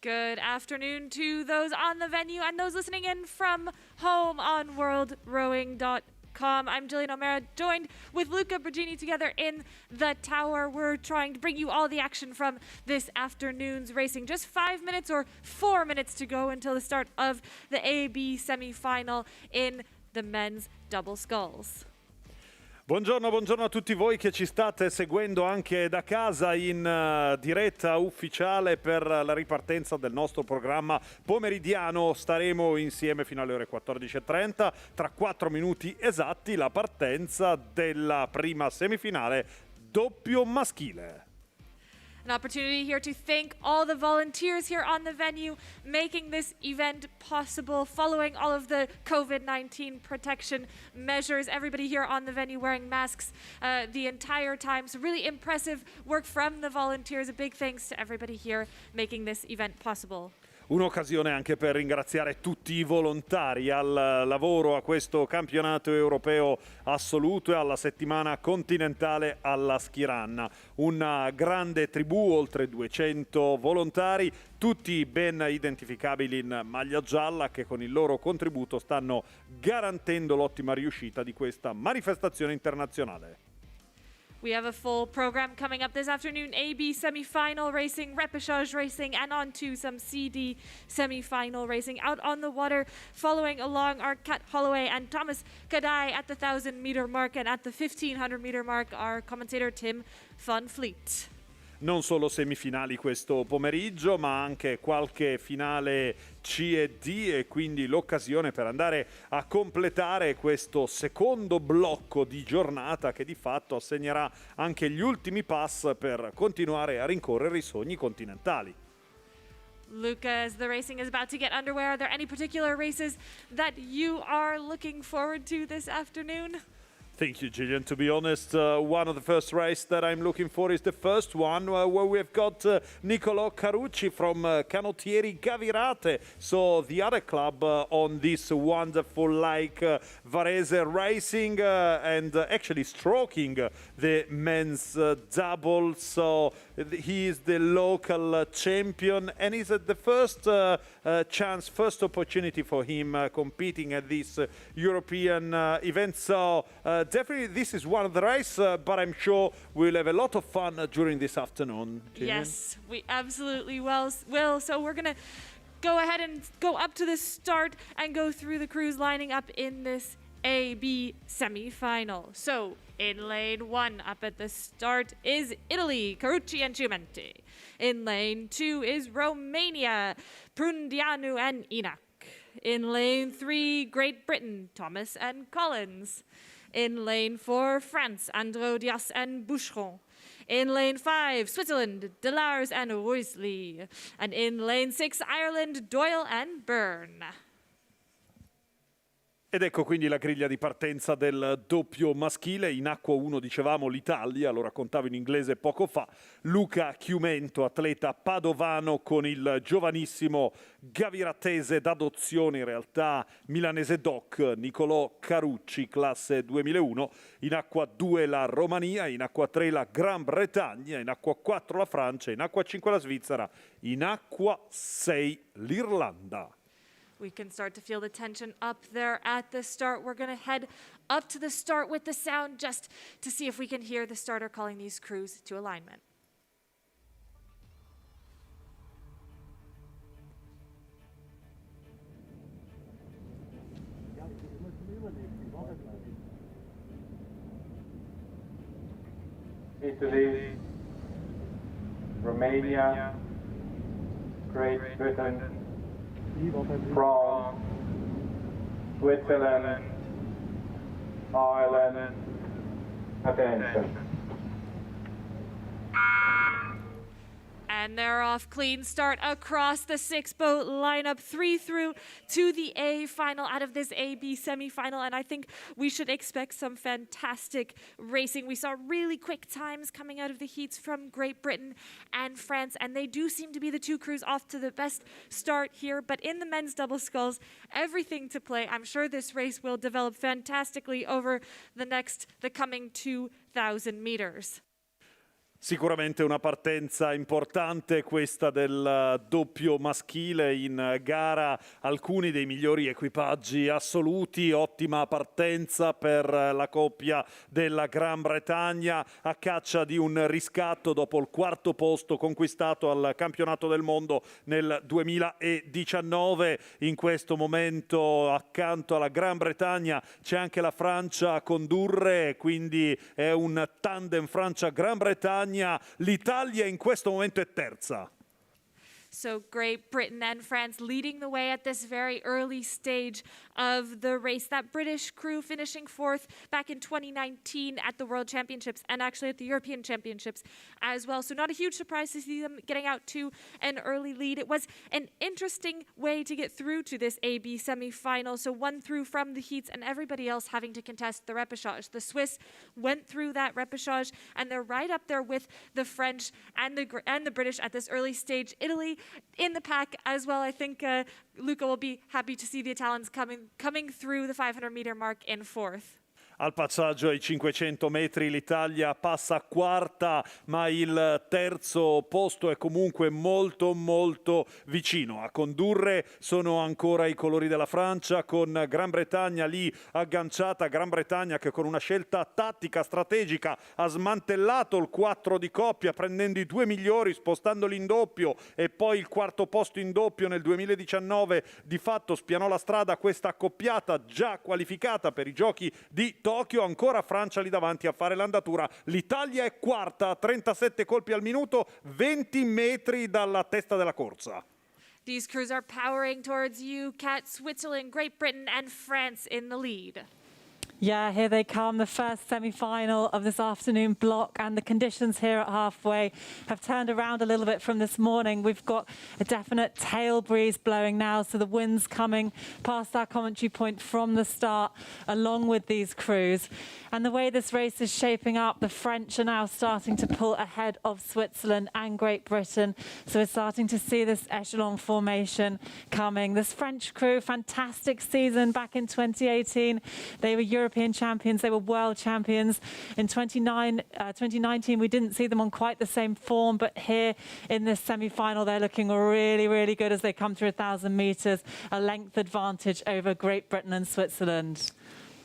Good afternoon to those on the venue and those listening in from home on worldrowing.com. I'm Jillian O'Mara, joined with Luca Bergini together in the tower. We're trying to bring you all the action from this afternoon's racing. Just 5 minutes or 4 minutes to go until the start of the AB semi-final in the men's double sculls. Buongiorno a tutti voi che ci state seguendo anche da casa in diretta ufficiale per la ripartenza del nostro programma pomeridiano. Staremo insieme fino alle ore 14:30. Tra 4 minuti esatti la partenza della prima semifinale doppio maschile. An opportunity here to thank all the volunteers here on the venue, making this event possible, following all of the COVID-19 protection measures. Everybody here on the venue wearing masks the entire time. So really impressive work from the volunteers. A big thanks to everybody here making this event possible. Un'occasione anche per ringraziare tutti i volontari al lavoro a questo campionato europeo assoluto e alla settimana continentale alla Schiranna. Una grande tribù, oltre 200 volontari, tutti ben identificabili in maglia gialla, che con il loro contributo stanno garantendo l'ottima riuscita di questa manifestazione internazionale. We have a full program coming up this afternoon. AB semi-final racing, repercharge racing, and on to some CD semi-final racing. Out on the water, following along are Kat Holloway and Thomas Kadai at the 1,000-meter mark, and at the 1,500-meter mark, our commentator Tim Van Fleet. Non solo semifinali questo pomeriggio, ma anche qualche finale C e D, e quindi l'occasione per andare a completare questo secondo blocco di giornata che di fatto assegnerà anche gli ultimi pass per continuare a rincorrere i sogni continentali. Luca, as the racing is about to get underway, are there any particular races that you are looking forward to this afternoon? Thank you, Gillian. To be honest, one of the first races that I'm looking for is the first one where we've got Niccolò Carucci from Canottieri Gavirate. So the other club on this wonderful Varese racing and actually stroking the men's double. So he is the local champion and is the first first opportunity for him competing at this European event. So definitely this is one of the races, but I'm sure we'll have a lot of fun during this afternoon. Gillian? Yes, we absolutely will. So we're going to go ahead and go up to the start and go through the crews lining up in this AB semi-final. So in lane 1 up at the start is Italy, Carucci and Ciumenti. In lane 2 is Romania, Prundianu and Enoch. In lane 3, Great Britain, Thomas and Collins. In lane 4, France, Andro Dias and Boucheron. In lane 5, Switzerland, Delars and Ruisley. And in lane 6, Ireland, Doyle and Byrne. Ed ecco quindi la griglia di partenza del doppio maschile. In acqua 1 dicevamo l'Italia, lo raccontavo in inglese poco fa. Luca Chiumento, atleta padovano con il giovanissimo gaviratese d'adozione, in realtà milanese doc, Niccolò Carucci, classe 2001. In acqua 2 la Romania, in acqua 3 la Gran Bretagna, in acqua 4 la Francia, in acqua 5 la Svizzera, in acqua 6 l'Irlanda. We can start to feel the tension up there at the start. We're going to head up to the start with the sound just to see if we can hear the starter calling these crews to alignment. Italy, Romania, Great Britain, France, Switzerland, Ireland, attention. And they're off. Clean start across the 6-boat lineup, 3 through to the A final out of this AB semi-final. And I think we should expect some fantastic racing. We saw really quick times coming out of the heats from Great Britain and France, and they do seem to be the two crews off to the best start here. But in the men's double sculls, everything to play. I'm sure this race will develop fantastically over the coming 2,000 meters. Sicuramente una partenza importante questa del doppio maschile in gara, alcuni dei migliori equipaggi assoluti, ottima partenza per la coppia della Gran Bretagna a caccia di un riscatto dopo il quarto posto conquistato al campionato del mondo nel 2019. In questo momento accanto alla Gran Bretagna c'è anche la Francia a condurre, quindi è un tandem Francia-Gran Bretagna. L'Italia in questo momento è terza. So Great Britain and France leading the way at this very early stage of the race. That British crew finishing fourth back in 2019 at the World Championships and actually at the European Championships as well. So not a huge surprise to see them getting out to an early lead. It was an interesting way to get through to this AB semi-final. So one through from the heats and everybody else having to contest the repercharge. The Swiss went through that repercharge and they're right up there with the French and the British at this early stage. Italy in the pack as well. I think Luca will be happy to see the Italians coming through the 500-meter mark in fourth. Al passaggio ai 500 metri l'Italia passa quarta, ma il terzo posto è comunque molto vicino. A condurre sono ancora i colori della Francia, con Gran Bretagna lì agganciata. Gran Bretagna che con una scelta tattica, strategica, ha smantellato il 4 di coppia, prendendo i due migliori, spostandoli in doppio, e poi il quarto posto in doppio nel 2019 di fatto spianò la strada a questa accoppiata già qualificata per i giochi di Tokyo. Ancora Francia lì davanti a fare l'andatura. L'Italia è quarta a 37 colpi al minuto, 20 metri dalla testa della corsa. These crews are powering towards you, Kat. Switzerland, Great Britain and France in the lead. Yeah, here they come, the first semi-final of this afternoon block, and the conditions here at halfway have turned around a little bit from this morning. We've got a definite tail breeze blowing now, so the wind's coming past our commentary point from the start, along with these crews. And the way this race is shaping up, the French are now starting to pull ahead of Switzerland and Great Britain. So we're starting to see this echelon formation coming. This French crew, fantastic season back in 2018. They were European champions, they were world champions. In 2019, we didn't see them on quite the same form, but here in this semi-final, they're looking really good as they come through 1,000 meters, a length advantage over Great Britain and Switzerland.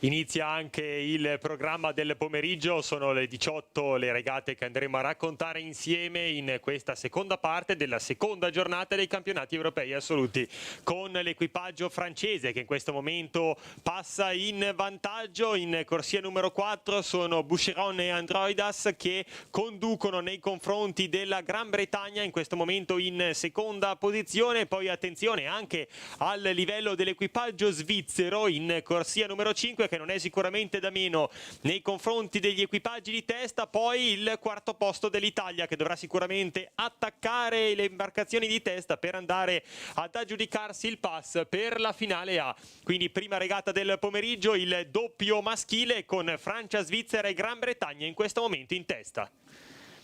Inizia anche il programma del pomeriggio, sono le 18 le regate che andremo a raccontare insieme in questa seconda parte della seconda giornata dei campionati europei assoluti, con l'equipaggio francese che in questo momento passa in vantaggio. In corsia numero 4 sono Boucheron e Androidas che conducono nei confronti della Gran Bretagna, in questo momento in seconda posizione. Poi attenzione anche al livello dell'equipaggio svizzero in corsia numero 5, che non è sicuramente da meno nei confronti degli equipaggi di testa. Poi il quarto posto dell'Italia, che dovrà sicuramente attaccare le imbarcazioni di testa per andare ad aggiudicarsi il pass per la finale A. Quindi prima regata del pomeriggio, il doppio maschile con Francia, Svizzera e Gran Bretagna in questo momento in testa.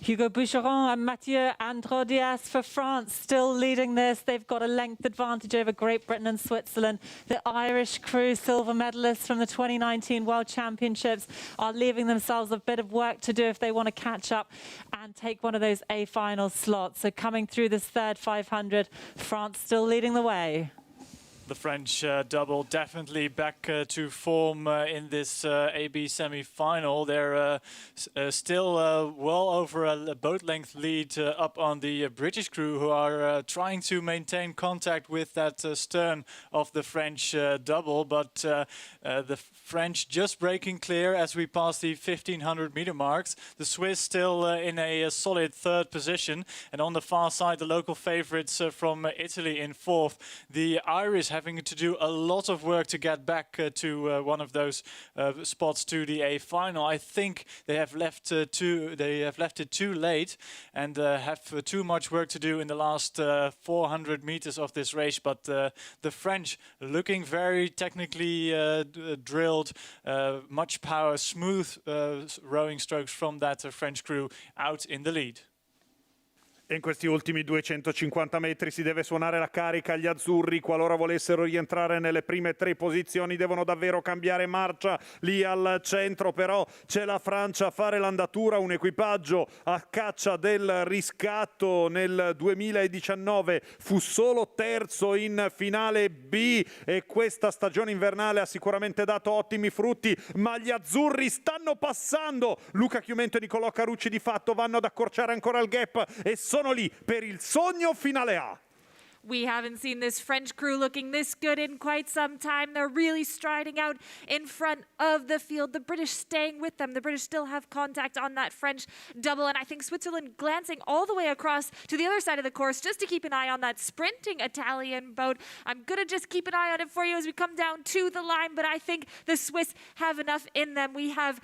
Hugo Boucheron and Mathieu Androdias for France still leading this. They've got a length advantage over Great Britain and Switzerland. The Irish crew, silver medalists from the 2019 World Championships, are leaving themselves a bit of work to do if they want to catch up and take one of those A final slots. So coming through this third 500, France still leading the way. The French double definitely back to form in this AB semi-final. They're still well over a boat length lead up on the British crew, who are trying to maintain contact with that stern of the French double. But the French just breaking clear as we pass the 1,500 meter marks. The Swiss still in a solid third position. And on the far side, the local favorites from Italy in fourth. The Irish having to do a lot of work to get back to one of those spots to the A final. I think they have left it too late and have too much work to do in the last 400 meters of this race. But the French looking very technically drilled, much power, smooth rowing strokes from that French crew out in the lead. In questi ultimi 250 metri si deve suonare la carica. Gli azzurri, qualora volessero rientrare nelle prime 3 posizioni, devono davvero cambiare marcia. Lì al centro però c'è la Francia a fare l'andatura, un equipaggio a caccia del riscatto. Nel 2019 fu solo terzo in finale B e questa stagione invernale ha sicuramente dato ottimi frutti, ma gli azzurri stanno passando. Luca Chiumento e Nicolò Carucci di fatto vanno ad accorciare ancora il gap e sono lì per il sogno finale A. We haven't seen this French crew looking this good in quite some time. They're really striding out in front of the field. The British staying with them. The British still have contact on that French double. And I think Switzerland glancing all the way across to the other side of the course just to keep an eye on that sprinting Italian boat. I'm going to just keep an eye on it for you as we come down to the line. But I think the Swiss have enough in them. We have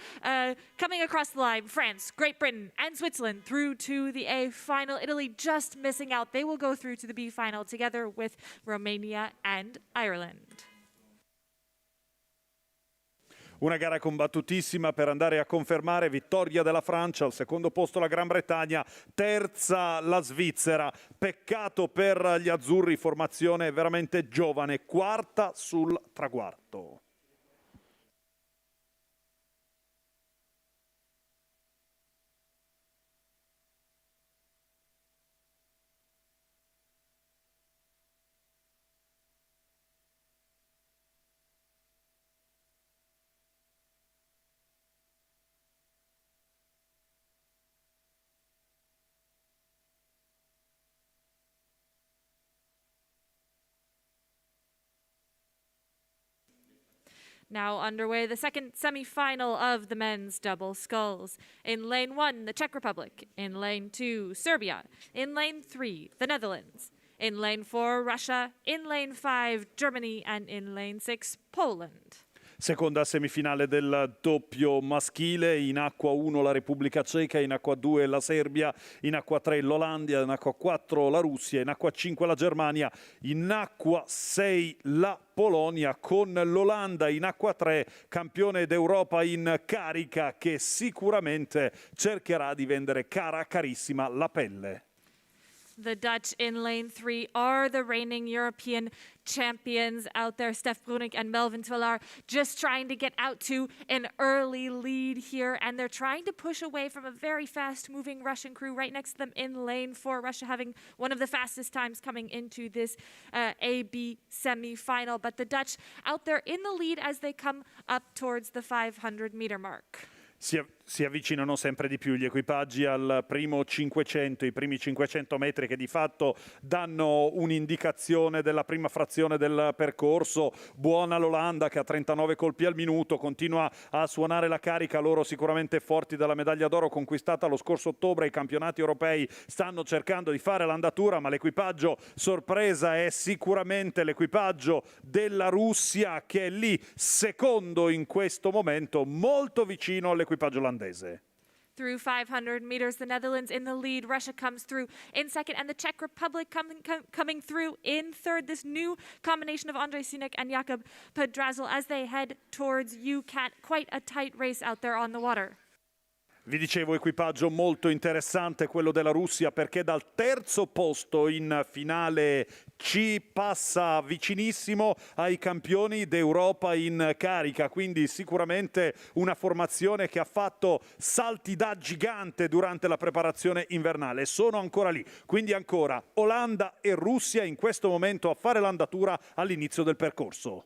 coming across the line France, Great Britain, and Switzerland through to the A final. Italy just missing out. They will go through to the B final together with Romania and Ireland. Una gara combattutissima per andare a confermare vittoria della Francia, al secondo posto la Gran Bretagna, terza la Svizzera. Peccato per gli azzurri, formazione veramente giovane, quarta sul traguardo. Now underway the second semi-final of the men's double sculls. In lane 1, the Czech Republic. In lane 2, Serbia. In lane 3, the Netherlands. In lane 4, Russia. In lane 5, Germany. And in lane 6, Poland. Seconda semifinale del doppio maschile, in acqua 1 la Repubblica Ceca, in acqua 2 la Serbia, in acqua 3 l'Olanda, in acqua 4 la Russia, in acqua 5 la Germania, in acqua 6 la Polonia, con l'Olanda in acqua 3, campione d'Europa in carica, che sicuramente cercherà di vendere carissima la pelle. The Dutch in lane 3 are the reigning European champions out there. Stef Brunick and Melvin Twilar just trying to get out to an early lead here. And they're trying to push away from a very fast-moving Russian crew right next to them in lane 4. Russia having one of the fastest times coming into this AB semi-final. But the Dutch out there in the lead as they come up towards the 500-meter mark. Si avvicinano sempre di più gli equipaggi al primo 500, i primi 500 metri che di fatto danno un'indicazione della prima frazione del percorso. Buona l'Olanda che ha 39 colpi al minuto, continua a suonare la carica, loro sicuramente forti dalla medaglia d'oro conquistata lo scorso ottobre ai campionati europei, stanno cercando di fare l'andatura, ma l'equipaggio sorpresa è sicuramente l'equipaggio della Russia, che è lì secondo in questo momento, molto vicino all'equipaggio olandese. Through 500 meters, the Netherlands in the lead. Russia comes through in second, and the Czech Republic coming through in third. This new combination of Andrej Sinek and Jakub Podrazel as they head towards UCAT. Quite a tight race out there on the water. Vi dicevo, equipaggio molto interessante quello della Russia, perché dal terzo posto in finale C passa vicinissimo ai campioni d'Europa in carica, quindi sicuramente una formazione che ha fatto salti da gigante durante la preparazione invernale. Sono ancora lì, quindi ancora Olanda e Russia in questo momento a fare l'andatura all'inizio del percorso.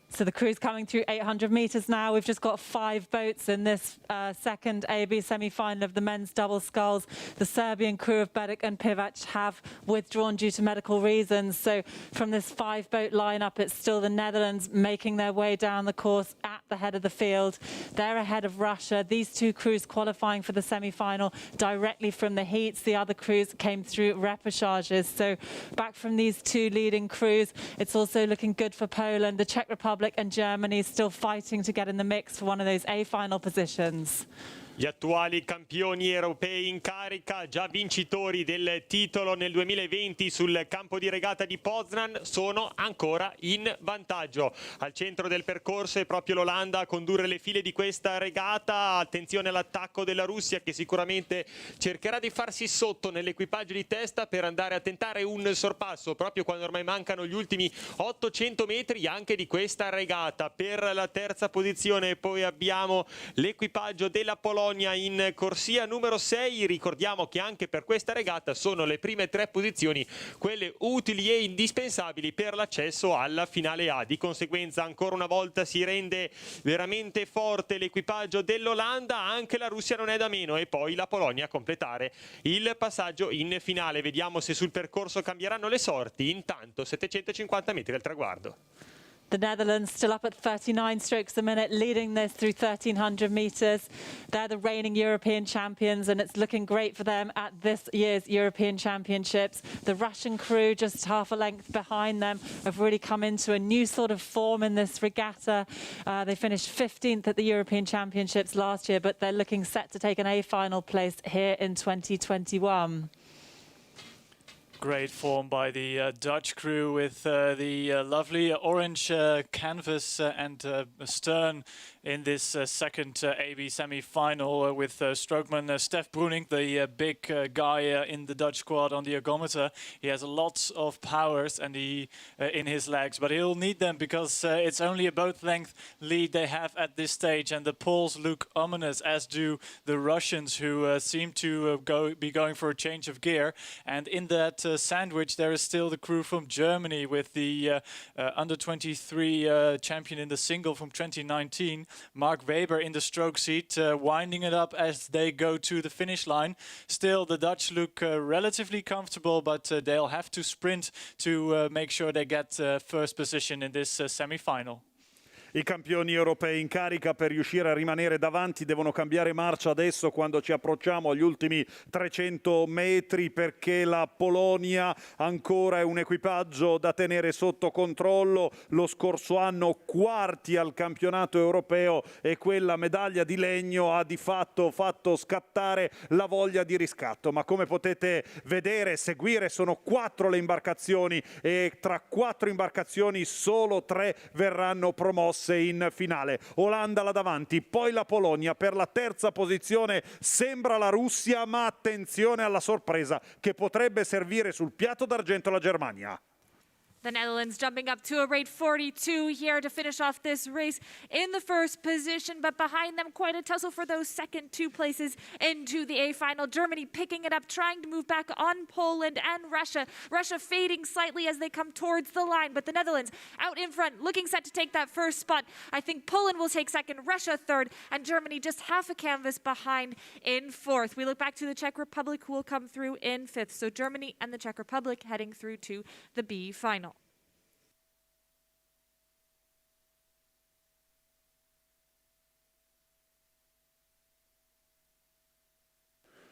So the crew's coming through 800 meters now. We've just got 5 boats in this second AB semi-final of the men's double sculls. The Serbian crew of Bedic and Pivac have withdrawn due to medical reasons. So from this 5-boat lineup, it's still the Netherlands making their way down the course at the head of the field. They're ahead of Russia. These two crews qualifying for the semi-final directly from the heats. The other crews came through repercharges. So back from these two leading crews, it's also looking good for Poland. The Czech Republic and Germany still fighting to get in the mix for one of those A final positions. Gli attuali campioni europei in carica, già vincitori del titolo nel 2020 sul campo di regata di Poznan, sono ancora in vantaggio. Al centro del percorso è proprio l'Olanda a condurre le file di questa regata. Attenzione all'attacco della Russia, che sicuramente cercherà di farsi sotto nell'equipaggio di testa per andare a tentare un sorpasso proprio quando ormai mancano gli ultimi 800 metri anche di questa regata. Per la terza posizione poi abbiamo l'equipaggio della Polonia in corsia numero 6. Ricordiamo che anche per questa regata sono le prime 3 posizioni quelle utili e indispensabili per l'accesso alla finale A. Di conseguenza ancora una volta si rende veramente forte l'equipaggio dell'Olanda, anche la Russia non è da meno, e poi la Polonia a completare il passaggio in finale. Vediamo se sul percorso cambieranno le sorti. Intanto 750 metri al traguardo. The Netherlands still up at 39 strokes a minute, leading this through 1,300 metres. They're the reigning European champions, and it's looking great for them at this year's European Championships. The Russian crew, just half a length behind them, have really come into a new sort of form in this regatta. They finished 15th at the European Championships last year, but they're looking set to take an A final place here in 2021. Great form by the Dutch crew with the lovely orange canvas and stern in this second AB semi-final with strokeman Stef Broening, the big guy in the Dutch squad on the ergometer. He has lots of powers and in his legs, but he'll need them because it's only a boat length lead they have at this stage, and the Poles look ominous, as do the Russians, who seem to be going for a change of gear. And in that sandwich there is still the crew from Germany with the under-23 champion in the single from 2019, Mark Webber, in the stroke seat, winding it up as they go to the finish line. Still, the Dutch look relatively comfortable, but they'll have to sprint to make sure they get first position in this semi-final. I campioni europei in carica, per riuscire a rimanere davanti, devono cambiare marcia adesso quando ci approcciamo agli ultimi 300 metri, perché la Polonia ancora è un equipaggio da tenere sotto controllo. Lo scorso anno quarti al campionato europeo, e quella medaglia di legno ha di fatto fatto scattare la voglia di riscatto. Ma come potete vedere, seguire, sono 4 le imbarcazioni, e tra 4 imbarcazioni solo 3 verranno promosse in finale. Olanda là davanti, poi la Polonia. Per la terza posizione sembra la Russia, ma attenzione alla sorpresa che potrebbe servire sul piatto d'argento la Germania. The Netherlands jumping up to a rate 42 here to finish off this race in the first position, but behind them quite a tussle for those second 2 places into the A final. Germany picking it up, trying to move back on Poland and Russia. Russia fading slightly as they come towards the line, but the Netherlands out in front, looking set to take that first spot. I think Poland will take second, Russia third, and Germany just half a canvas behind in fourth. We look back to the Czech Republic, who will come through in fifth. So Germany and the Czech Republic heading through to the B final.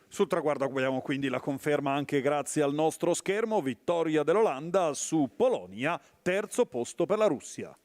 Sul traguardo abbiamo quindi la conferma, anche grazie al nostro schermo: vittoria dell'Olanda su Polonia, terzo posto per la Russia.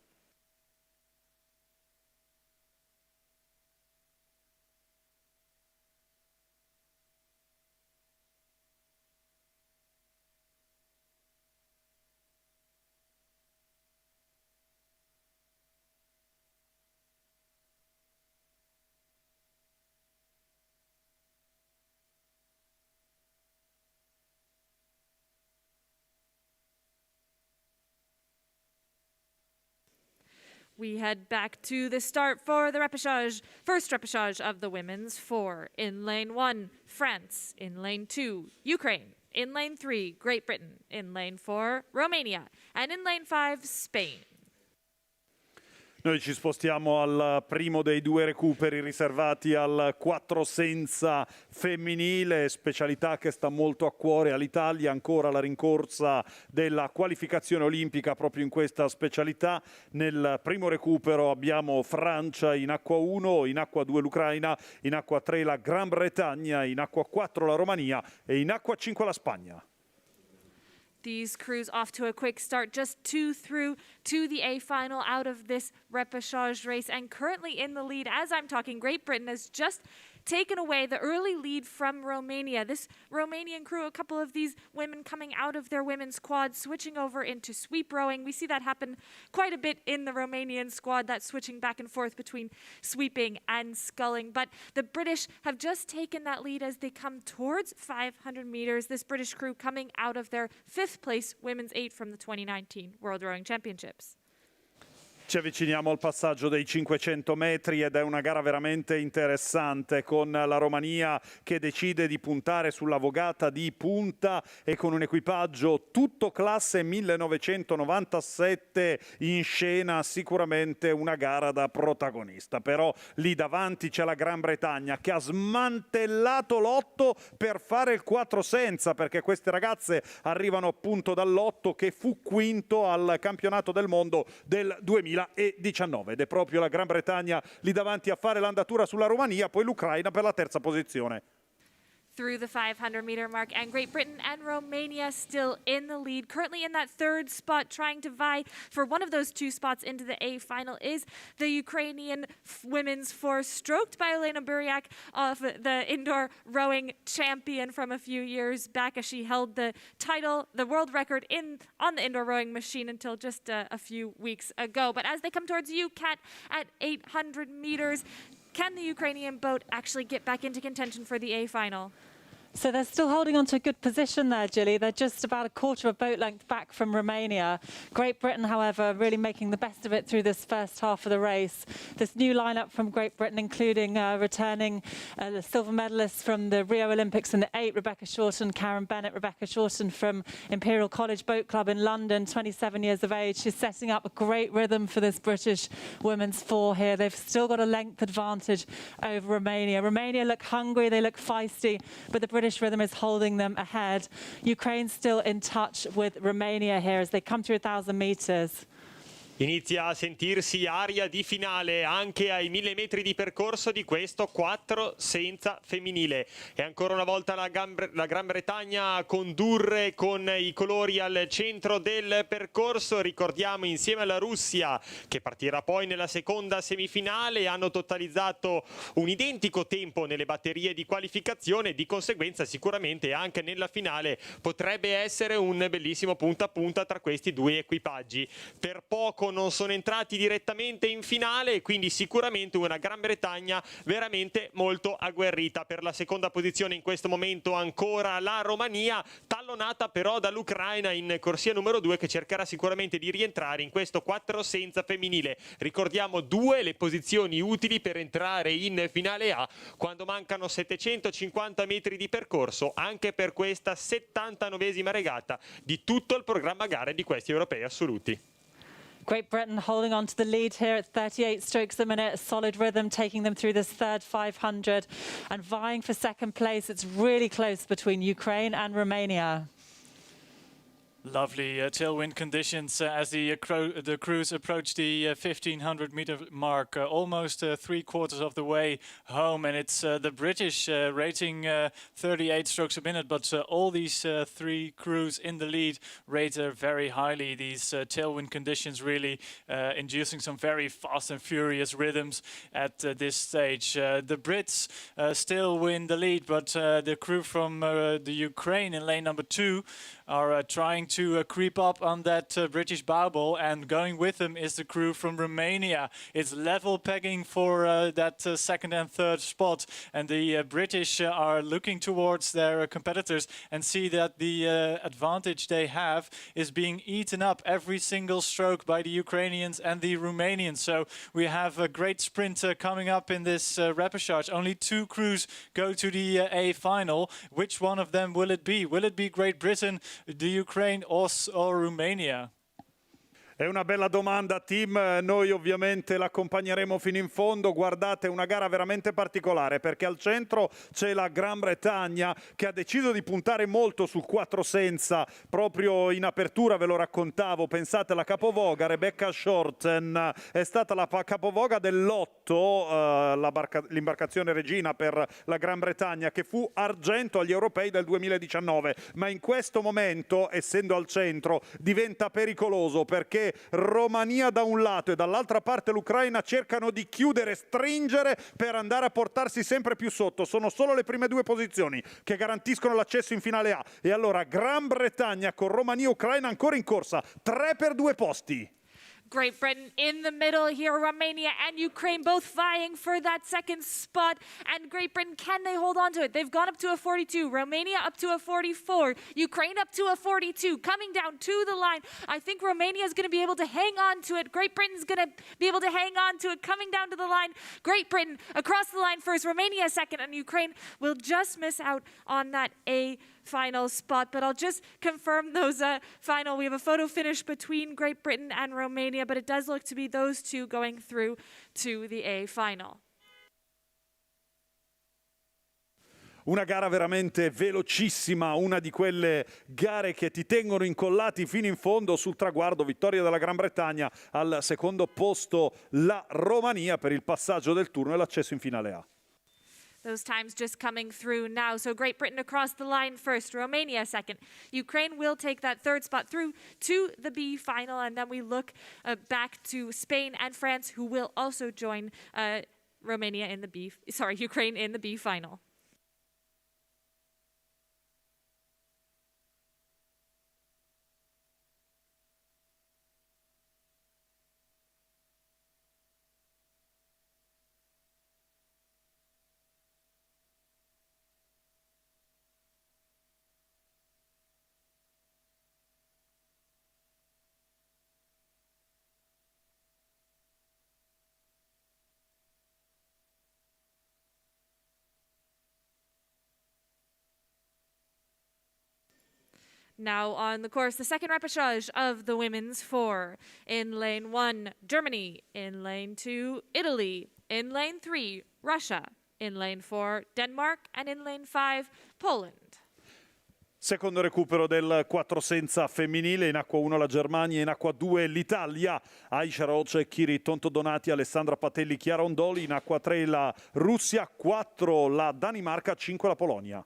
We head back to the start for the repercharge, first repercharge of the women's 4. In lane 1, France. In lane 2, Ukraine. In lane 3, Great Britain. In lane 4, Romania. And in lane 5, Spain. Noi ci spostiamo al primo dei 2 recuperi riservati al 4 senza femminile, specialità che sta molto a cuore all'Italia. Ancora la rincorsa della qualificazione olimpica proprio in questa specialità. Nel primo recupero abbiamo Francia in acqua 1, in acqua 2 l'Ucraina, in acqua 3 la Gran Bretagna, in acqua 4 la Romania e in acqua 5 la Spagna. These crews off to a quick start, just 2 through to the A final out of this repercharge race, and currently in the lead as I'm talking. Great Britain has just taken away the early lead from Romania. This Romanian crew, a couple of these women coming out of their women's squad, switching over into sweep rowing. We see that happen quite a bit in the Romanian squad, that switching back and forth between sweeping and sculling. But the British have just taken that lead as they come towards 500 meters. This British crew coming out of their 5th place women's 8 from the 2019 World Rowing Championships. Ci avviciniamo al passaggio dei 500 metri ed è una gara veramente interessante, con la Romania che decide di puntare sulla vogata di punta e con un equipaggio tutto classe 1997 in scena, sicuramente una gara da protagonista. Però lì davanti c'è la Gran Bretagna che ha smantellato l'8 per fare il 4 senza, perché queste ragazze arrivano appunto dall'8 che fu quinto al campionato del mondo del 2019 ed è proprio la Gran Bretagna lì davanti a fare l'andatura sulla Romania, poi l'Ucraina per la terza posizione. Through the 500 meter mark, and Great Britain and Romania still in the lead. Currently in that 3rd spot, trying to vie for one of those 2 spots into the A final, is the Ukrainian women's 4, stroked by Elena Buryak, of the indoor rowing champion from a few years back, as she held the title, the world record on the indoor rowing machine until just a few weeks ago. But as they come towards you, Kat, at 800 meters, can the Ukrainian boat actually get back into contention for the A final? So they're still holding on to a good position there, Gilly. They're just about a quarter of a boat length back from Romania. Great Britain, however, really making the best of it through this first half of the race. This new lineup from Great Britain, including returning the silver medalists from the Rio Olympics in the 8, Rebecca Shorten, Karen Bennett. Rebecca Shorten from Imperial College Boat Club in London, 27 years of age. She's setting up a great rhythm for this British women's 4 here. They've still got a length advantage over Romania. Romania look hungry, they look feisty, but the British rhythm is holding them ahead. Ukraine's still in touch with Romania here as they come through 1,000 meters. Inizia a sentirsi aria di finale anche ai 1000 metri di percorso di questo 4 senza femminile. E ancora una volta la Gran Bretagna a condurre con i colori al centro del percorso. Ricordiamo, insieme alla Russia, che partirà poi nella seconda semifinale, hanno totalizzato un identico tempo nelle batterie di qualificazione. Di conseguenza sicuramente anche nella finale potrebbe essere un bellissimo punta a punta tra questi 2 equipaggi. Per poco non sono entrati direttamente in finale e quindi sicuramente una Gran Bretagna veramente molto agguerrita. Per la seconda posizione in questo momento ancora la Romania, tallonata però dall'Ucraina in corsia numero 2, che cercherà sicuramente di rientrare in questo 4 senza femminile. Ricordiamo 2 le posizioni utili per entrare in finale A quando mancano 750 metri di percorso anche per questa 79esima regata di tutto il programma gare di questi europei assoluti. Great Britain holding on to the lead here at 38 strokes a minute, a solid rhythm taking them through this 3rd 500 and vying for 2nd place. It's really close between Ukraine and Romania. Lovely tailwind conditions as the crews approach the 1500 meter mark, almost 3/4 of the way home, and it's the British rating 38 strokes a minute, but all these 3 crews in the lead rate very highly. These tailwind conditions really inducing some very fast and furious rhythms at this stage. The Brits still win the lead, but the crew from the Ukraine in lane number 2 are trying to creep up on that British bowball, and going with them is the crew from Romania. It's level pegging for that 2nd and 3rd spot, and the British are looking towards their competitors and see that the advantage they have is being eaten up every single stroke by the Ukrainians and the Romanians. So we have a great sprint coming up in this repercharge. Only 2 crews go to the A final. Which one of them will it be? Will it be Great Britain, the Ukraine or Romania? È una bella domanda, Tim. Noi ovviamente l'accompagneremo fino in fondo. Guardate, una gara veramente particolare perché al centro c'è la Gran Bretagna che ha deciso di puntare molto sul 4 senza. Proprio in apertura ve lo raccontavo. Pensate, la capovoga Rebecca Shorten è stata la capovoga dell'8, l'imbarcazione regina per la Gran Bretagna, che fu argento agli europei del 2019. Ma in questo momento, essendo al centro, diventa pericoloso perché parte Romania da un lato e dall'altra parte l'Ucraina cercano di chiudere, stringere per andare a portarsi sempre più sotto. Sono solo le prime due posizioni che garantiscono l'accesso in finale A. E allora Gran Bretagna con Romania e Ucraina ancora in corsa, 3 per 2 posti. Great Britain in the middle here, Romania and Ukraine both vying for that second spot. And Great Britain, can they hold on to it? They've gone up to a 42, Romania up to a 44, Ukraine up to a 42, coming down to the line. I think Romania is going to be able to hang on to it. Great Britain's going to be able to hang on to it, coming down to the line. Great Britain across the line first, Romania second, and Ukraine will just miss out on that A final spot. But I'll just confirm those final. We have a photo finish between Great Britain and Romania, but it does look to be those two going through to the A final. Una gara veramente velocissima, una di quelle gare che ti tengono incollati fino in fondo sul traguardo. Vittoria della Gran Bretagna, al secondo posto la Romania per il passaggio del turno e l'accesso in finale A. Those times just coming through now. So Great Britain across the line first, Romania second. Ukraine will take that third spot through to the B final. And then we look back to Spain and France, who will also join Ukraine in the B final. Now on the course, the second repechage of the women's four. In lane 1, Germany. In lane 2, Italy. In lane 3, Russia. In lane 4, Denmark. And in lane 5, Poland. Secondo recupero del 4 senza femminile, in acqua 1 la Germania, in acqua 2 l'Italia, Aisha Roce, Kiri Tontodonati, Alessandra Patelli, Chiara Ondoli, in acqua 3 la Russia, 4 la Danimarca, 5 la Polonia.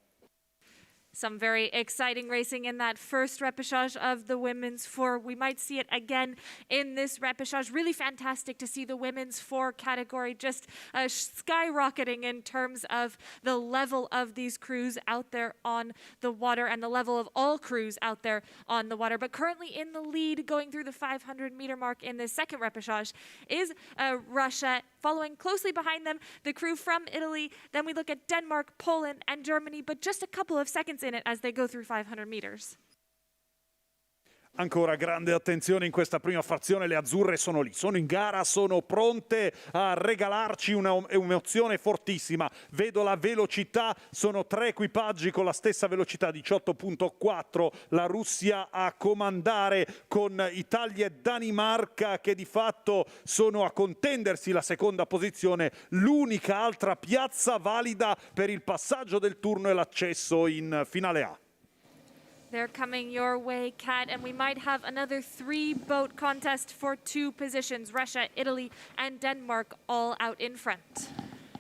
Some very exciting racing in that first repechage of the women's four. We might see it again in this repechage. Really fantastic to see the women's four category just skyrocketing in terms of the level of these crews out there on the water and the level of all crews out there on the water. But currently in the lead going through the 500-meter mark in this second repechage is Russia. Following closely behind them, the crew from Italy. Then we look at Denmark, Poland, and Germany, but just a couple of seconds in it as they go through 500 meters. Ancora grande attenzione in questa prima frazione, le azzurre sono lì, sono in gara, sono pronte a regalarci un'emozione fortissima. Vedo la velocità, sono 3 equipaggi con la stessa velocità, 18.4, la Russia a comandare con Italia e Danimarca che di fatto sono a contendersi la seconda posizione, l'unica altra piazza valida per il passaggio del turno e l'accesso in finale A. They're coming your way, Kat, and we might have another 3-boat contest for 2 positions. Russia, Italy, and Denmark all out in front.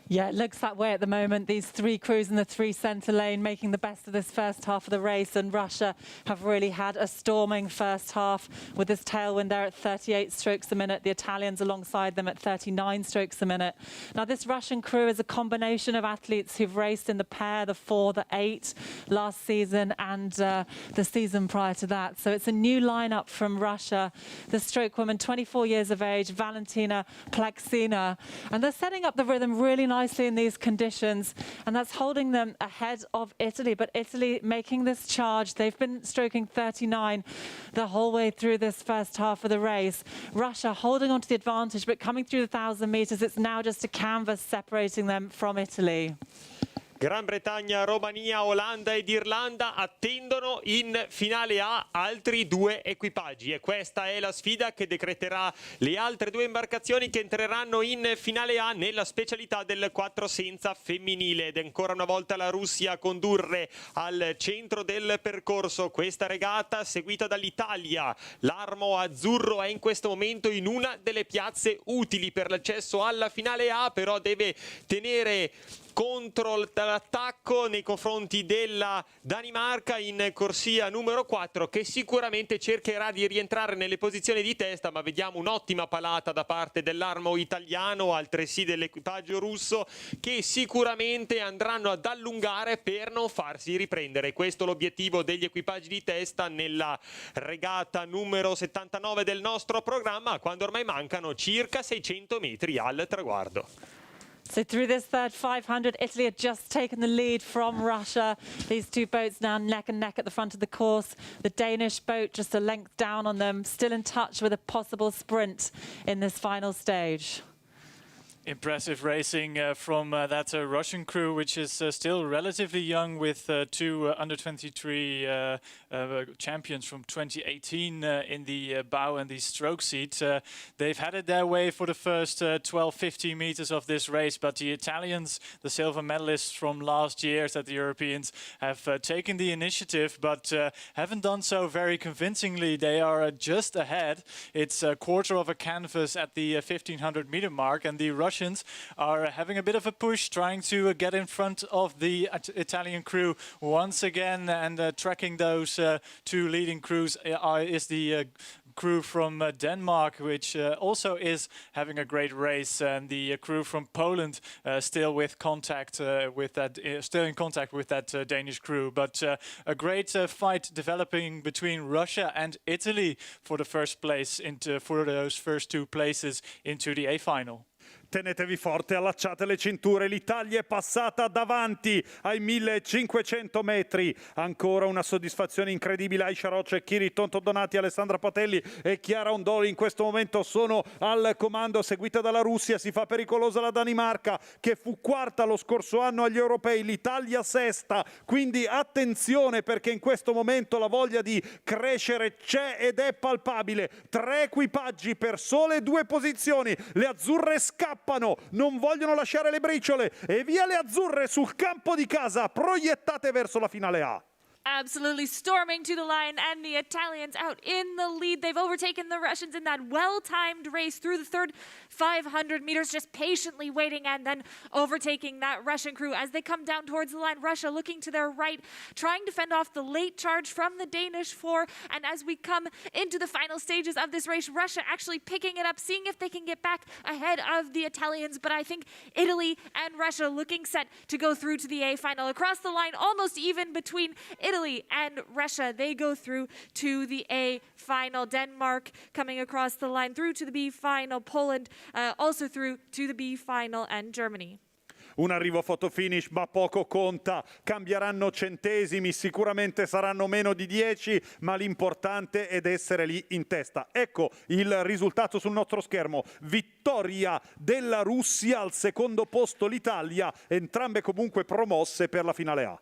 Yeah, it looks that way at the moment. These 3 crews in the 3 centre lane making the best of this first half of the race. And Russia have really had a storming first half with this tailwind there at 38 strokes a minute. The Italians alongside them at 39 strokes a minute. Now, this Russian crew is a combination of athletes who've raced in the pair, the 4, the 8 last season and the season prior to that. So it's a new lineup from Russia. The stroke woman, 24 years of age, Valentina Plaksina. And they're setting up the rhythm really nicely in these conditions, and that's holding them ahead of Italy. But Italy making this charge. They've been stroking 39 the whole way through this first half of the race. Russia holding on to the advantage, but coming through the 1,000 meters, it's now just a canvas separating them from Italy. Gran Bretagna, Romania, Olanda ed Irlanda attendono in finale A altri 2 equipaggi e questa è la sfida che decreterà le altre 2 imbarcazioni che entreranno in finale A nella specialità del 4 senza femminile. Ed ancora una volta la Russia a condurre al centro del percorso questa regata seguita dall'Italia. L'armo azzurro è in questo momento in una delle piazze utili per l'accesso alla finale A, però deve tenere l'attacco nei confronti della Danimarca in corsia numero 4, che sicuramente cercherà di rientrare nelle posizioni di testa, ma vediamo un'ottima palata da parte dell'armo italiano, altresì dell'equipaggio russo, che sicuramente andranno ad allungare per non farsi riprendere. Questo è l'obiettivo degli equipaggi di testa nella regata numero 79 del nostro programma, quando ormai mancano circa 600 metri al traguardo. So through this third 500, Italy had just taken the lead from Russia. These two boats now neck and neck at the front of the course. The Danish boat just a length down on them, still in touch with a possible sprint in this final stage. Impressive racing from that Russian crew, which is still relatively young, with two under-23 champions from 2018 in the bow and the stroke seat. They've had it their way for the first 12-15 meters of this race, but the Italians, the silver medalists from last year at the Europeans, have taken the initiative, but haven't done so very convincingly. They are just ahead. It's a quarter of a canvas at the 1500 meter mark, and the Russians are having a bit of a push, trying to get in front of the Italian crew once again, and tracking those two leading crews is the crew from Denmark, which also is having a great race, and the crew from Poland still with contact still in contact with that Danish crew. But a great fight developing between Russia and Italy for the first place for those first two places into the A final. Tenetevi forte, allacciate le cinture, l'Italia è passata davanti ai 1500 metri. Ancora una soddisfazione incredibile. Aisha Roce, Kiri Tonto Donati, Alessandra Patelli e Chiara Ondoli in questo momento sono al comando, seguita dalla Russia. Si fa pericolosa la Danimarca, che fu quarta lo scorso anno agli europei, l'Italia sesta, quindi attenzione, perché in questo momento la voglia di crescere c'è ed è palpabile. 3 equipaggi per sole 2 posizioni, le azzurre scappano, non vogliono lasciare le briciole, e via le azzurre sul campo di casa, proiettate verso la finale A. Absolutely storming to the line, and the Italians out in the lead. They've overtaken the Russians in that well-timed race through the third 500 meters, just patiently waiting and then overtaking that Russian crew as they come down towards the line. Russia looking to their right, trying to fend off the late charge from the Danish four. And as we come into the final stages of this race, Russia actually picking it up, seeing if they can get back ahead of the Italians. But I think Italy and Russia looking set to go through to the A final. Across the line, almost even between Italy and Russia. They go through to the A final. Denmark coming across the line through to the B final. Poland also through to the B final, and Germany. Un arrivo photo finish, ma poco conta, cambieranno centesimi, sicuramente saranno meno di 10, ma l'importante è essere lì in testa. Ecco il risultato sul nostro schermo: vittoria della Russia, al secondo posto l'Italia, entrambe comunque promosse per la finale A.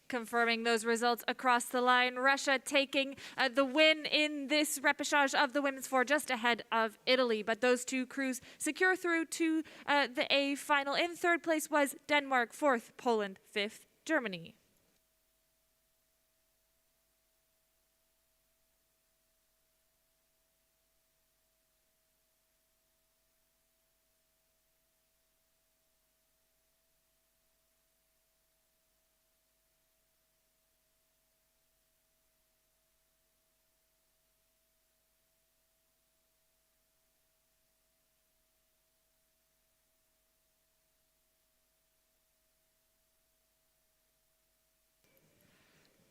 Confirming those results across the line, Russia taking the win in this repercharge of the women's four, just ahead of Italy. But those two crews secure through to the A final. In third place was Denmark, fourth Poland, fifth Germany.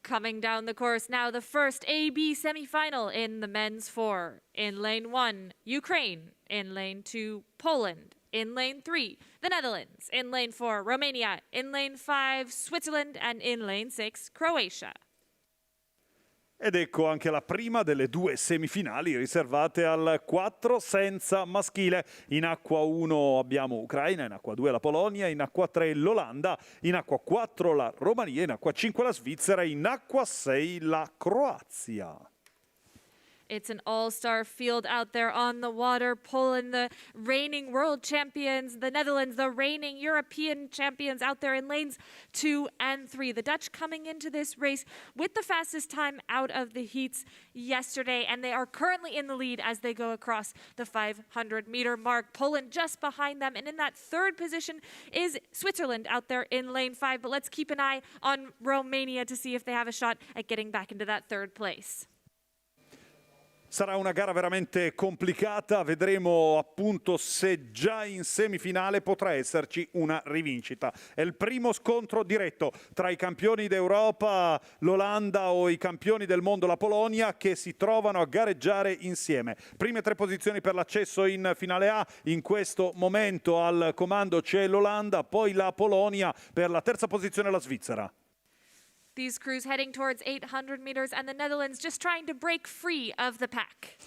Coming down the course now, the first AB semi-final in the men's four. In lane 1, Ukraine. In lane 2, Poland. In lane 3, the Netherlands. In lane 4, Romania. In lane 5, Switzerland. And in lane 6, Croatia. Ed ecco anche la prima delle 2 semifinali riservate al 4 senza maschile. In acqua 1 abbiamo Ucraina, in acqua 2 la Polonia, in acqua 3 l'Olanda, in acqua 4 la Romania, in acqua 5 la Svizzera, in acqua 6 la Croazia. It's an all-star field out there on the water. Poland, the reigning world champions. The Netherlands, the reigning European champions out there in lanes 2 and 3. The Dutch coming into this race with the fastest time out of the heats yesterday, and they are currently in the lead as they go across the 500-meter mark. Poland just behind them, and in that third position is Switzerland out there in lane 5. But let's keep an eye on Romania to see if they have a shot at getting back into that third place. Sarà una gara veramente complicata, vedremo appunto se già in semifinale potrà esserci una rivincita. È il primo scontro diretto tra i campioni d'Europa, l'Olanda, o i campioni del mondo, la Polonia, che si trovano a gareggiare insieme. Prime 3 posizioni per l'accesso in finale A, in questo momento al comando c'è l'Olanda, poi la Polonia, per la terza posizione la Svizzera. These crews heading towards 800 meters, and the Netherlands just trying to break free of the pack.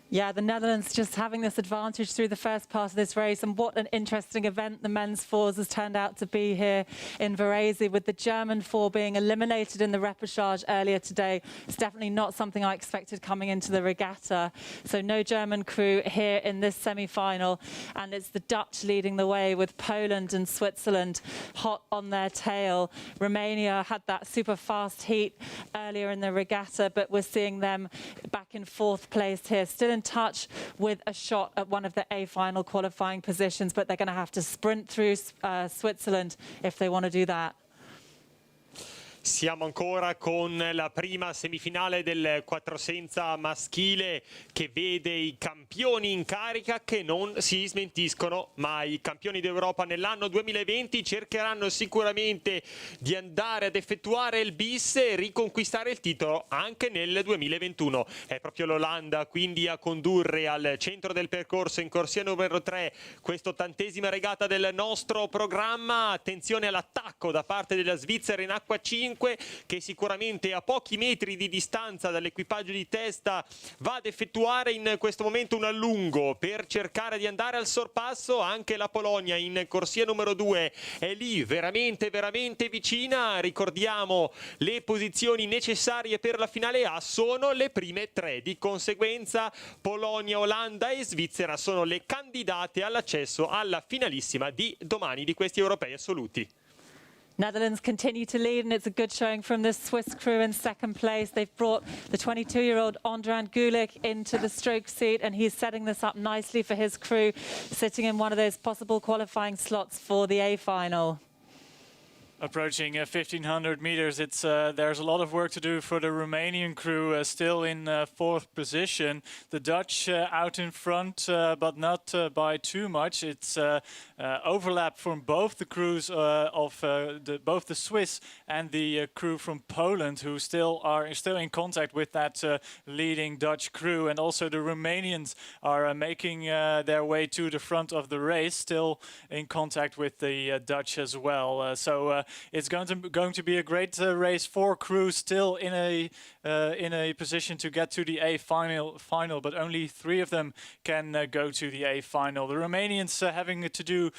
Yeah, the Netherlands just having this advantage through the first part of this race, and what an interesting event the men's fours has turned out to be here in Varese, with the German four being eliminated in the repercharge earlier today. It's definitely not something I expected coming into the regatta. So no German crew here in this semi-final, and it's the Dutch leading the way with Poland and Switzerland hot on their tail. Romania had that super fast heat earlier in the regatta, but we're seeing them back in 4th place here, still in touch with a shot at one of the A final qualifying positions, but they're going to have to sprint through Switzerland if they want to do that. Siamo ancora con la prima semifinale del quattrosenza maschile, che vede i campioni in carica che non si smentiscono mai. I campioni d'Europa nell'anno 2020 cercheranno sicuramente di andare ad effettuare il bis e riconquistare il titolo anche nel 2021. È proprio l'Olanda quindi a condurre al centro del percorso in corsia numero 3 questa 80ª regata del nostro programma. Attenzione all'attacco da parte della Svizzera in acqua 5, che sicuramente a pochi metri di distanza dall'equipaggio di testa va ad effettuare in questo momento un allungo per cercare di andare al sorpasso. Anche la Polonia in corsia numero 2 è lì veramente vicina. Ricordiamo, le posizioni necessarie per la finale A sono le prime 3, di conseguenza Polonia, Olanda e Svizzera sono le candidate all'accesso alla finalissima di domani di questi europei assoluti. Netherlands continue to lead, and it's a good showing from the Swiss crew in 2nd place. They've brought the 22-year-old Ondran Gulick into the stroke seat, and he's setting this up nicely for his crew, sitting in one of those possible qualifying slots for the A final. Approaching 1,500 meters, there's a lot of work to do for the Romanian crew, still in 4th position. The Dutch out in front, but not by too much. It's overlap from both the crews of both the Swiss and the crew from Poland, who are still in contact with that leading Dutch crew, and also the Romanians are making their way to the front of the race, still in contact with the Dutch as well. It's going to be a great race. 4 crews still in a position to get to the A final, but only 3 of them can go to the A final. The Romanians having to do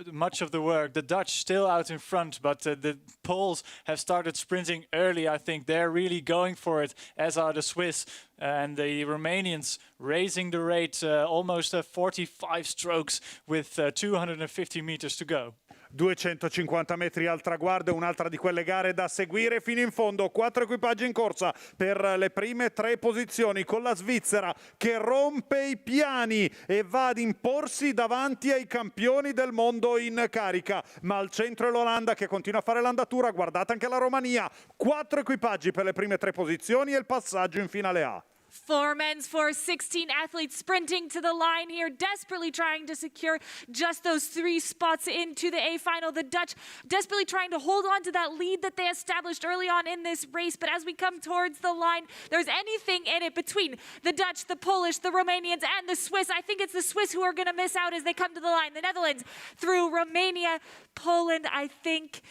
much of the work. The Dutch still out in front, but the Poles have started sprinting early. I think they're really going for it, as are the Swiss. And the Romanians raising the rate, almost 45 strokes with 250 meters to go. 250 metri al traguardo, un'altra di quelle gare da seguire fino in fondo. 4 equipaggi in corsa per le prime 3 posizioni, con la Svizzera che rompe i piani e va ad imporsi davanti ai campioni del mondo in carica. Ma al centro è l'Olanda che continua a fare l'andatura. Guardate anche la Romania. 4 equipaggi per le prime 3 posizioni e il passaggio in finale A. 4 men's for 16 athletes sprinting to the line here, desperately trying to secure just those 3 spots into the A final. The Dutch desperately trying to hold on to that lead that they established early on in this race. But as we come towards the line, there's anything in it between the Dutch, the Polish, the Romanians, and the Swiss. I think it's the Swiss who are going to miss out as they come to the line. The Netherlands through Romania, Poland, I think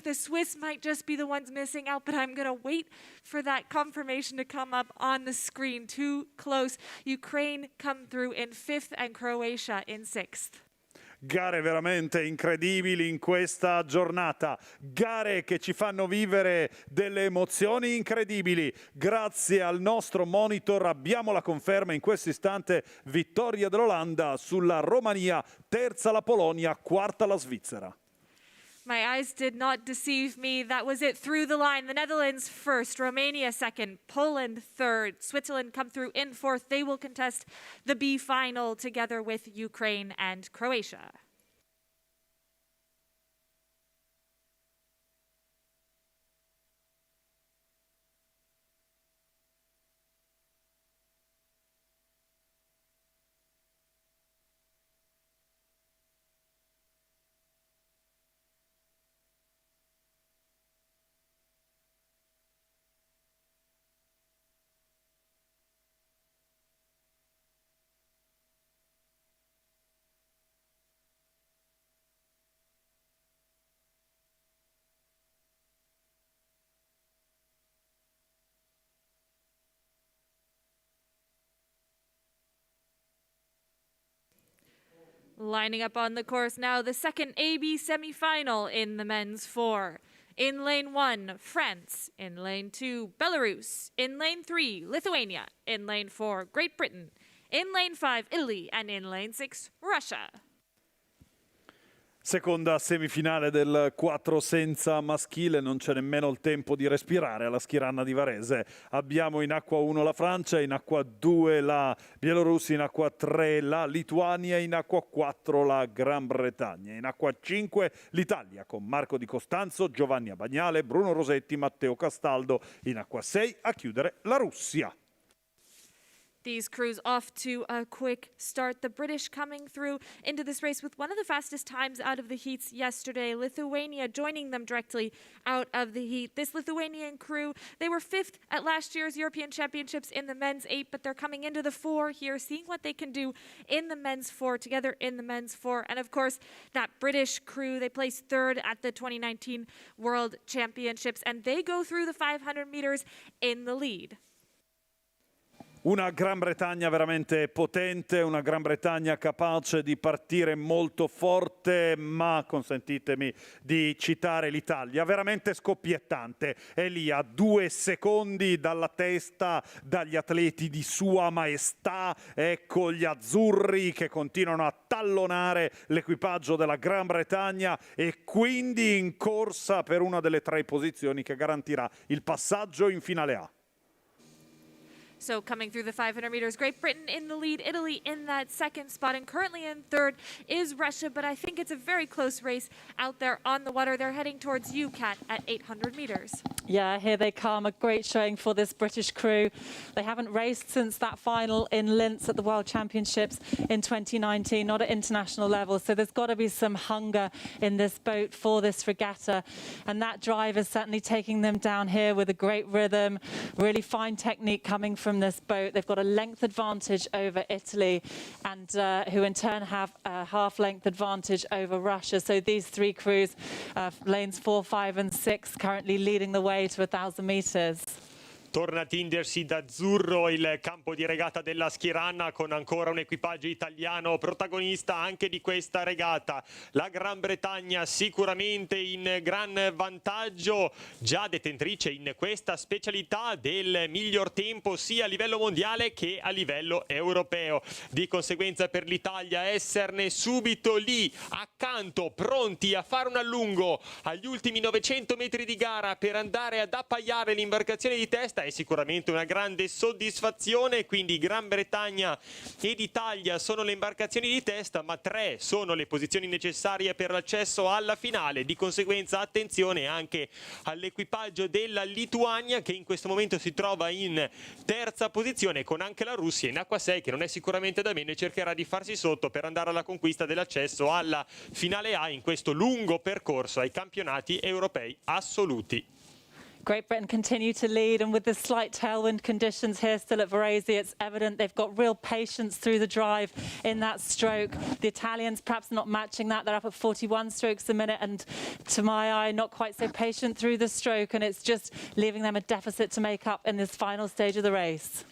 the Swiss might just be the ones missing out, but I'm going to wait for that confirmation to come up on the screen. Too close. Ukraine come through in 5th and Croatia in 6th. Gare veramente incredibili in questa giornata, gare che ci fanno vivere delle emozioni incredibili. Grazie al nostro monitor abbiamo la conferma in questo istante: vittoria dell'Olanda sulla Romania, terza la Polonia, quarta la Svizzera. My eyes did not deceive me. That was it through the line. The Netherlands first, Romania second, Poland third, Switzerland come through in fourth. They will contest the B final together with Ukraine and Croatia. Lining up on the course now, the second AB semi-final in the men's 4. In lane 1, France. In lane 2, Belarus. In lane 3, Lithuania. In lane 4, Great Britain. In lane 5, Italy. And in lane 6, Russia. Seconda semifinale del 4 senza maschile, non c'è nemmeno il tempo di respirare alla schiranna di Varese. Abbiamo in acqua 1 la Francia, in acqua 2 la Bielorussia, in acqua 3 la Lituania, in acqua 4 la Gran Bretagna, in acqua 5 l'Italia con Marco Di Costanzo, Giovanni Abagnale, Bruno Rosetti, Matteo Castaldo, in acqua 6 a chiudere la Russia. These crews off to a quick start. The British coming through into this race with one of the fastest times out of the heats yesterday. Lithuania joining them directly out of the heat. This Lithuanian crew, they were 5th at last year's European Championships in the men's 8, but they're coming into the 4 here, seeing what they can do in the men's 4, together in the men's 4. And of course, that British crew, they placed 3rd at the 2019 World Championships, and they go through the 500 meters in the lead. Una Gran Bretagna veramente potente, una Gran Bretagna capace di partire molto forte, ma consentitemi di citare l'Italia, veramente scoppiettante. È lì a 2 secondi dalla testa dagli atleti di Sua Maestà. Ecco gli azzurri che continuano a tallonare l'equipaggio della Gran Bretagna e quindi in corsa per una delle 3 posizioni che garantirà il passaggio in finale A. So coming through the 500 meters, Great Britain in the lead, Italy in that second spot, and currently in 3rd is Russia, but I think it's a very close race out there on the water. They're heading towards you, Kat, at 800 meters. Yeah, here they come. A great showing for this British crew. They haven't raced since that final in Linz at the World Championships in 2019, not at international level. So there's got to be some hunger in this boat for this regatta. And that drive is certainly taking them down here with a great rhythm, really fine technique coming from this boat. They've got a length advantage over Italy, and who in turn have a half-length advantage over Russia. So these 3 crews, lanes 4, 5 and 6, currently leading the way to 1,000 meters. Torna a tingersi d'azzurro il campo di regata della Schiranna, con ancora un equipaggio italiano protagonista anche di questa regata. La Gran Bretagna sicuramente in gran vantaggio, già detentrice in questa specialità del miglior tempo sia a livello mondiale che a livello europeo. Di conseguenza per l'Italia esserne subito lì accanto, pronti a fare un allungo agli ultimi 900 metri di gara per andare ad appaiare l'imbarcazione di testa è sicuramente una grande soddisfazione. Quindi Gran Bretagna ed Italia sono le imbarcazioni di testa, ma 3 sono le posizioni necessarie per l'accesso alla finale. Di conseguenza attenzione anche all'equipaggio della Lituania, che in questo momento si trova in terza posizione, con anche la Russia in acqua 6, che non è sicuramente da meno e cercherà di farsi sotto per andare alla conquista dell'accesso alla finale A in questo lungo percorso ai campionati europei assoluti. Great Britain continue to lead, and with the slight tailwind conditions here still at Varese, it's evident they've got real patience through the drive in that stroke. The Italians perhaps not matching that. They're up at 41 strokes a minute, and to my eye, not quite so patient through the stroke, and it's just leaving them a deficit to make up in this final stage of the race.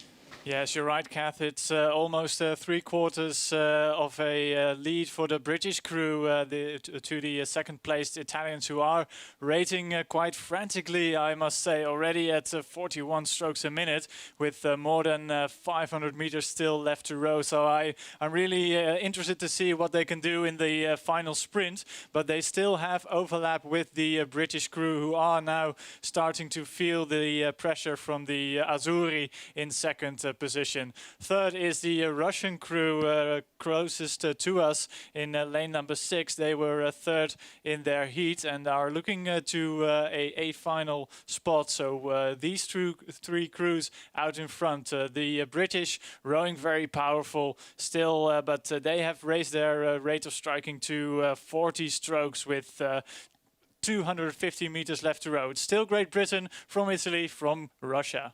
Yes, you're right, Kath. It's almost 3/4 of a lead for the British crew to the second-placed Italians, who are racing quite frantically, I must say, already at 41 strokes a minute, with more than 500 meters still left to row. So I'm really interested to see what they can do in the final sprint, but they still have overlap with the British crew, who are now starting to feel the pressure from the Azzurri in second position. Third is the Russian crew closest to us in lane number 6. They were third in their heat and are looking to a final spot. So these three crews out in front. The British rowing very powerful still, but they have raised their rate of striking to 40 strokes with 250 meters left to row. It's still Great Britain, from Italy, from Russia.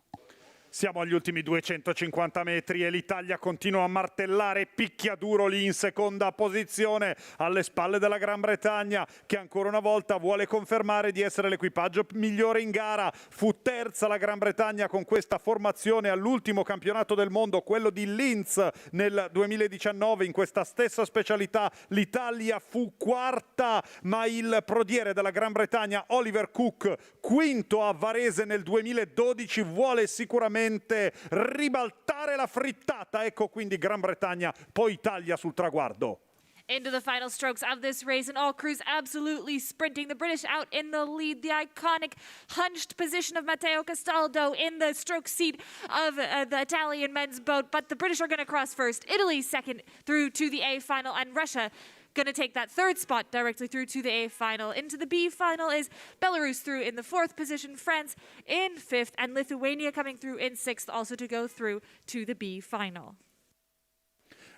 Siamo agli ultimi 250 metri e l'Italia continua a martellare picchiaduro lì in seconda posizione alle spalle della Gran Bretagna, che ancora una volta vuole confermare di essere l'equipaggio migliore in gara. Fu terza la Gran Bretagna con questa formazione all'ultimo campionato del mondo, quello di Linz nel 2019. In questa stessa specialità l'Italia fu quarta, ma il prodiere della Gran Bretagna, Oliver Cook, quinto a Varese nel 2012, vuole sicuramente ribaltare la frittata. Ecco quindi Gran Bretagna, poi Italia sul traguardo. Into the final strokes of this race, and all crews absolutely sprinting. The British out in the lead. The iconic hunched position of Matteo Castaldo in the stroke seat of the Italian men's boat. But the British are going to cross first. Italy second through to the A final, and Russia going to take that third spot directly through to the A final. Into the B final is Belarus through in the fourth position, France in fifth, and Lithuania coming through in sixth, also to go through to the B final.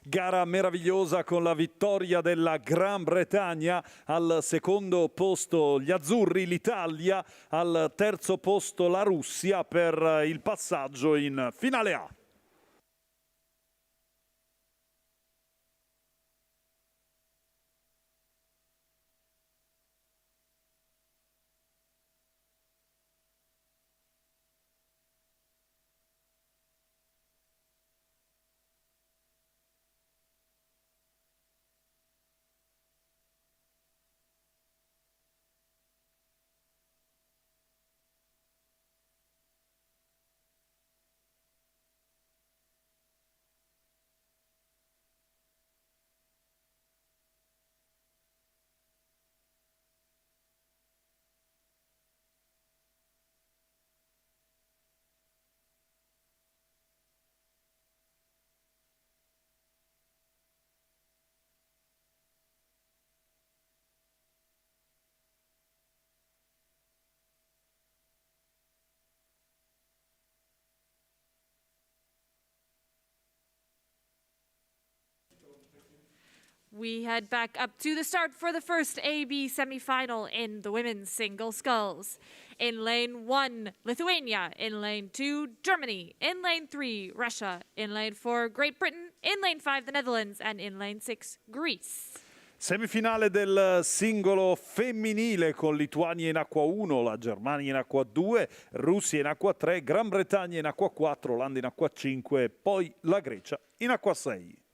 Gara meravigliosa con la vittoria della Gran Bretagna, al secondo posto gli azzurri, l'Italia, al terzo posto la Russia per il passaggio in finale A. We head back up to the start for the first AB semi-final in the women's single sculls. In lane 1, Lithuania. In lane 2, Germany. In lane 3, Russia. In lane 4, Great Britain. In lane 5, the Netherlands. And in lane 6, Greece. Semifinale del singolo femminile con Lituania in acqua 1, la Germania in acqua 2, Russia in acqua 3, Gran Bretagna in acqua 4, Olanda in acqua 5 e poi la Grecia in acqua 6.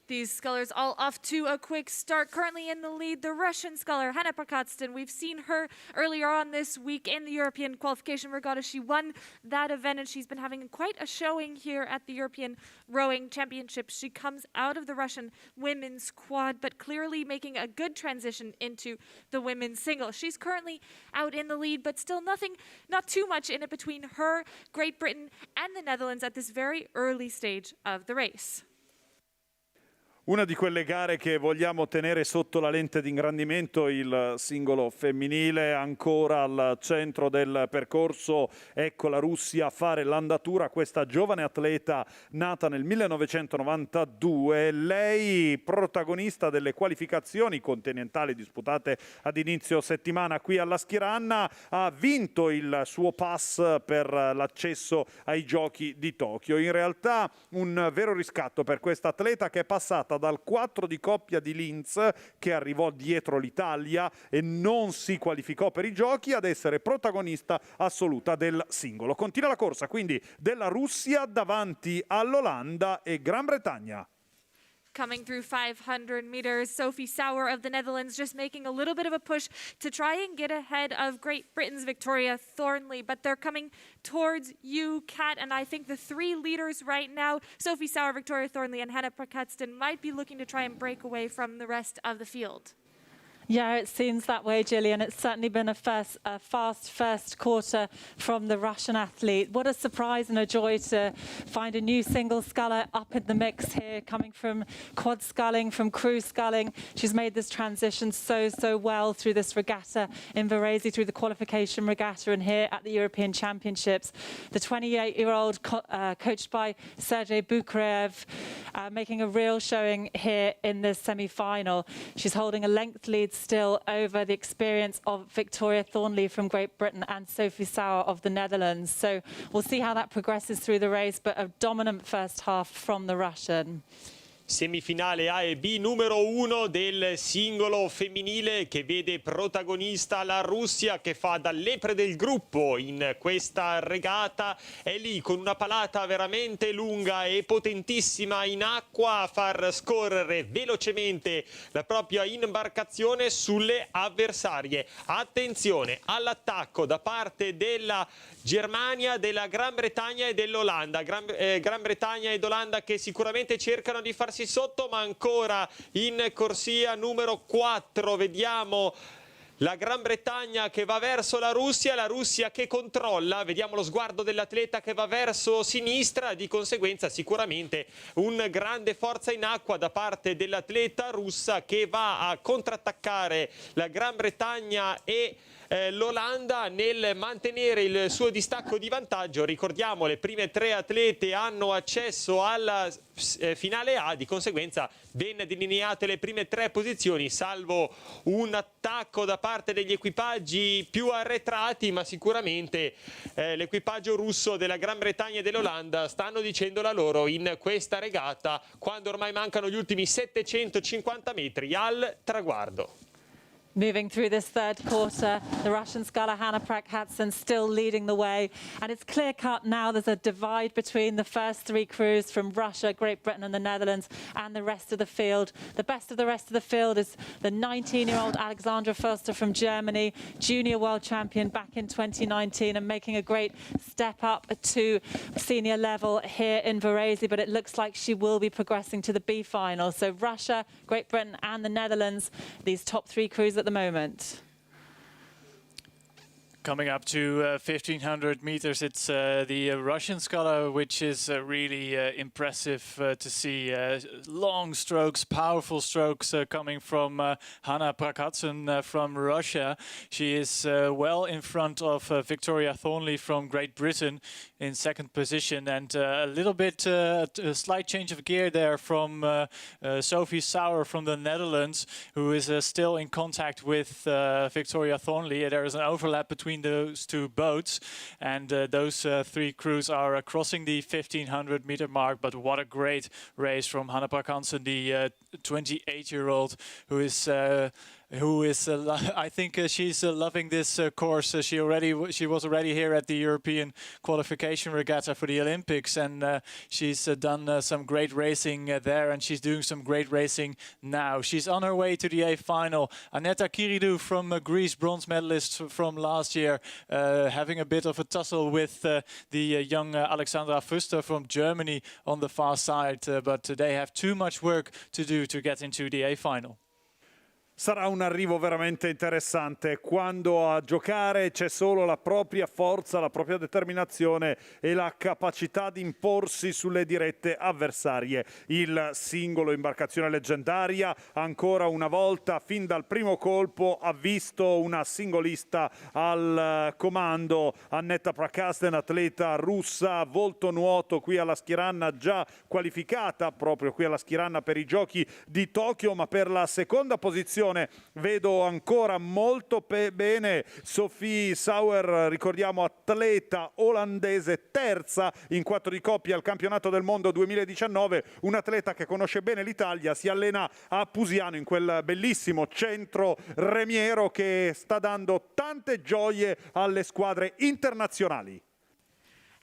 These scullers all off to a quick start. Currently in the lead, the Russian sculler, Hanna Prokatstin. We've seen her earlier on this week in the European qualification regatta. She won that event, and she's been having quite a showing here at the European Rowing Championships. She comes out of the Russian women's quad, but clearly making a good transition into the women's single. She's currently out in the lead, but still not too much in it between her, Great Britain, and the Netherlands at this very early stage of the race. Una di quelle gare che vogliamo tenere sotto la lente di ingrandimento, il singolo femminile ancora al centro del percorso. Ecco la Russia a fare l'andatura, questa giovane atleta nata nel 1992, lei protagonista delle qualificazioni continentali disputate ad inizio settimana qui alla Schiranna, ha vinto il suo pass per l'accesso ai Giochi di Tokyo. In realtà un vero riscatto per questa atleta che è passata passata dal 4 di coppia di Linz, che arrivò dietro l'Italia e non si qualificò per i giochi, ad essere protagonista assoluta del singolo. Continua la corsa quindi della Russia davanti all'Olanda e Gran Bretagna. Coming through 500 meters, Sophie Sauer of the Netherlands just making a little bit of a push to try and get ahead of Great Britain's Victoria Thornley, but they're coming towards you, Kat, and I think the three leaders right now, Sophie Sauer, Victoria Thornley, and Hannah Prakatstin, might be looking to try and break away from the rest of the field. Yeah, it seems that way, Gillian. It's certainly been a fast first quarter from the Russian athlete. What a surprise and a joy to find a new single sculler up in the mix here, coming from quad sculling, from crew sculling. She's made this transition so well through this regatta in Varese, through the qualification regatta, and here at the European Championships. The 28-year-old, coached by Sergei Bukarev, making a real showing here in this semi-final. She's holding a length lead still over the experience of Victoria Thornley from Great Britain and Sophie Sauer of the Netherlands. So we'll see how that progresses through the race, but a dominant first half from the Russian. Semifinale A e B numero 1 del singolo femminile, che vede protagonista la Russia, che fa da lepre del gruppo in questa regata. È lì con una palata veramente lunga e potentissima in acqua a far scorrere velocemente la propria imbarcazione sulle avversarie. Attenzione all'attacco da parte della Germania, della Gran Bretagna e dell'Olanda. Gran Bretagna ed Olanda che sicuramente cercano di farsi sotto, ma ancora in corsia numero 4 vediamo la Gran Bretagna che va verso la Russia che controlla, vediamo lo sguardo dell'atleta che va verso sinistra, di conseguenza sicuramente un grande forza in acqua da parte dell'atleta russa, che va a contrattaccare la Gran Bretagna e l'Olanda nel mantenere il suo distacco di vantaggio. Ricordiamo, le prime tre atlete hanno accesso alla finale A, di conseguenza ben delineate le prime tre posizioni, salvo un attacco da parte degli equipaggi più arretrati, ma sicuramente l'equipaggio russo della Gran Bretagna e dell'Olanda stanno dicendo la loro in questa regata, quando ormai mancano gli ultimi 750 metri al traguardo. Moving through this third quarter, the Russian sculler Hannah Prakatstin still leading the way. And it's clear cut now there's a divide between the first three crews from Russia, Great Britain and the Netherlands, and the rest of the field. The best of the rest of the field is the 19-year-old Alexandra Förster from Germany, junior world champion back in 2019 and making a great step up to senior level here in Varese. But it looks like she will be progressing to the B final. So Russia, Great Britain and the Netherlands, these top three crews at the moment. Coming up to 1,500 meters, it's the Russian sculler, which is really impressive to see. Long strokes, powerful strokes coming from Hannah Prakatstin from Russia. She is well in front of Victoria Thornley from Great Britain in second position, and a little bit a slight change of gear there from Sophie Sauer from the Netherlands, who is still in contact with Victoria Thornley. There is an overlap between those two boats, and those three crews are crossing the 1,500 meter mark. But what a great race from Hannah Prakatstin, the 28-year-old, who is I think she's loving this course. She was already here at the European qualification regatta for the Olympics, and she's done some great racing there, and she's doing some great racing now. She's on her way to the A final. Aneta Kiridou from Greece, bronze medalist from last year, having a bit of a tussle with the young Alexandra Förster from Germany on the far side, but they have too much work to do to get into the A final. Sarà un arrivo veramente interessante quando a giocare c'è solo la propria forza, la propria determinazione e la capacità di imporsi sulle dirette avversarie. Il singolo imbarcazione leggendaria, ancora una volta, fin dal primo colpo, ha visto una singolista al comando. Annetta Prakatstin, atleta russa, volto nuoto qui alla Schiranna, già qualificata proprio qui alla Schiranna per i giochi di Tokyo, ma per la seconda posizione posizione vedo ancora molto bene Sophie Sauer, ricordiamo atleta olandese, terza in 4 di coppia al campionato del mondo 2019, un atleta che conosce bene l'Italia, si allena a Pusiano in quel bellissimo centro remiero che sta dando tante gioie alle squadre internazionali.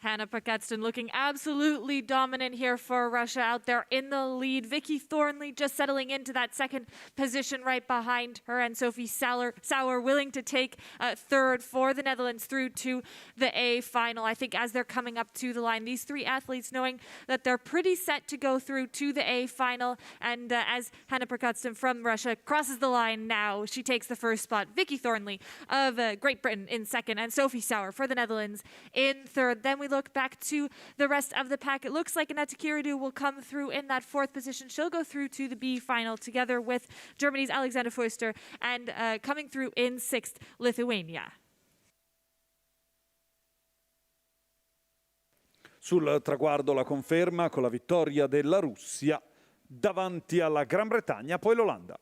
Hannah Prakatston looking absolutely dominant here for Russia out there in the lead. Vicky Thornley just settling into that second position right behind her, and Sophie Sauer willing to take third for the Netherlands through to the A final. I think as they're coming up to the line, these 3 athletes knowing that they're pretty set to go through to the A final, and as Hannah Prakatston from Russia crosses the line now, she takes the first spot. Vicky Thornley of Great Britain in second, and Sophie Sauer for the Netherlands in third. Then we look back to the rest of the pack. It looks like Anette Kiridu will come through in that 4th position. She'll go through to the B final together with Germany's Alexander Foister, and coming through in 6th, Lithuania. Sul traguardo la conferma con la vittoria della Russia davanti alla Gran Bretagna, poi l'Olanda.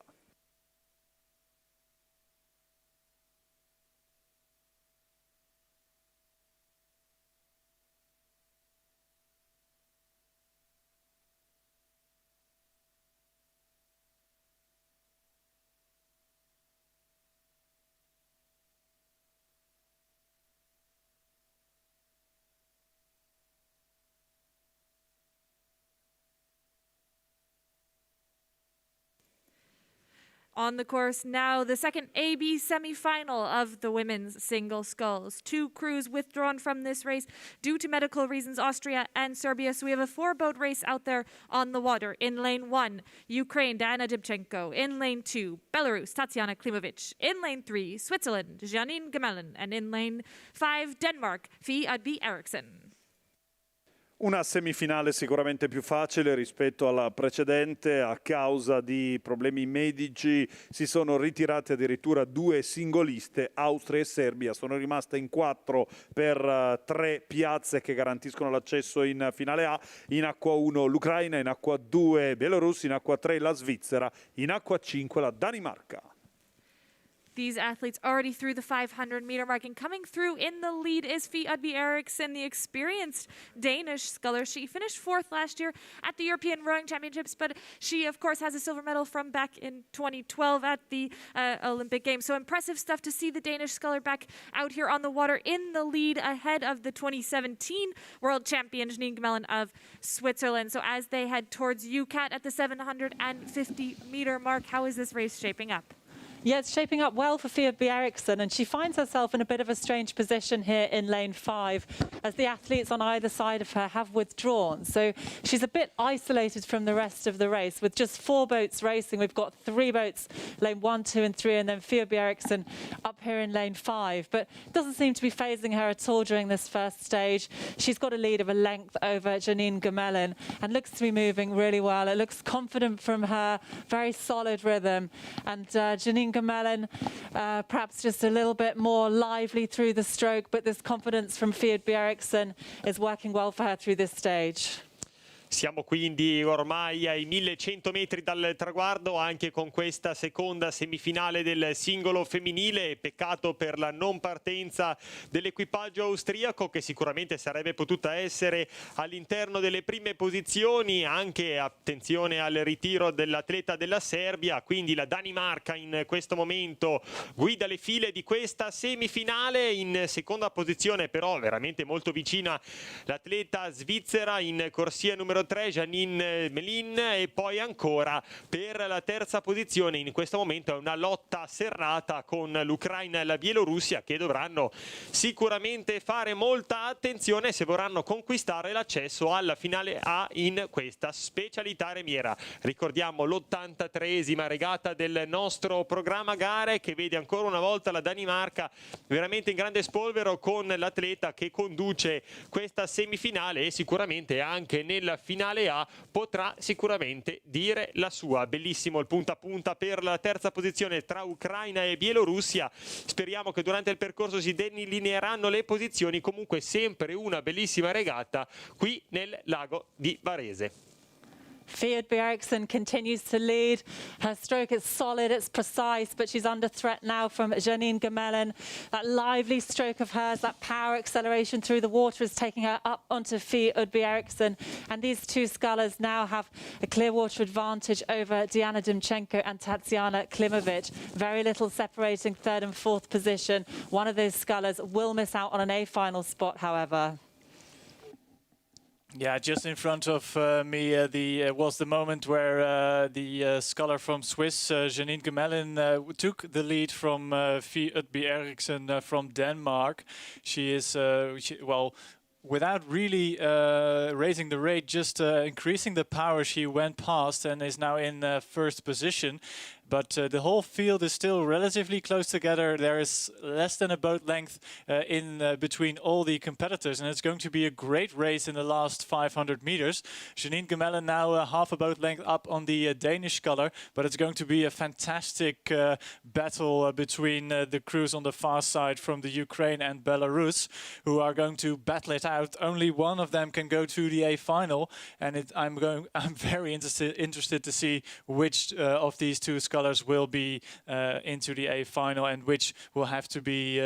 On the course now, the second AB semi-final of the women's single sculls. 2 crews withdrawn from this race due to medical reasons, Austria and Serbia. So we have a 4-boat race out there on the water. In lane 1, Ukraine, Diana Dibchenko. In lane 2, Belarus, Tatiana Klimovic. In lane 3, Switzerland, Janine Gemellen. And in lane 5, Denmark, Fie Adby Eriksson. Una semifinale sicuramente più facile rispetto alla precedente. A causa di problemi medici si sono ritirate addirittura 2 singoliste, Austria e Serbia. Sono rimaste in 4 per 3 piazze che garantiscono l'accesso in finale A. In acqua 1 l'Ucraina, in acqua 2 Bielorussia, in acqua 3 la Svizzera, in acqua 5 la Danimarca. These athletes already through the 500-meter mark, and coming through in the lead is Fie Adby Eriksson, the experienced Danish sculler. She finished 4th last year at the European Rowing Championships, but she, of course, has a silver medal from back in 2012 at the Olympic Games. So impressive stuff to see the Danish sculler back out here on the water in the lead ahead of the 2017 world champion Janine Gemellen of Switzerland. So as they head towards UCAT at the 750-meter mark, how is this race shaping up? Yeah, it's shaping up well for Fie Adby Eriksson, and she finds herself in a bit of a strange position here in lane 5 as the athletes on either side of her have withdrawn. So she's a bit isolated from the rest of the race with just 4 boats racing. We've got 3 boats, lane 1, 2 and 3, and then Fie Adby Eriksson up here in lane 5. But it doesn't seem to be phasing her at all during this first stage. She's got a lead of a length over Janine Gemellen and looks to be moving really well. It looks confident from her, very solid rhythm. And Janine Gemellen perhaps just a little bit more lively through the stroke, but this confidence from Fie Adby Eriksson is working well for her through this stage. Siamo quindi ormai ai 1100 metri dal traguardo anche con questa seconda semifinale del singolo femminile. Peccato per la non partenza dell'equipaggio austriaco, che sicuramente sarebbe potuta essere all'interno delle prime posizioni. Anche attenzione al ritiro dell'atleta della Serbia, quindi la Danimarca in questo momento guida le file di questa semifinale. In seconda posizione però veramente molto vicina l'atleta svizzera in corsia numero 3 Janine Melin, e poi ancora per la terza posizione in questo momento è una lotta serrata con l'Ucraina e la Bielorussia, che dovranno sicuramente fare molta attenzione se vorranno conquistare l'accesso alla finale A in questa specialità remiera. Ricordiamo l'83esima regata del nostro programma gare, che vede ancora una volta la Danimarca veramente in grande spolvero con l'atleta che conduce questa semifinale, e sicuramente anche nella finale A potrà sicuramente dire la sua. Bellissimo il punta a punta per la terza posizione tra Ucraina e Bielorussia. Speriamo che durante il percorso si delineeranno le posizioni. Comunque sempre una bellissima regata qui nel lago di Varese. Fia Bjergsen continues to lead. Her stroke is solid, it's precise, but she's under threat now from Janine Gemellen. That lively stroke of hers, that power acceleration through the water is taking her up onto Fia Bjergsen. And these two scullers now have a clear water advantage over Diana Dimchenko and Tatiana Klimovic. Very little separating third and fourth position. One of those scullers will miss out on an A final spot, however. Yeah, just in front of me was the moment where the sculler from Swiss, Janine Gemellen, took the lead from Fie Udby Eriksen from Denmark. She is, without really raising the rate, just increasing the power, she went past and is now in first position. But the whole field is still relatively close together. There is less than a boat length in between all the competitors, and it's going to be a great race in the last 500 meters. Janine Gemellen now half a boat length up on the Danish sculler, but it's going to be a fantastic battle between the crews on the far side from the Ukraine and Belarus, who are going to battle it out. Only one of them can go to the A final, and I'm very interested to see which of these two scullers will be into the A final and which will have to be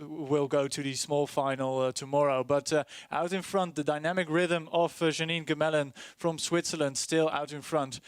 will go to the small final tomorrow. But out in front, the dynamic rhythm of Janine Gemellen from Switzerland still out in front.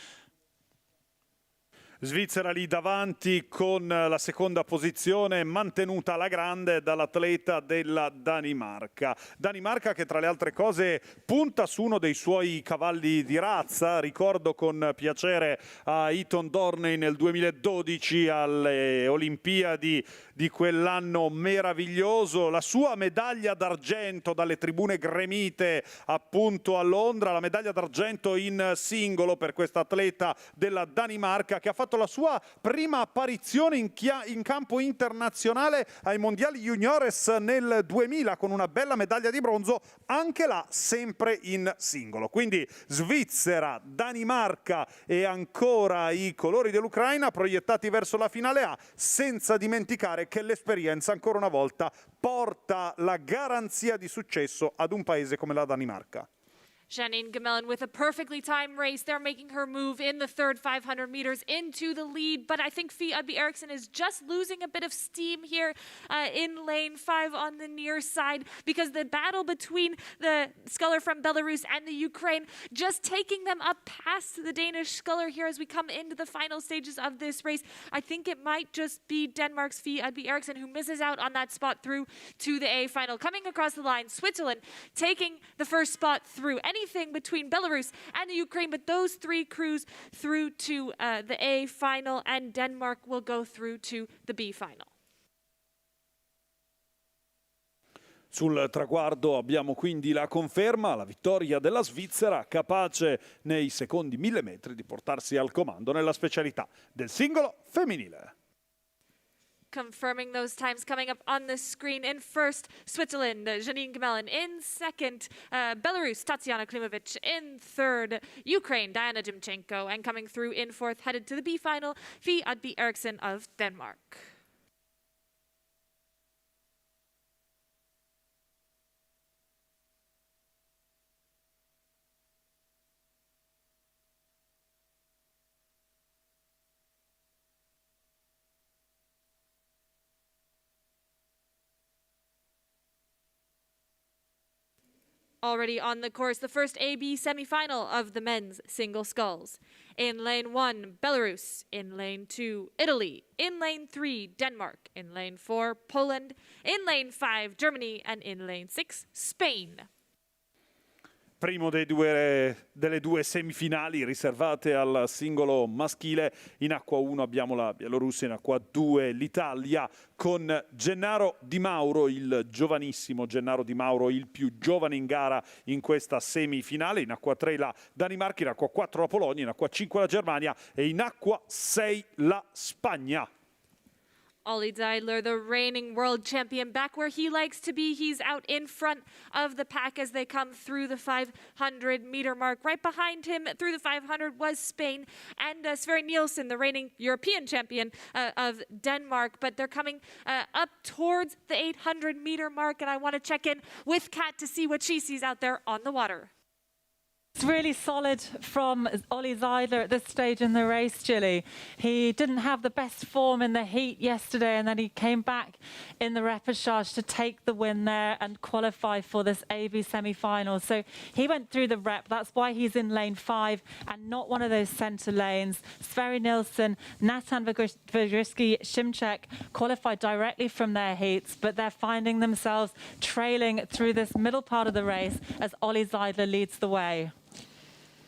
Svizzera lì davanti con la seconda posizione mantenuta alla grande dall'atleta della Danimarca. Danimarca che tra le altre cose punta su uno dei suoi cavalli di razza. Ricordo con piacere a Eton Dorney nel 2012 alle Olimpiadi di quell'anno meraviglioso, la sua medaglia d'argento dalle tribune gremite appunto a Londra, la medaglia d'argento in singolo per questa atleta della Danimarca che ha fatto la sua prima apparizione in campo internazionale ai mondiali juniores nel 2000 con una bella medaglia di bronzo, anche là sempre in singolo. Quindi Svizzera, Danimarca e ancora i colori dell'Ucraina proiettati verso la finale A, senza dimenticare che l'esperienza ancora una volta porta la garanzia di successo ad un paese come la Danimarca. Janine Gemellen with a perfectly timed race. They're making her move in the third 500 meters into the lead. But I think Fie Udby Eriksen is just losing a bit of steam here in lane 5 on the near side, because the battle between the sculler from Belarus and the Ukraine just taking them up past the Danish sculler here as we come into the final stages of this race. I think it might just be Denmark's Fie Udby Eriksen who misses out on that spot through to the A final. Coming across the line, Switzerland taking the first spot through. Anything between Belarus and the Ukraine, but those three crews through to the A final, and Denmark will go through to the B final. Sul traguardo abbiamo quindi la conferma, la vittoria della Svizzera, capace nei secondi 1000 metri di portarsi al comando nella specialità del singolo femminile. Confirming those times coming up on the screen. In first, Switzerland, Janine Gemellen. In second, Belarus, Tatiana Klimovic. In third, Ukraine, Diana Dimchenko. And coming through in fourth, headed to the B final, Fie Udby Eriksen of Denmark. Already on the course, the first AB semi-final of the men's single sculls. In lane 1, Belarus. In lane 2, Italy. In lane 3, Denmark. In lane 4, Poland. In lane 5, Germany. And in lane 6, Spain. Primo delle due semifinali riservate al singolo maschile. In acqua 1 abbiamo la Bielorussia, in acqua 2 l'Italia, con Gennaro Di Mauro, il giovanissimo Gennaro Di Mauro, il più giovane in gara in questa semifinale. In acqua 3 la Danimarca, in acqua 4 la Polonia, in acqua 5 la Germania e in acqua 6 la Spagna. Ollie Deidler, the reigning world champion, back where he likes to be. He's out in front of the pack as they come through the 500-meter mark. Right behind him through the 500 was Spain and Sverre Nielsen, the reigning European champion of Denmark. But they're coming up towards the 800-meter mark, and I want to check in with Kat to see what she sees out there on the water. It's really solid from Ollie Zeidler at this stage in the race, Gilly. He didn't have the best form in the heat yesterday, and then he came back in the repercharge to take the win there and qualify for this AB semi-final. So he went through the rep. That's why he's in lane 5 and not one of those centre lanes. Sverre Nielsen, Natan Vigurski, Šimček qualified directly from their heats, but they're finding themselves trailing through this middle part of the race as Ollie Zeidler leads the way.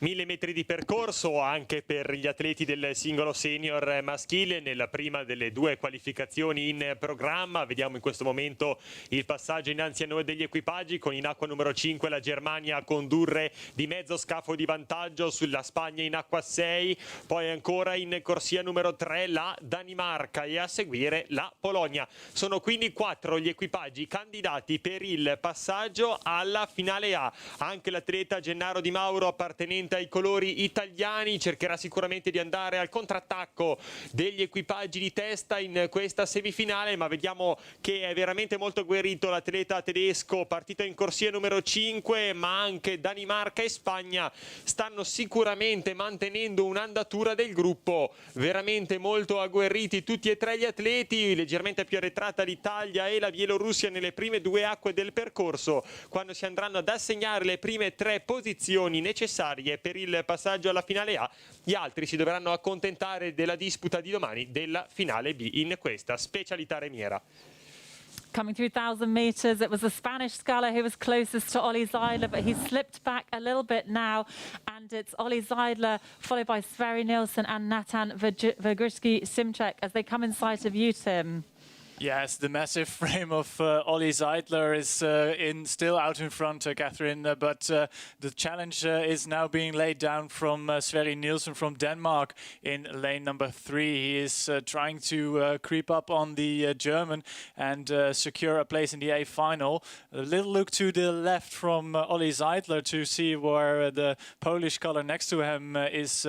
1000 metri di percorso anche per gli atleti del singolo senior maschile nella prima delle 2 qualificazioni in programma. Vediamo in questo momento il passaggio innanzi a noi degli equipaggi, con in acqua numero 5 la Germania a condurre di mezzo scafo di vantaggio sulla Spagna in acqua 6, poi ancora in corsia numero 3 la Danimarca e a seguire la Polonia. Sono quindi 4 gli equipaggi candidati per il passaggio alla finale A. Anche l'atleta Gennaro Di Mauro, appartenente ai colori italiani, cercherà sicuramente di andare al contrattacco degli equipaggi di testa in questa semifinale, ma vediamo che è veramente molto agguerrito l'atleta tedesco, partito in corsia numero 5, ma anche Danimarca e Spagna stanno sicuramente mantenendo un'andatura del gruppo. Veramente molto agguerriti tutti e 3 gli atleti, leggermente più arretrata l'Italia e la Bielorussia nelle prime 2 acque del percorso, quando si andranno ad assegnare le prime 3 posizioni necessarie per il passaggio alla finale A. Gli altri si dovranno accontentare della disputa di domani della finale B in questa specialità remiera. Coming through 1,000 meters, it was the Spanish sculler who was closest to Ollie Zeidler, but he slipped back a little bit now, and it's Ollie Zeidler followed by Sverre Nielsen and Natan Vigurski Šimček as they come in sight of you, Tim. Yes, the massive frame of Ollie Zeidler is still out in front, Catherine, but the challenge is now being laid down from Sverre Nielsen from Denmark in lane number 3. He is trying to creep up on the German and secure a place in the A final. A little look to the left from Ollie Zeidler to see where the Polish color next to him is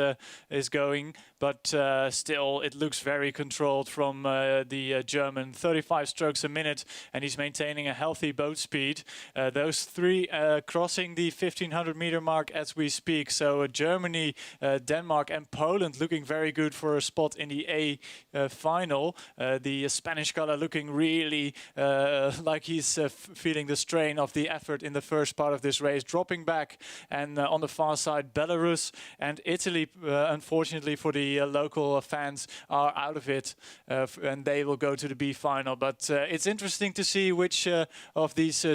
going, but still it looks very controlled from the German. 35 strokes a minute, and he's maintaining a healthy boat speed. Those 3 crossing the 1500 meter mark as we speak. So Germany, Denmark and Poland looking very good for a spot in the A final. The Spanish color looking really like he's feeling the strain of the effort in the first part of this race, dropping back. And on the far side, Belarus and Italy, unfortunately for the local fans, are out of it, and they will go to the B final. But it's interesting to see which of these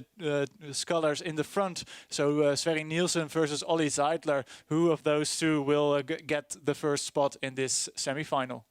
scullers in the front, so Sverre Nielsen versus Ollie Zeidler, who of those 2 will get the first spot in this semi-final.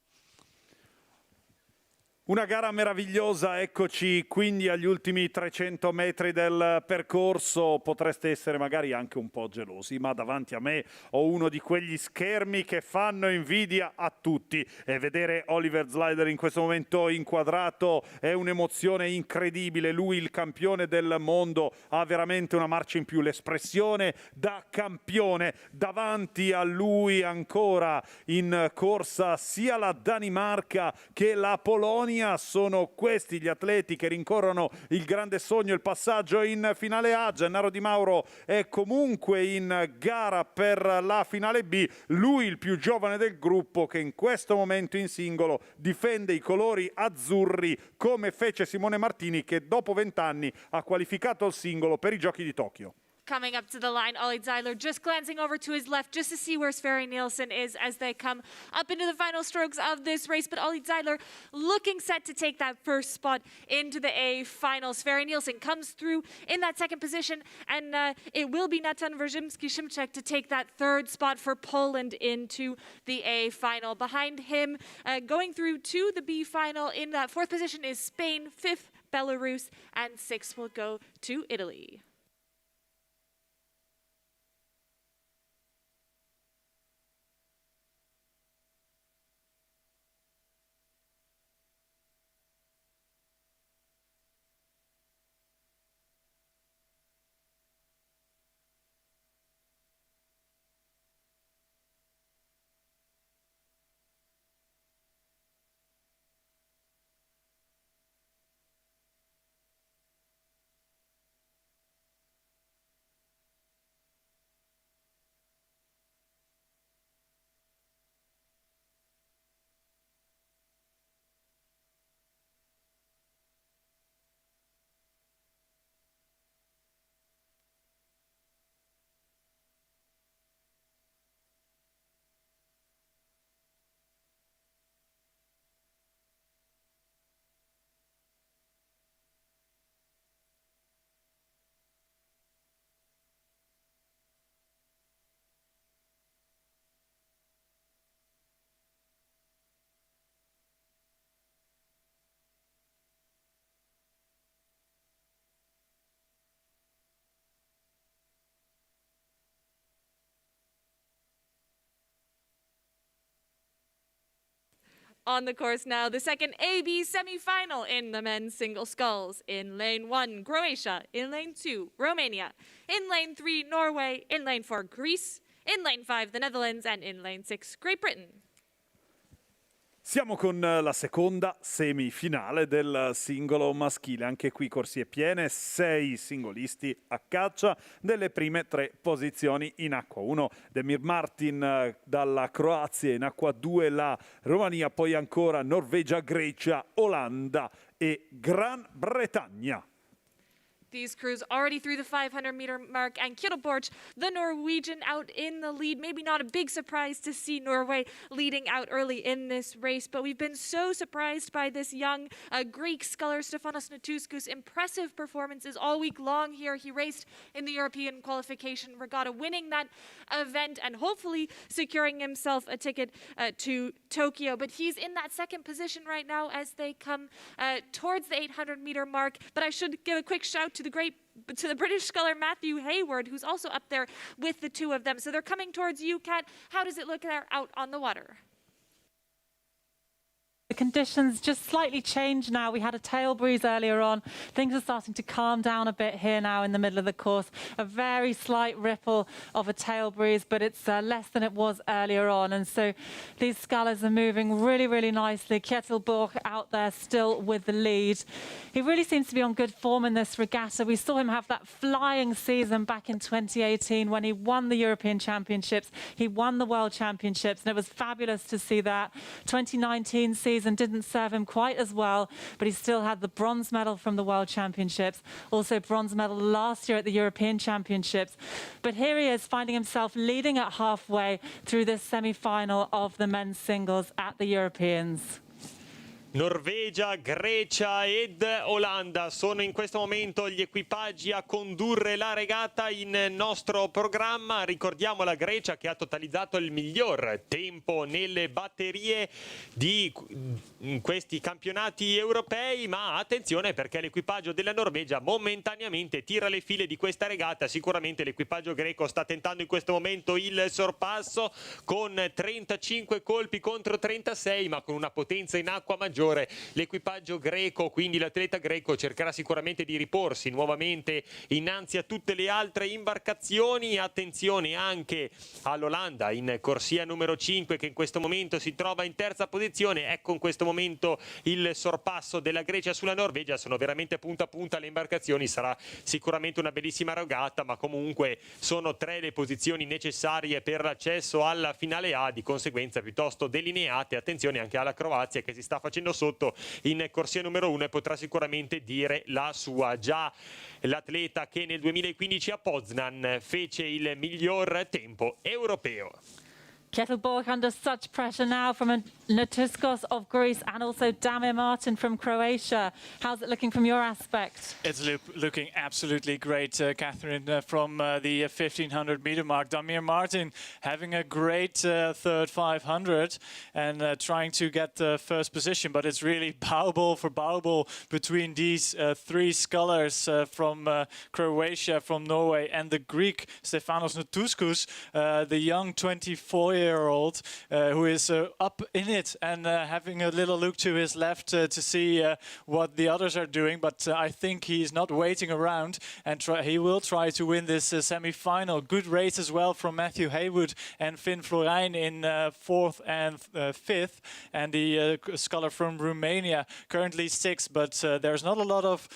Una gara meravigliosa, eccoci quindi agli ultimi 300 metri del percorso. Potreste essere magari anche un po' gelosi, ma davanti a me ho uno di quegli schermi che fanno invidia a tutti, e vedere Oliver Zeidler in questo momento inquadrato è un'emozione incredibile. Lui, il campione del mondo, ha veramente una marcia in più, l'espressione da campione. Davanti a lui ancora in corsa sia la Danimarca che la Polonia. Sono questi gli atleti che rincorrono il grande sogno, il passaggio in finale A. Gennaro Di Mauro è comunque in gara per la finale B, lui il più giovane del gruppo, che in questo momento in singolo difende i colori azzurri, come fece Simone Martini, che dopo 20 anni ha qualificato il singolo per i Giochi di Tokyo. Coming up to the line, Ollie Zeidler just glancing over to his left just to see where Sverre Nielsen is as they come up into the final strokes of this race. But Ollie Zeidler looking set to take that first spot into the A final. Sverre Nielsen comes through in that second position, and it will be Natan Vigurski-Šimček to take that third spot for Poland into the A final. Behind him, going through to the B final in that fourth position is Spain, fifth Belarus, and sixth will go to Italy. On the course now, the second AB semi-final in the men's single sculls. In lane 1, Croatia. In lane 2, Romania. In lane 3, Norway. In lane 4, Greece. In lane 5, the Netherlands. And in lane 6, Great Britain. Siamo con la seconda semifinale del singolo maschile. Anche qui corsie piene, 6 singolisti a caccia delle prime 3 posizioni in acqua 1. Demir Martin dalla Croazia, in acqua 2 la Romania, poi ancora Norvegia, Grecia, Olanda e Gran Bretagna. These crews already through the 500-meter mark, and Kjetil, the Norwegian, out in the lead. Maybe not a big surprise to see Norway leading out early in this race, but we've been so surprised by this young Greek sculler, Stefanos Natouskus. Impressive performances all week long here. He raced in the European qualification regatta, winning that event and hopefully securing himself a ticket to Tokyo. But he's in that second position right now as they come towards the 800-meter mark. But I should give a quick shout to the British sculler Matthew Hayward, who's also up there with the two of them. So they're coming towards you, Kat. How does it look there out on the water? The conditions just slightly changed now. We had a tail breeze earlier on. Things are starting to calm down a bit here now in the middle of the course. A very slight ripple of a tail breeze, but it's less than it was earlier on. And so these scullers are moving really, really nicely. Kjetil out there still with the lead. He really seems to be on good form in this regatta. We saw him have that flying season back in 2018 when he won the European Championships. He won the World Championships, and it was fabulous to see that. 2019 season didn't serve him quite as well, but he still had the bronze medal from the World Championships, also bronze medal last year at the European Championships. But here he is finding himself leading at halfway through this semi-final of the men's singles at the Europeans. Norvegia, Grecia ed Olanda sono in questo momento gli equipaggi a condurre la regata in nostro programma. Ricordiamo la Grecia che ha totalizzato il miglior tempo nelle batterie di questi campionati europei, ma attenzione perché l'equipaggio della Norvegia momentaneamente tira le file di questa regata. Sicuramente l'equipaggio greco sta tentando in questo momento il sorpasso con 35 colpi contro 36, ma con una potenza in acqua maggiore. L'equipaggio greco, quindi l'atleta greco, cercherà sicuramente di riporsi nuovamente innanzi a tutte le altre imbarcazioni. Attenzione anche all'Olanda in corsia numero 5 che in questo momento si trova in terza posizione. Ecco in questo momento il sorpasso della Grecia sulla Norvegia. Sono veramente punta a punta le imbarcazioni, sarà sicuramente una bellissima regata, ma comunque sono 3 le posizioni necessarie per l'accesso alla finale A, di conseguenza piuttosto delineate. Attenzione anche alla Croazia che si sta facendo sotto in corsia numero 1 e potrà sicuramente dire la sua. Già l'atleta che nel 2015 a Poznan fece il miglior tempo europeo. Kjetil under such pressure now from Natouskus of Greece and also Damir Martin from Croatia. How's it looking from your aspect? It's looking absolutely great, Catherine, from the 1500-meter mark. Damir Martin having a great third 500 and trying to get the first position, but it's really bowball for bowball between these 3 scullers from Croatia, from Norway, and the Greek Stefanos Natouskus, the young 24-year-old who is up in it and having a little look to his left to see what the others are doing. But I think he's not waiting around and he will try to win this semi-final. Good race as well from Matthew Hayward and Finn Florijn in 4th and 5th. And the sculler from Romania, currently 6th, but there's not a lot of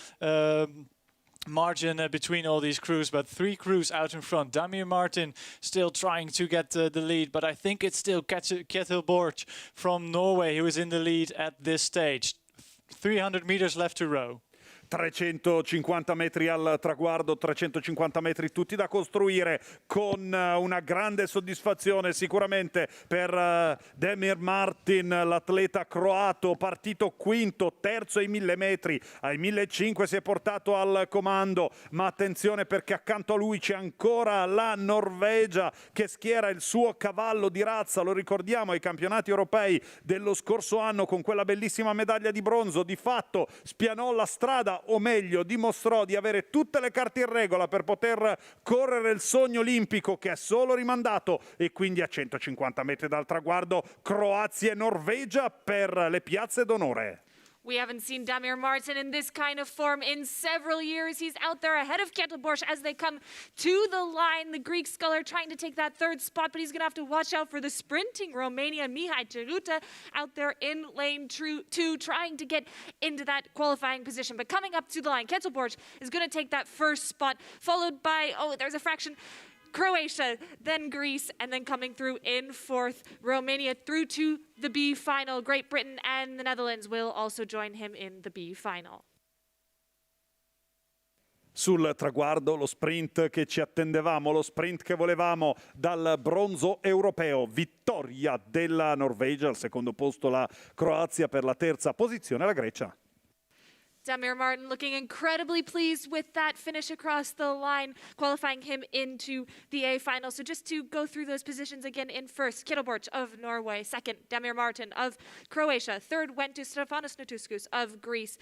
margin between all these crews, but 3 crews out in front. Damir Martin still trying to get the lead, but I think it's still Kjetil from Norway who is in the lead at this stage. 300 meters left to row. 350 metri al traguardo, 350 metri tutti da costruire con una grande soddisfazione sicuramente per Damir Martin, l'atleta croato, partito quinto, terzo ai 1000 metri, ai 1500 si è portato al comando, ma attenzione perché accanto a lui c'è ancora la Norvegia che schiera il suo cavallo di razza, lo ricordiamo ai campionati europei dello scorso anno con quella bellissima medaglia di bronzo, di fatto spianò la strada o meglio dimostrò di avere tutte le carte in regola per poter correre il sogno olimpico che è solo rimandato, e quindi a 150 metri dal traguardo Croazia e Norvegia per le piazze d'onore. We haven't seen Damir Martin in this kind of form in several years. He's out there ahead of Ketelborsch as they come to the line. The Greek sculler trying to take that third spot, but he's going to have to watch out for the sprinting Romania Mihai Ceruta out there in lane 2, trying to get into that qualifying position. But coming up to the line, Ketelborsch is going to take that first spot, followed by, there's a fraction, Croatia, then Greece, and then coming through in fourth, Romania through to the B final. Great Britain and the Netherlands will also join him in the B final. Sul traguardo lo sprint che ci attendevamo, lo sprint che volevamo dal bronzo europeo. Vittoria della Norvegia, al secondo posto la Croazia, per la terza posizione la Grecia. Damir Martin looking incredibly pleased with that finish across the line, qualifying him into the A final. So just to go through those positions again, in first, Ketelborsch of Norway. Second, Damir Martin of Croatia. Third went to Stefanos Natouskas of Greece.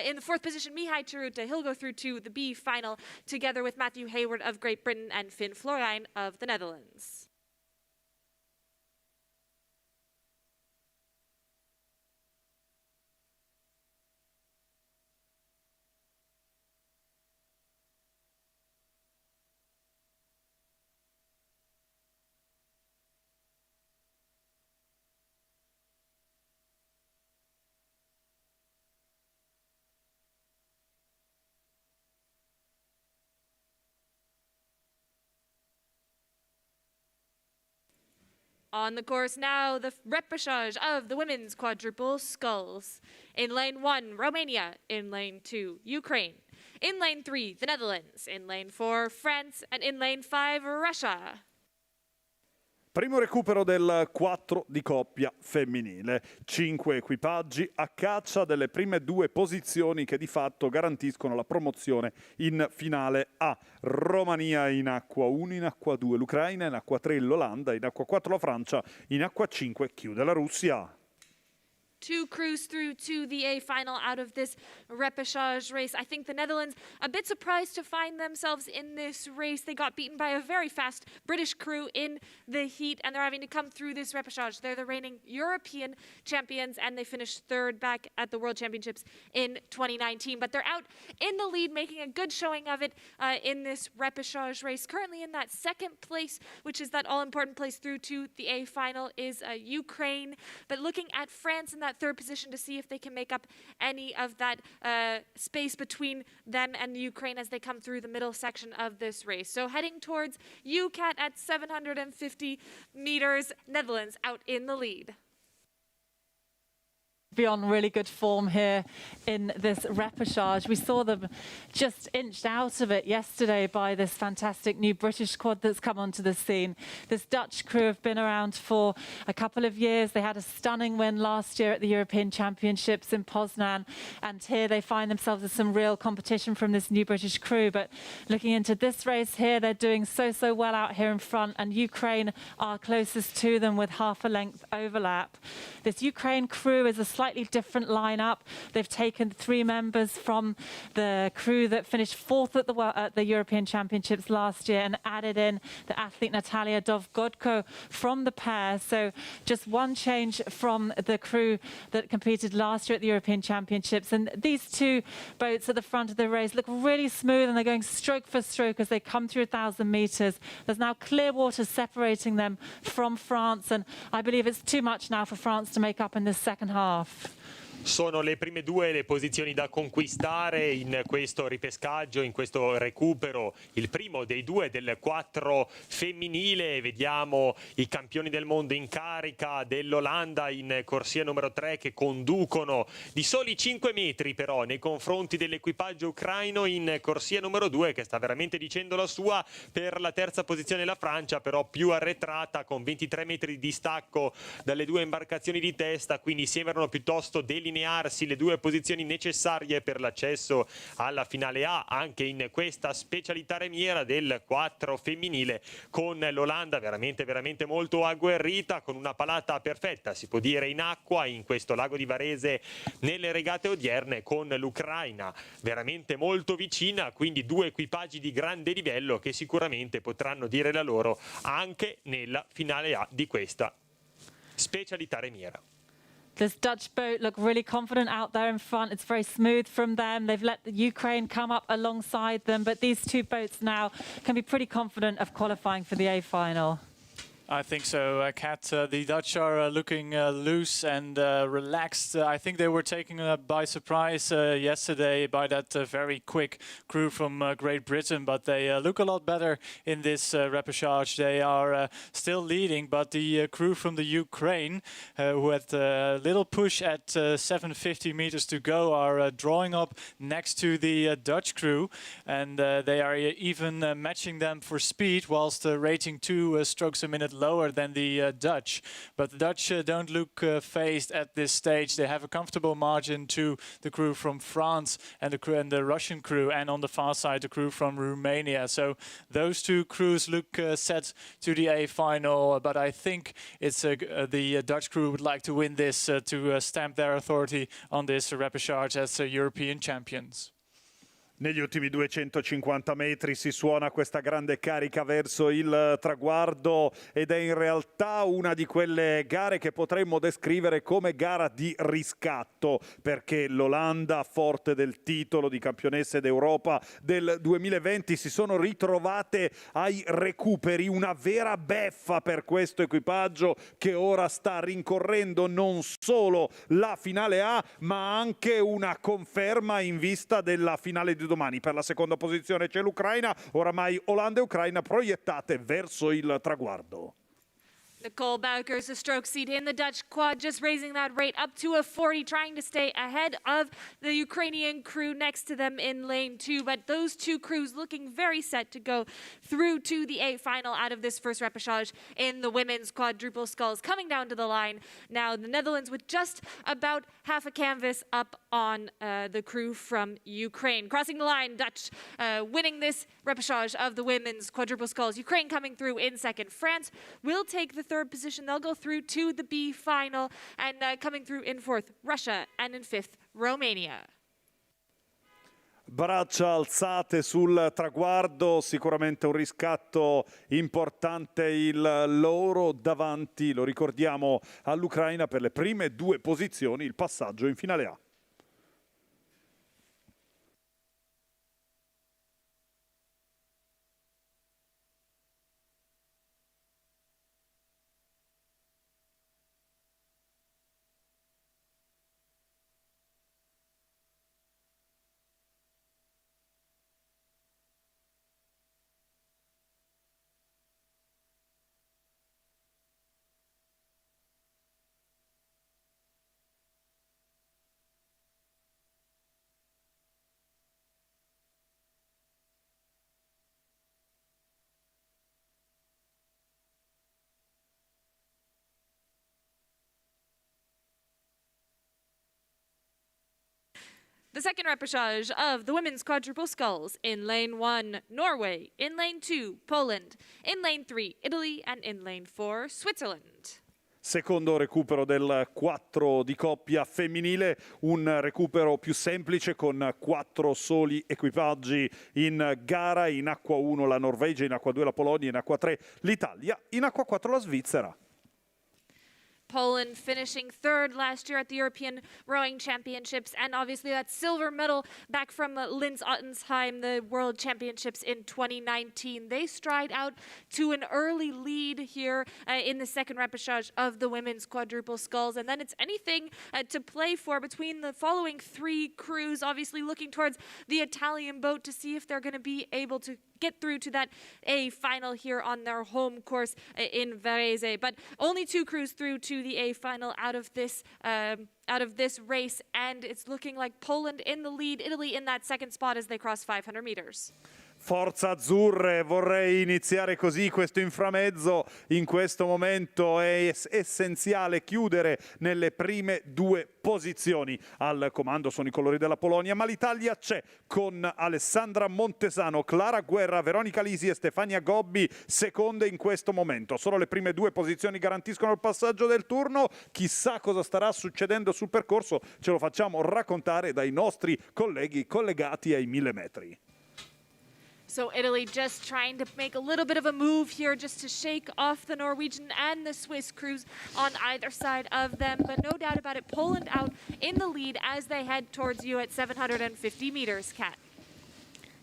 In the fourth position, Mihai Ceruta. He'll go through to the B final together with Matthew Hayward of Great Britain and Finn Florijn of the Netherlands. On the course now, the repercharge of the women's quadruple sculls. In lane 1, Romania. In lane 2, Ukraine. In lane 3, the Netherlands. In lane 4, France. And in lane 5, Russia. Primo recupero del 4 di coppia femminile. 5 equipaggi a caccia delle prime 2 posizioni che di fatto garantiscono la promozione in finale A. Romania in acqua 1, in acqua 2 l'Ucraina, in acqua 3 l'Olanda, in acqua 4 la Francia, in acqua 5 chiude la Russia. 2 crews through to the A final out of this repercharge race. I think the Netherlands a bit surprised to find themselves in this race. They got beaten by a very fast British crew in the heat, and they're having to come through this repercharge. They're the reigning European champions, and they finished third back at the World Championships in 2019. But they're out in the lead, making a good showing of it in this repercharge race. Currently in that second place, which is that all-important place through to the A final, is Ukraine. But looking at France in that third position to see if they can make up any of that space between them and Ukraine as they come through the middle section of this race. So heading towards UCAT at 750 meters, Netherlands out in the lead. Be on really good form here in this repercharge. We saw them just inched out of it yesterday by this fantastic new British squad that's come onto the scene. This Dutch crew have been around for a couple of years. They had a stunning win last year at the European Championships in Poznan, and here they find themselves with some real competition from this new British crew. But looking into this race here, they're doing so well out here in front, and Ukraine are closest to them with half a length overlap. This Ukraine crew is a slightly different lineup. They've taken 3 members from the crew that finished 4th at the European Championships last year and added in the athlete Natalia Dovgodko from the pair. So just one change from the crew that competed last year at the European Championships. And these 2 boats at the front of the race look really smooth, and they're going stroke for stroke as they come through 1,000 meters. There's now clear water separating them from France, and I believe it's too much now for France to make up in this second half. Sono le prime 2 le posizioni da conquistare in questo ripescaggio, in questo recupero. Il primo dei 2 del 4 femminile. Vediamo i campioni del mondo in carica dell'Olanda in corsia numero 3 che conducono di soli 5 metri però nei confronti dell'equipaggio ucraino in corsia numero 2, che sta veramente dicendo la sua. Per la terza posizione la Francia, però più arretrata, con 23 metri di distacco dalle 2 imbarcazioni di testa, quindi sembrano piuttosto delineati delinearsi le due posizioni necessarie per l'accesso alla finale A, anche in questa specialità remiera del 4 femminile, con l'Olanda veramente molto agguerrita, con una palata perfetta, si può dire, in acqua in questo lago di Varese nelle regate odierne, con l'Ucraina veramente molto vicina, quindi due equipaggi di grande livello che sicuramente potranno dire la loro anche nella finale A di questa specialità remiera. This Dutch boat look really confident out there in front. It's very smooth from them. They've let the Ukraine come up alongside them, but these two boats now can be pretty confident of qualifying for the A final. I think so, Kat. The Dutch are looking loose and relaxed. I think they were taken by surprise yesterday by that very quick crew from Great Britain, but they look a lot better in this repercharge. They are still leading, but the crew from the Ukraine, who had a little push at 750 meters to go, are drawing up next to the Dutch crew, and they are even matching them for speed, whilst rating 2 strokes a minute lower than the Dutch. But the Dutch don't look phased at this stage. They have a comfortable margin to the crew from France and the Russian crew, and on the far side the crew from Romania. So those two crews look set to the A final, but I think it's the Dutch crew would like to win this to stamp their authority on this repercharge as European champions. Negli ultimi 250 metri si suona questa grande carica verso il traguardo ed è in realtà una di quelle gare che potremmo descrivere come gara di riscatto, perché l'Olanda, forte del titolo di campionesse d'Europa del 2020, si sono ritrovate ai recuperi, una vera beffa per questo equipaggio che ora sta rincorrendo non solo la finale A ma anche una conferma in vista della finale di domani. Per la seconda posizione c'è l'Ucraina, oramai Olanda e Ucraina proiettate verso il traguardo. Nicole Boukers, the stroke seat in the Dutch quad, just raising that rate up to a 40, trying to stay ahead of the Ukrainian crew next to them in lane 2. But those two crews looking very set to go through to the A final out of this first repechage in the women's quadruple sculls. Coming down to the line now, the Netherlands with just about half a canvas up on the crew from Ukraine. Crossing the line, Dutch winning this repechage of the women's quadruple sculls. Ukraine coming through in second. France will take the third position. They'll go through to the B final, and coming through in fourth, Russia, and in fifth, Romania. Braccia alzate sul traguardo, sicuramente un riscatto importante il loro davanti, lo ricordiamo, all'Ucraina per le prime due posizioni, il passaggio in finale A. The second repechage of the women's quadruple sculls: in lane 1, Norway; in lane 2, Poland; in lane 3, Italy; and in lane 4, Switzerland. Secondo recupero del 4 di coppia femminile, un recupero più semplice con 4 soli equipaggi in gara. In acqua 1 la Norvegia, in acqua 2 la Polonia, in acqua 3 l'Italia, in acqua 4 la Svizzera. Poland finishing third last year at the European Rowing Championships, and obviously that silver medal back from Linz Ottensheim, the World Championships in 2019. They stride out to an early lead here in the second repechage of the women's quadruple sculls, and then it's anything to play for between the following three crews, obviously looking towards the Italian boat to see if they're going to be able to get through to that A final here on their home course in Varese. But only two crews through to the A final out of this race, and it's looking like Poland in the lead, Italy in that second spot as they cross 500 meters. Forza azzurre, vorrei iniziare così questo inframezzo. In questo momento è essenziale chiudere nelle prime due posizioni. Al comando sono i colori della Polonia, ma l'Italia c'è con Alessandra Montesano, Clara Guerra, Veronica Lisi e Stefania Gobbi seconde in questo momento. Solo le prime due posizioni garantiscono il passaggio del turno. Chissà cosa starà succedendo sul percorso, ce lo facciamo raccontare dai nostri colleghi collegati ai 1000 metri. So Italy just trying to make a little bit of a move here just to shake off the Norwegian and the Swiss crews on either side of them. But no doubt about it, Poland out in the lead as they head towards you at 750 meters, Kat.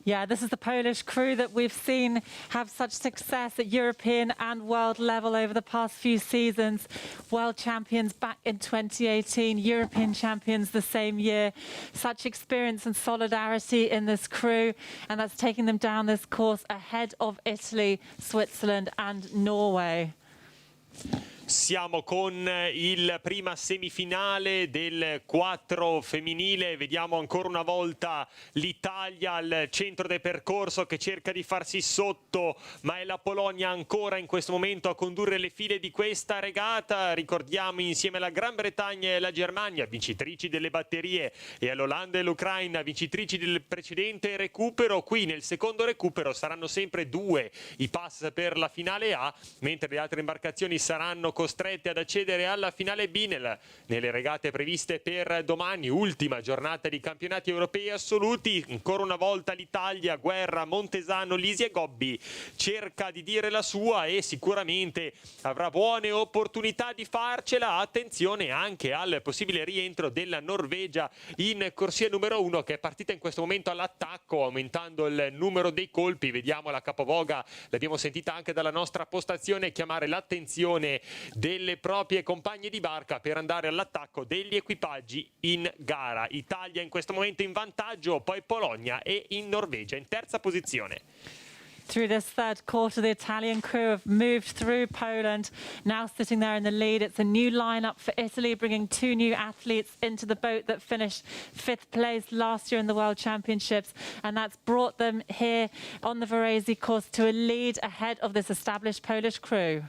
Yeah, this is the Polish crew that we've seen have such success at European and world level over the past few seasons. World champions back in 2018, European champions the same year. Such experience and solidarity in this crew, and that's taking them down this course ahead of Italy, Switzerland and Norway. Siamo con il prima semifinale del 4 femminile, vediamo ancora una volta l'Italia al centro del percorso che cerca di farsi sotto, ma è la Polonia ancora in questo momento a condurre le file di questa regata. Ricordiamo insieme alla Gran Bretagna e alla Germania, vincitrici delle batterie, e all'Olanda e l'Ucraina, vincitrici del precedente recupero. Qui nel secondo recupero saranno sempre due i pass per la finale A, mentre le altre imbarcazioni saranno costrette ad accedere alla finale B nelle regate previste per domani, ultima giornata di campionati europei assoluti. Ancora una volta l'Italia, Guerra, Montesano, Lisi e Gobbi cerca di dire la sua e sicuramente avrà buone opportunità di farcela. Attenzione anche al possibile rientro della Norvegia in corsia numero 1, che è partita in questo momento all'attacco aumentando il numero dei colpi. Vediamo la capovoga, l'abbiamo sentita anche dalla nostra postazione, chiamare l'attenzione delle proprie compagne di barca per andare all'attacco degli equipaggi in gara. Italia in questo momento in vantaggio, poi Polonia e in Norvegia in terza posizione. Through this third quarter, the Italian crew have moved through Poland, now sitting there in the lead. It's a new lineup for Italy, bringing two new athletes into the boat that finished 5th place last year in the World Championships, and that's brought them here on the Varese course to a lead ahead of this established Polish crew.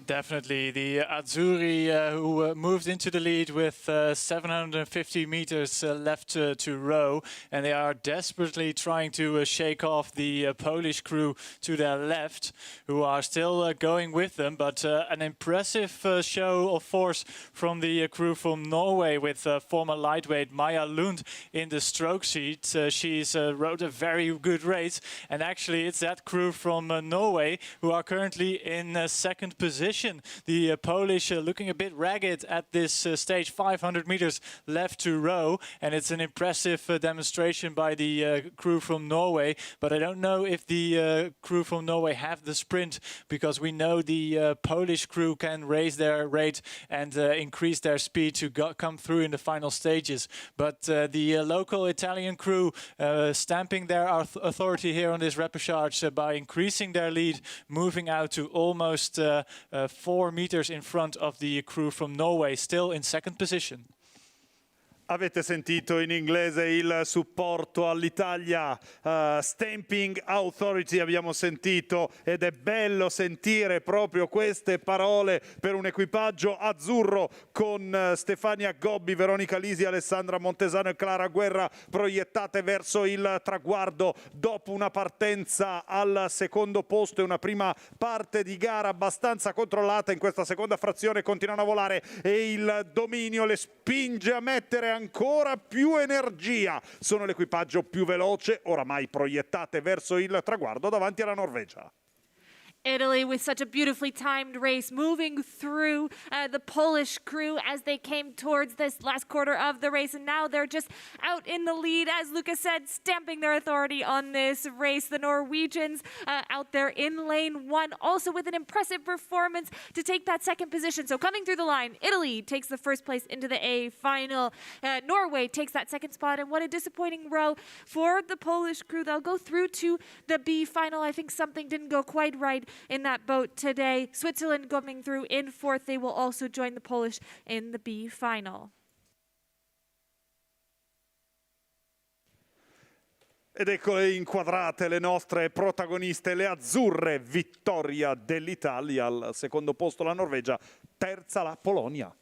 Definitely, the Azzurri who moved into the lead with 750 meters left to row, and they are desperately trying to shake off the Polish crew to their left, who are still going with them. But an impressive show of force from the crew from Norway with former lightweight Maja Lund in the stroke seat. She's rode a very good race, and actually it's that crew from Norway who are currently in second position. The Polish looking a bit ragged at this stage, 500 meters left to row, and it's an impressive demonstration by the crew from Norway. But I don't know if the crew from Norway have the sprint, because we know the Polish crew can raise their rate and increase their speed to come through in the final stages. But the local Italian crew stamping their authority here on this repercharge by increasing their lead, moving out to almost 4 meters in front of the crew from Norway, still in second position. Avete sentito in inglese il supporto all'Italia, Stamping Authority abbiamo sentito, ed è bello sentire proprio queste parole per un equipaggio azzurro con Stefania Gobbi, Veronica Lisi, Alessandra Montesano e Clara Guerra proiettate verso il traguardo dopo una partenza al secondo posto e una prima parte di gara abbastanza controllata. In questa seconda frazione continuano a volare e il dominio le spinge a mettere ancora più energia. Sono l'equipaggio più veloce, oramai proiettate verso il traguardo davanti alla Norvegia. Italy with such a beautifully timed race moving through the Polish crew as they came towards this last quarter of the race, and now they're just out in the lead, as Lucas said, stamping their authority on this race. The Norwegians out there in lane 1, also with an impressive performance to take that second position. So coming through the line, Italy takes the first place into the A final. Norway takes that second spot, and what a disappointing row for the Polish crew. They'll go through to the B final. I think something didn't go quite right in that boat today. Switzerland coming through in 4th. They will also join the Polish in the B final. Ed eccole inquadrate le nostre protagoniste, le azzurre, vittoria dell'Italia, al secondo posto la Norvegia, terza la Polonia.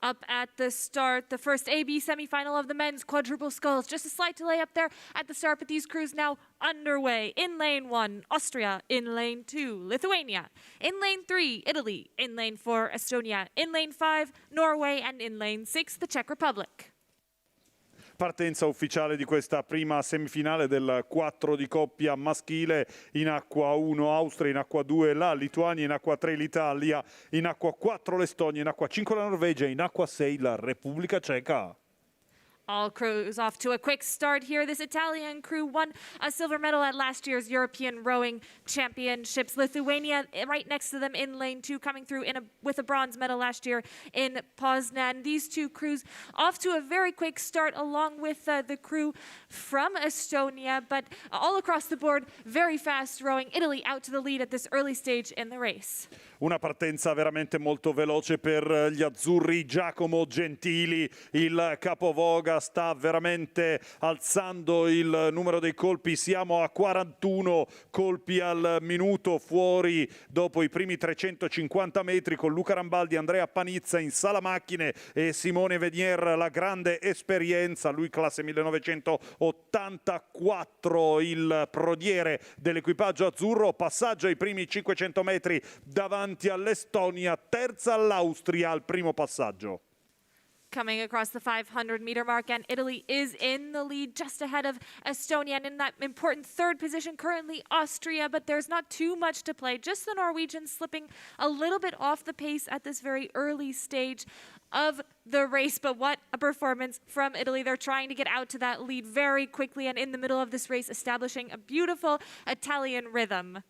Up at the start, the first AB semifinal of the men's quadruple sculls. Just a slight delay up there at the start, but these crews now underway. In lane 1, Austria. In lane 2, Lithuania. In lane 3, Italy. In lane 4, Estonia. In lane 5, Norway. And in lane 6, the Czech Republic. Partenza ufficiale di questa prima semifinale del 4 di coppia maschile. In acqua 1 Austria, in acqua 2 la Lituania, in acqua 3 l'Italia, in acqua 4 l'Estonia, in acqua 5 la Norvegia, in acqua 6 la Repubblica Ceca. All crews off to a quick start here. This Italian crew won a silver medal at last year's European Rowing Championships. Lithuania right next to them in lane 2, coming through with a bronze medal last year in Poznan. These two crews off to a very quick start, along with the crew from Estonia, but all across the board, very fast rowing. Italy out to the lead at this early stage in the race. Una partenza veramente molto veloce per gli azzurri. Giacomo Gentili, il capovoga, sta veramente alzando il numero dei colpi. Siamo a 41 colpi al minuto fuori dopo i primi 350 metri, con Luca Rambaldi, Andrea Panizza in sala macchine e Simone Venier, la grande esperienza, lui classe 1984, il prodiere dell'equipaggio azzurro. Passaggio ai primi 500 metri davanti all'Estonia, terza all'Austria al primo passaggio. Coming across the 500-meter mark, and Italy is in the lead just ahead of Estonia, and in that important third position currently Austria, but there's not too much to play. Just the Norwegians slipping a little bit off the pace at this very early stage of the race, but what a performance from Italy. They're trying to get out to that lead very quickly, and in the middle of this race establishing a beautiful Italian rhythm.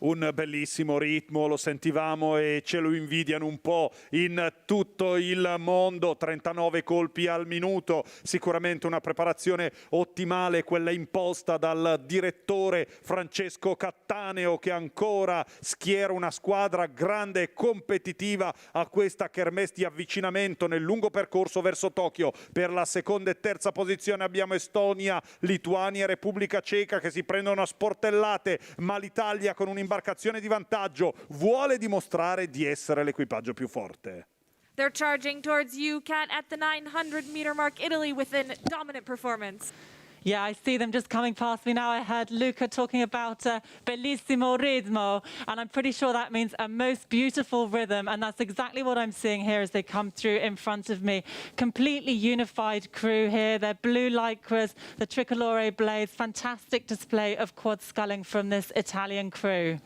Un bellissimo ritmo, lo sentivamo e ce lo invidiano un po' in tutto il mondo. 39 colpi al minuto, sicuramente una preparazione ottimale, quella imposta dal direttore Francesco Cattaneo, che ancora schiera una squadra grande e competitiva a questa kermesse di avvicinamento nel lungo percorso verso Tokyo. Per la seconda e terza posizione abbiamo Estonia, Lituania e Repubblica Ceca che si prendono a sportellate, ma l'Italia con un'imbarcazione di vantaggio vuole dimostrare di essere l'equipaggio più forte. They're charging towards you, Kat, at the 900-meter mark. Italy with a dominant performance. Yeah, I see them just coming past me now. I heard Luca talking about bellissimo ritmo, and I'm pretty sure that means a most beautiful rhythm, and that's exactly what I'm seeing here as they come through in front of me. Completely unified crew here. Their blue lycras, the tricolore blades, fantastic display of quad sculling from this Italian crew.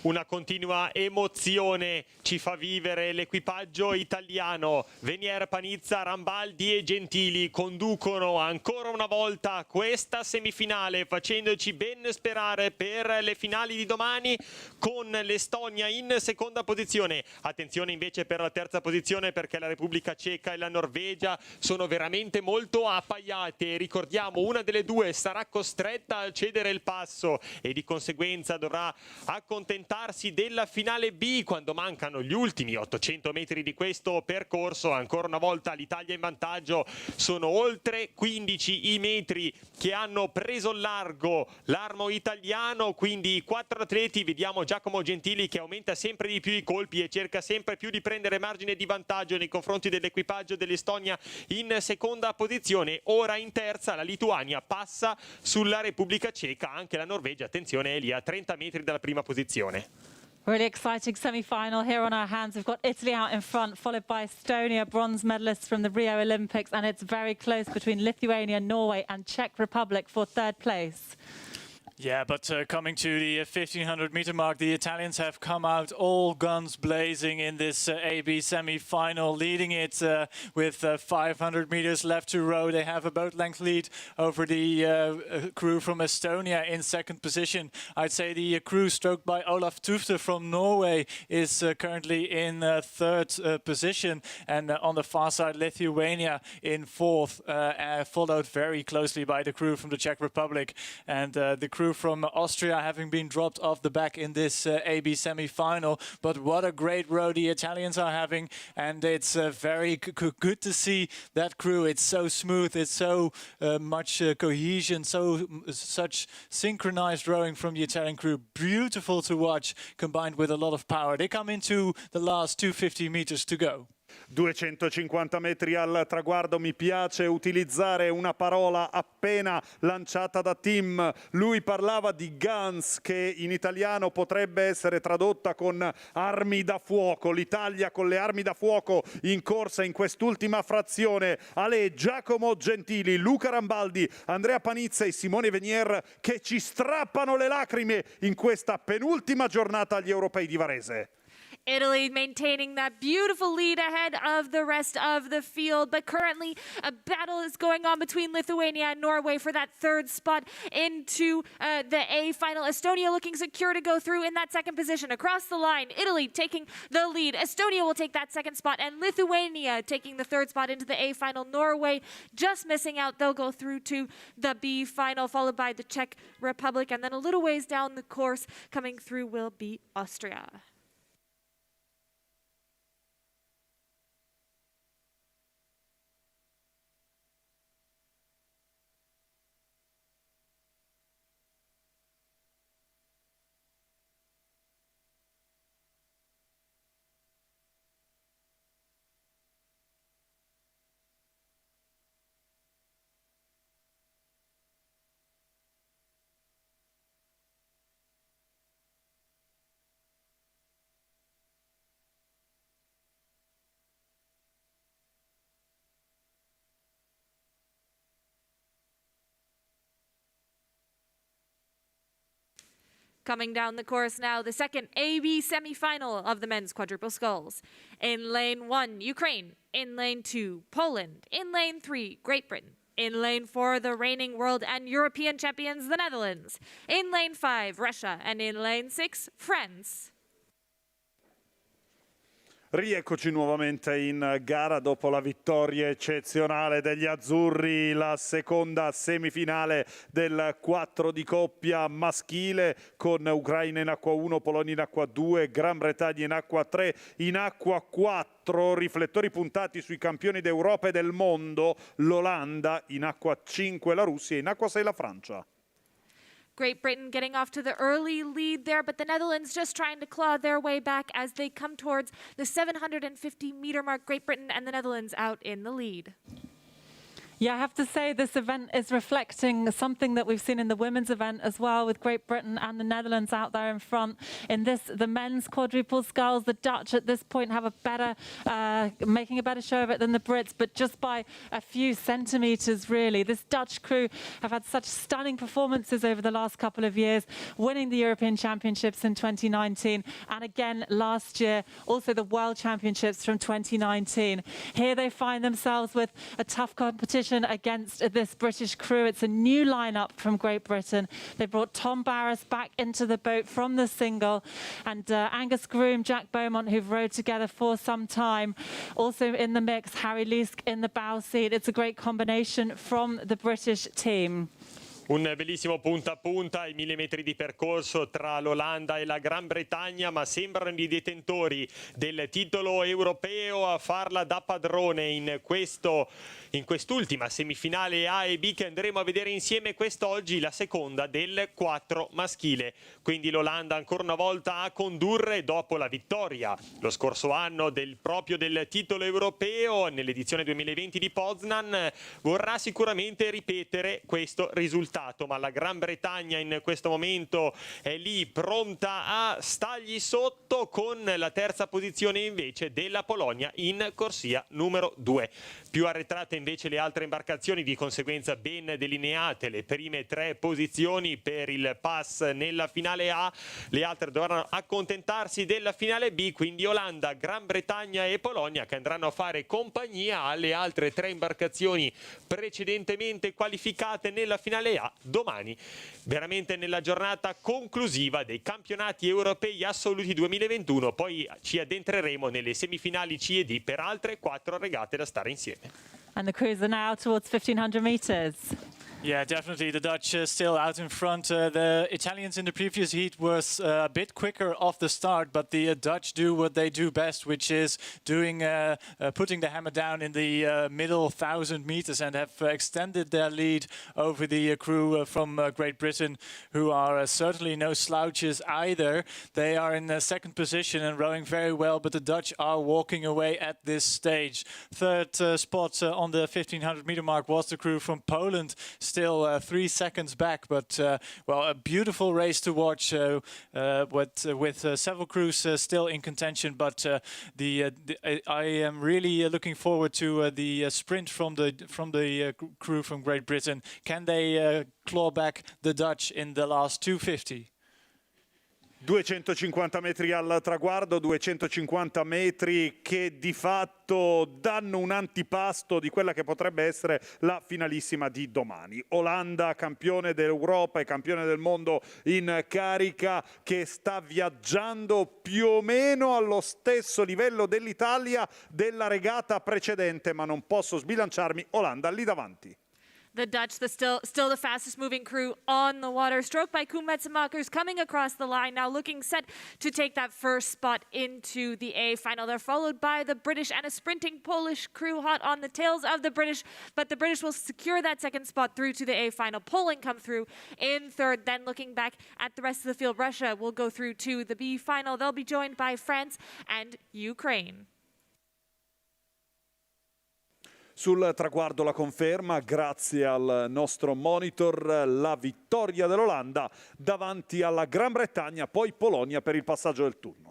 una continua emozione ci fa vivere l'equipaggio italiano. Venier, Panizza, Rambaldi e Gentili conducono ancora una volta questa semifinale, facendoci ben sperare per le finali di domani, con l'Estonia in seconda posizione. Attenzione invece per la terza posizione, perché la Repubblica Ceca e la Norvegia sono veramente molto appaiate. Ricordiamo, una delle due sarà costretta a cedere il passo e di conseguenza dovrà accontentarsi della finale B quando mancano gli ultimi 800 metri di questo percorso. Ancora una volta l'Italia in vantaggio, sono oltre 15 i metri che hanno preso il largo l'armo italiano, quindi i 4 atleti. Vediamo Giacomo Gentili che aumenta sempre di più i colpi e cerca sempre più di prendere margine di vantaggio nei confronti dell'equipaggio dell'Estonia in seconda posizione. Ora in terza la Lituania passa sulla Repubblica Ceca, anche la Norvegia, attenzione, è lì a 30 metri dalla prima posizione. Really exciting semi-final here on our hands. We've got Italy out in front, followed by Estonia, bronze medalists from the Rio Olympics, and it's very close between Lithuania, Norway and Czech Republic for third place. Yeah, but coming to the 1500 meter mark, the Italians have come out all guns blazing in this AB semi-final, leading it with 500 meters left to row. They have a boat length lead over the crew from Estonia in second position. I'd say the crew stroked by Olaf Tufte from Norway is currently in third position, and on the far side Lithuania in fourth, followed very closely by the crew from the Czech Republic, and the crew from Austria having been dropped off the back in this AB semi-final. But what a great row the Italians are having, and it's very good to see that crew. It's so smooth, it's so much cohesion, such synchronized rowing from the Italian crew. Beautiful to watch, combined with a lot of power. They come into the last 250 meters to go. 250 metri al traguardo. Mi piace utilizzare una parola appena lanciata da Tim. Lui parlava di guns, che in italiano potrebbe essere tradotta con armi da fuoco. L'Italia con le armi da fuoco in corsa in quest'ultima frazione. Ale, Giacomo Gentili, Luca Rambaldi, Andrea Panizza e Simone Venier che ci strappano le lacrime in questa penultima giornata agli Europei di Varese. Italy maintaining that beautiful lead ahead of the rest of the field. But currently a battle is going on between Lithuania and Norway for that third spot into the A final. Estonia looking secure to go through in that second position. Across the line, Italy taking the lead. Estonia will take that second spot, and Lithuania taking the third spot into the A final. Norway just missing out. They'll go through to the B final, followed by the Czech Republic. And then a little ways down the course coming through will be Austria. Coming down the course now, the second AB semi-final of the men's quadruple sculls. In lane 1, Ukraine. In lane 2, Poland. In lane 3, Great Britain. In lane 4, the reigning world and European champions, the Netherlands. In lane 5, Russia. And in lane 6, France. Rieccoci nuovamente in gara dopo la vittoria eccezionale degli azzurri, la seconda semifinale del 4 di coppia maschile con Ucraina in acqua 1, Polonia in acqua 2, Gran Bretagna in acqua 3, in acqua 4, riflettori puntati sui campioni d'Europa e del mondo, l'Olanda, in acqua 5 la Russia, in acqua 6 la Francia. Great Britain getting off to the early lead there, but the Netherlands just trying to claw their way back as they come towards the 750-meter mark. Great Britain and the Netherlands out in the lead. Yeah, I have to say this event is reflecting something that we've seen in the women's event as well, with Great Britain and the Netherlands out there in front. In this, the men's quadruple sculls, the Dutch at this point have a better, making a better show of it than the Brits, but just by a few centimetres really. This Dutch crew have had such stunning performances over the last couple of years, winning the European Championships in 2019 and again last year, also the World Championships from 2019. Here they find themselves with a tough competition against this British crew. It's a new lineup from Great Britain. They brought Tom Barras back into the boat from the single, and Angus Groom, Jack Beaumont, who've rowed together for some time, also in the mix. Harry Leask in the bow seat. It's a great combination from the British team. Un bellissimo punta a punta, i 1000 metri di percorso tra l'Olanda e la Gran Bretagna, ma sembrano i detentori del titolo europeo a farla da padrone in quest'ultima semifinale A e B che andremo a vedere insieme quest'oggi, la seconda del 4 maschile. Quindi l'Olanda ancora una volta a condurre dopo la vittoria lo scorso anno del titolo europeo nell'edizione 2020 di Poznan, vorrà sicuramente ripetere questo risultato. Ma la Gran Bretagna in questo momento è lì pronta a stargli sotto, con la terza posizione invece della Polonia in corsia numero 2. Più arretrate invece le altre imbarcazioni, di conseguenza ben delineate le prime 3 posizioni per il pass nella finale A, le altre dovranno accontentarsi della finale B, quindi Olanda, Gran Bretagna e Polonia che andranno a fare compagnia alle altre 3 imbarcazioni precedentemente qualificate nella finale A domani, veramente nella giornata conclusiva dei campionati europei assoluti 2021. Poi ci addentreremo nelle semifinali C e D per altre 4 regate da stare insieme. And the crews are now towards 1500 meters. Yeah, definitely the Dutch still out in front. The Italians in the previous heat was a bit quicker off the start, but the Dutch do what they do best, which is doing putting the hammer down in the middle 1,000 meters, and have extended their lead over the crew from Great Britain, who are certainly no slouches either. They are in second position and rowing very well, but the Dutch are walking away at this stage. Third spot on the 1500 meter mark was the crew from Poland, still 3 seconds back, but well, a beautiful race to watch with several crews still in contention. But I am really looking forward to the sprint from the crew from Great Britain. Can they claw back the Dutch in the last 250? 250 metri al traguardo, 250 metri che di fatto danno un antipasto di quella che potrebbe essere la finalissima di domani. Olanda, campione d'Europa e campione del mondo in carica, che sta viaggiando più o meno allo stesso livello dell'Italia della regata precedente, ma non posso sbilanciarmi. Olanda lì davanti. The Dutch, still the fastest moving crew on the water, stroked by Koen Metzenmakers, coming across the line now, looking set to take that first spot into the A final. They're followed by the British and a sprinting Polish crew hot on the tails of the British, but the British will secure that second spot through to the A final. Poland come through in third. Then looking back at the rest of the field, Russia will go through to the B final. They'll be joined by France and Ukraine. Sul traguardo la conferma, grazie al nostro monitor, la vittoria dell'Olanda davanti alla Gran Bretagna, poi Polonia per il passaggio del turno.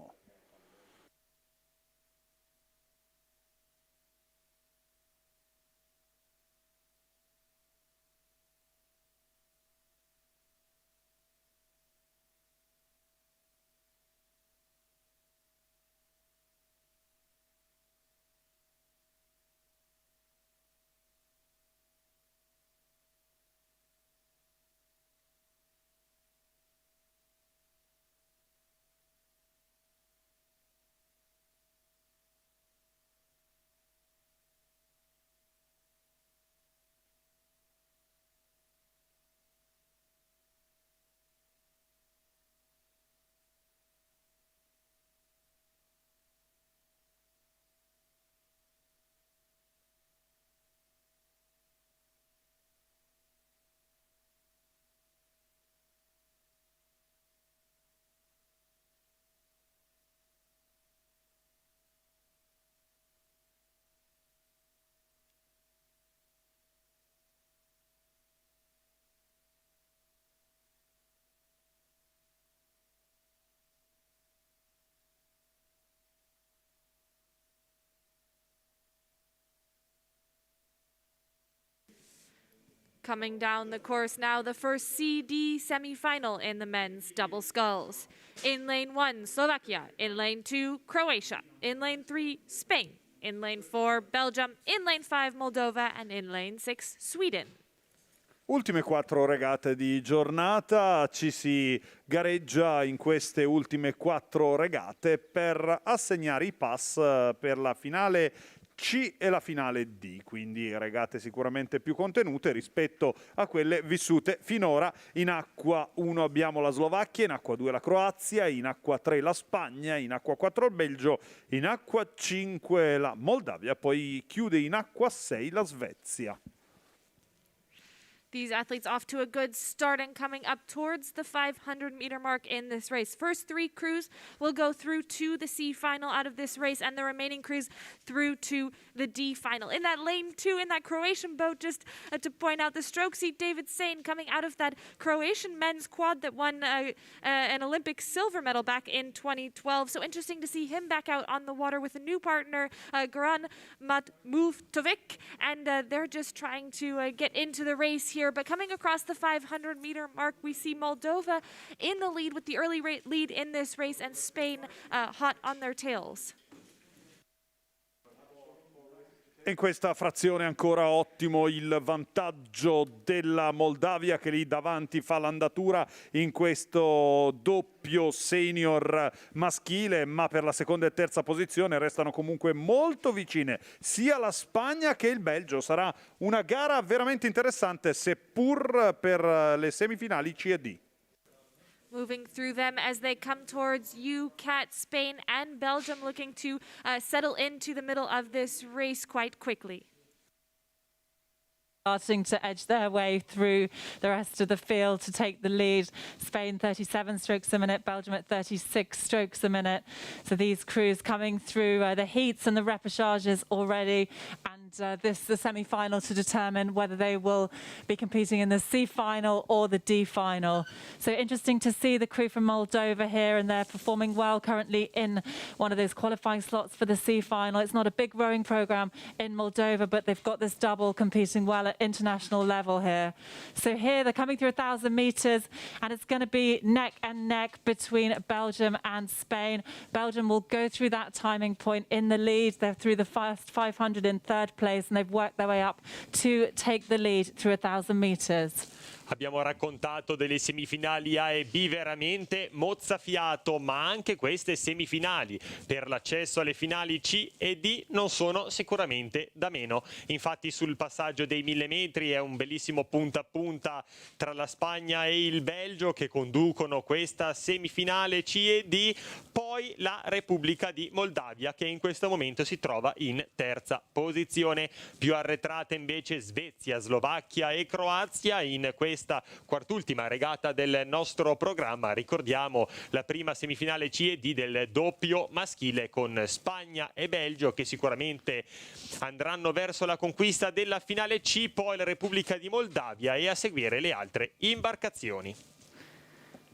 Coming down the course now, the first CD semi-final in the men's double sculls. In lane 1, Slovakia. In lane 2, Croatia. In lane 3, Spain. In lane 4, Belgium. In lane 5, Moldova. And in lane 6, Sweden. Ultime 4 regate di giornata, ci si gareggia in queste ultime 4 regate per assegnare i pass per la finale C e la finale D, quindi regate sicuramente più contenute rispetto a quelle vissute finora. In acqua 1 abbiamo la Slovacchia, in acqua 2 la Croazia, in acqua 3 la Spagna, in acqua 4 il Belgio, in acqua 5 la Moldavia, poi chiude in acqua 6 la Svezia. These athletes off to a good start and coming up towards the 500-meter mark in this race. First 3 crews will go through to the C final out of this race, and the remaining crews through to the D final. In that lane 2, in that Croatian boat, just to point out the stroke seat, David Sane coming out of that Croatian men's quad that won an Olympic silver medal back in 2012. So interesting to see him back out on the water with a new partner, Goran Matmuvtovic, and they're just trying to get into the race here. But coming across the 500-meter mark, we see Moldova in the lead with the early lead in this race, and Spain hot on their tails. In questa frazione ancora ottimo il vantaggio della Moldavia, che lì davanti fa l'andatura in questo doppio senior maschile, ma per la seconda e terza posizione restano comunque molto vicine sia la Spagna che il Belgio. Sarà una gara veramente interessante, seppur per le semifinali C e D. Moving through them as they come towards you, Kat, Spain and Belgium, looking to settle into the middle of this race quite quickly. Starting to edge their way through the rest of the field to take the lead. Spain 37 strokes a minute, Belgium at 36 strokes a minute. So these crews coming through the heats and the repercharges already, and this the semi-final to determine whether they will be competing in the C final or the D final. So interesting to see the crew from Moldova here, and they're performing well currently in one of those qualifying slots for the C final. It's not a big rowing program in Moldova, but they've got this double competing well at international level here. So here they're coming through 1,000 meters, and it's going to be neck and neck between Belgium and Spain. Belgium will go through that timing point in the lead. They're through the first 500 in third place, and they've worked their way up to take the lead through 1,000 meters. Abbiamo raccontato delle semifinali A e B veramente mozzafiato, ma anche queste semifinali per l'accesso alle finali C e D non sono sicuramente da meno. Infatti sul passaggio dei 1000 metri è un bellissimo punta a punta tra la Spagna e il Belgio che conducono questa semifinale C e D, poi la Repubblica di Moldavia che in questo momento si trova in terza posizione. Più arretrate invece Svezia, Slovacchia e Croazia in questa quart'ultima regata del nostro programma. Ricordiamo la prima semifinale C e D del doppio maschile con Spagna e Belgio che sicuramente andranno verso la conquista della finale C, poi la Repubblica di Moldavia e a seguire le altre imbarcazioni.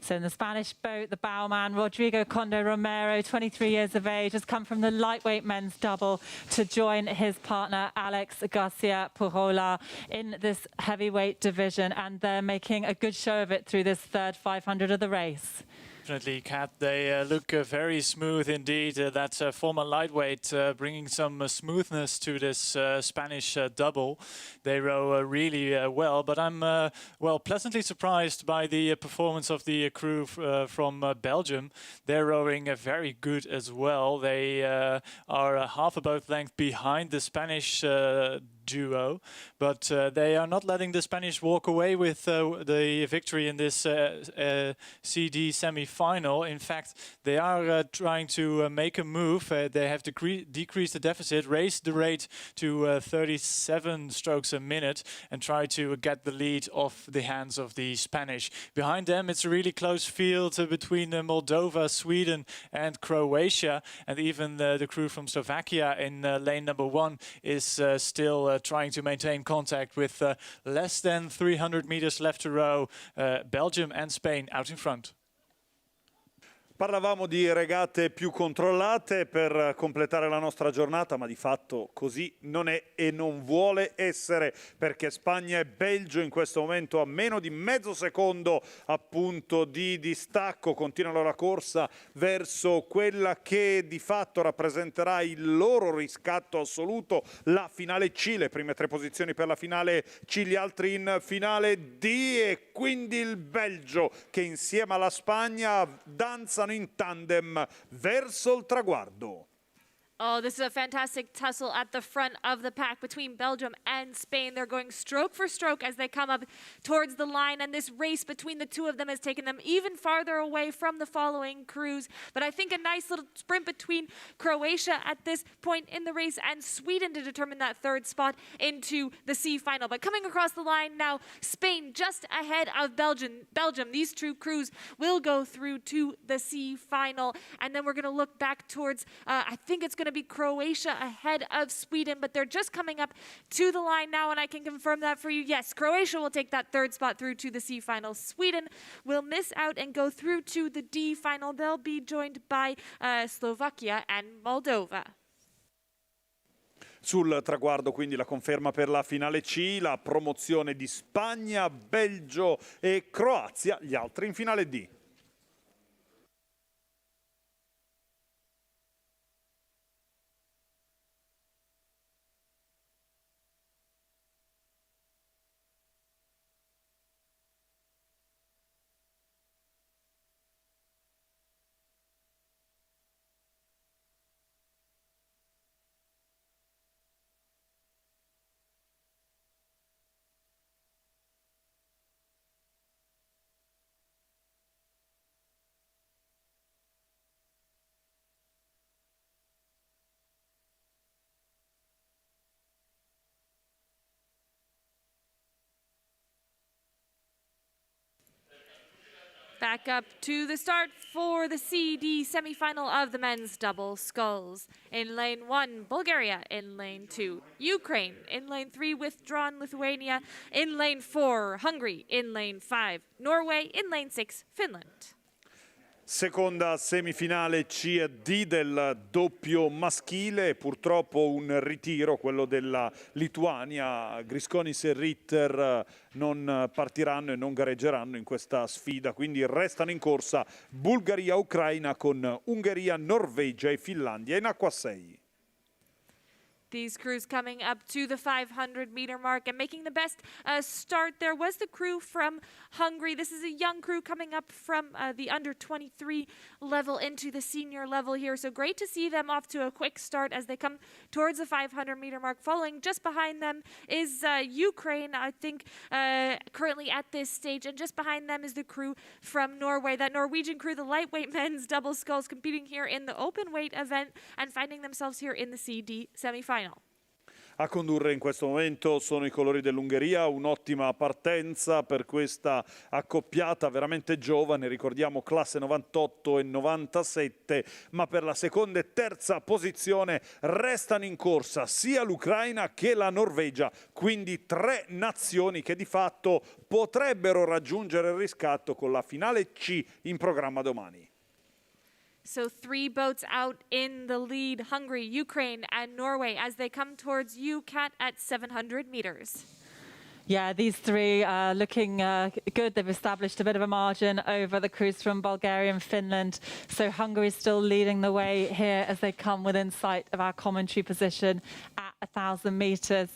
So in the Spanish boat, the bowman, Rodrigo Condo Romero, 23 years of age, has come from the lightweight men's double to join his partner, Alex Garcia Pujola, in this heavyweight division. And they're making a good show of it through this third 500 of the race. Definitely, Kat. They look very smooth indeed. That's former lightweight, bringing some smoothness to this Spanish double. They row really well, but I'm pleasantly surprised by the performance of the crew from Belgium. They're rowing very good as well. They are half a boat length behind the Spanish duo, but they are not letting the Spanish walk away with the victory in this CD semi-final. In fact, they are trying to make a move. They have decreased the deficit, raised the rate to 37 strokes a minute, and try to get the lead off the hands of the Spanish. Behind them, it's a really close field between Moldova, Sweden, and Croatia, and even the crew from Slovakia in lane number 1 is still trying to maintain contact with less than 300 meters left to row. Belgium and Spain out in front. Parlavamo di regate più controllate per completare la nostra giornata, ma di fatto così non è e non vuole essere, perché Spagna e Belgio in questo momento a meno di mezzo secondo appunto di distacco continuano la corsa verso quella che di fatto rappresenterà il loro riscatto assoluto, la finale C, le prime 3 posizioni per la finale C, gli altri in finale D, e quindi il Belgio che insieme alla Spagna danzano in tandem verso il traguardo. Oh, this is a fantastic tussle at the front of the pack between Belgium and Spain. They're going stroke for stroke as they come up towards the line, and this race between the two of them has taken them even farther away from the following crews. But I think a nice little sprint between Croatia at this point in the race and Sweden to determine that third spot into the C final. But coming across the line now, Spain just ahead of Belgium. These two crews will go through to the C final, and then we're going to look back towards, I think it's going to be Croatia ahead of Sweden, but they're just coming up to the line now, and I can confirm that for you. Yes, Croatia will take that third spot through to the C final. Sweden will miss out and go through to the D final. They'll be joined by Slovakia and Moldova. Sul traguardo quindi la conferma per la finale C, la promozione di Spagna, Belgio e Croazia, gli altri in finale D. Back up to the start for the CD semi-final of the men's double sculls. In lane 1, Bulgaria. In lane 2, Ukraine. In lane 3, withdrawn Lithuania. In lane 4, Hungary. In lane 5, Norway. In lane 6, Finland. Seconda semifinale C e D del doppio maschile, purtroppo un ritiro, quello della Lituania. Grisconis e Ritter non partiranno e non gareggeranno in questa sfida, quindi restano in corsa Bulgaria-Ucraina con Ungheria, Norvegia e Finlandia in acqua 6. These crews coming up to the 500-meter mark and making the best start. There was the crew from Hungary. This is a young crew coming up from the under-23 level into the senior level here. So great to see them off to a quick start as they come towards the 500-meter mark. Following just behind them is Ukraine, I think, currently at this stage. And just behind them is the crew from Norway. That Norwegian crew, the lightweight men's double sculls, competing here in the open weight event and finding themselves here in the CD semifinal. A condurre in questo momento sono i colori dell'Ungheria, un'ottima partenza per questa accoppiata veramente giovane, ricordiamo classe 98 e 97, ma per la seconda e terza posizione restano in corsa sia l'Ucraina che la Norvegia, quindi 3 nazioni che di fatto potrebbero raggiungere il riscatto con la finale C in programma domani. So 3 boats out in the lead, Hungary, Ukraine, and Norway as they come towards UCAT at 700 meters. Yeah, these 3 are looking good. They've established a bit of a margin over the crews from Bulgaria and Finland. So Hungary is still leading the way here as they come within sight of our commentary position at 1,000 meters.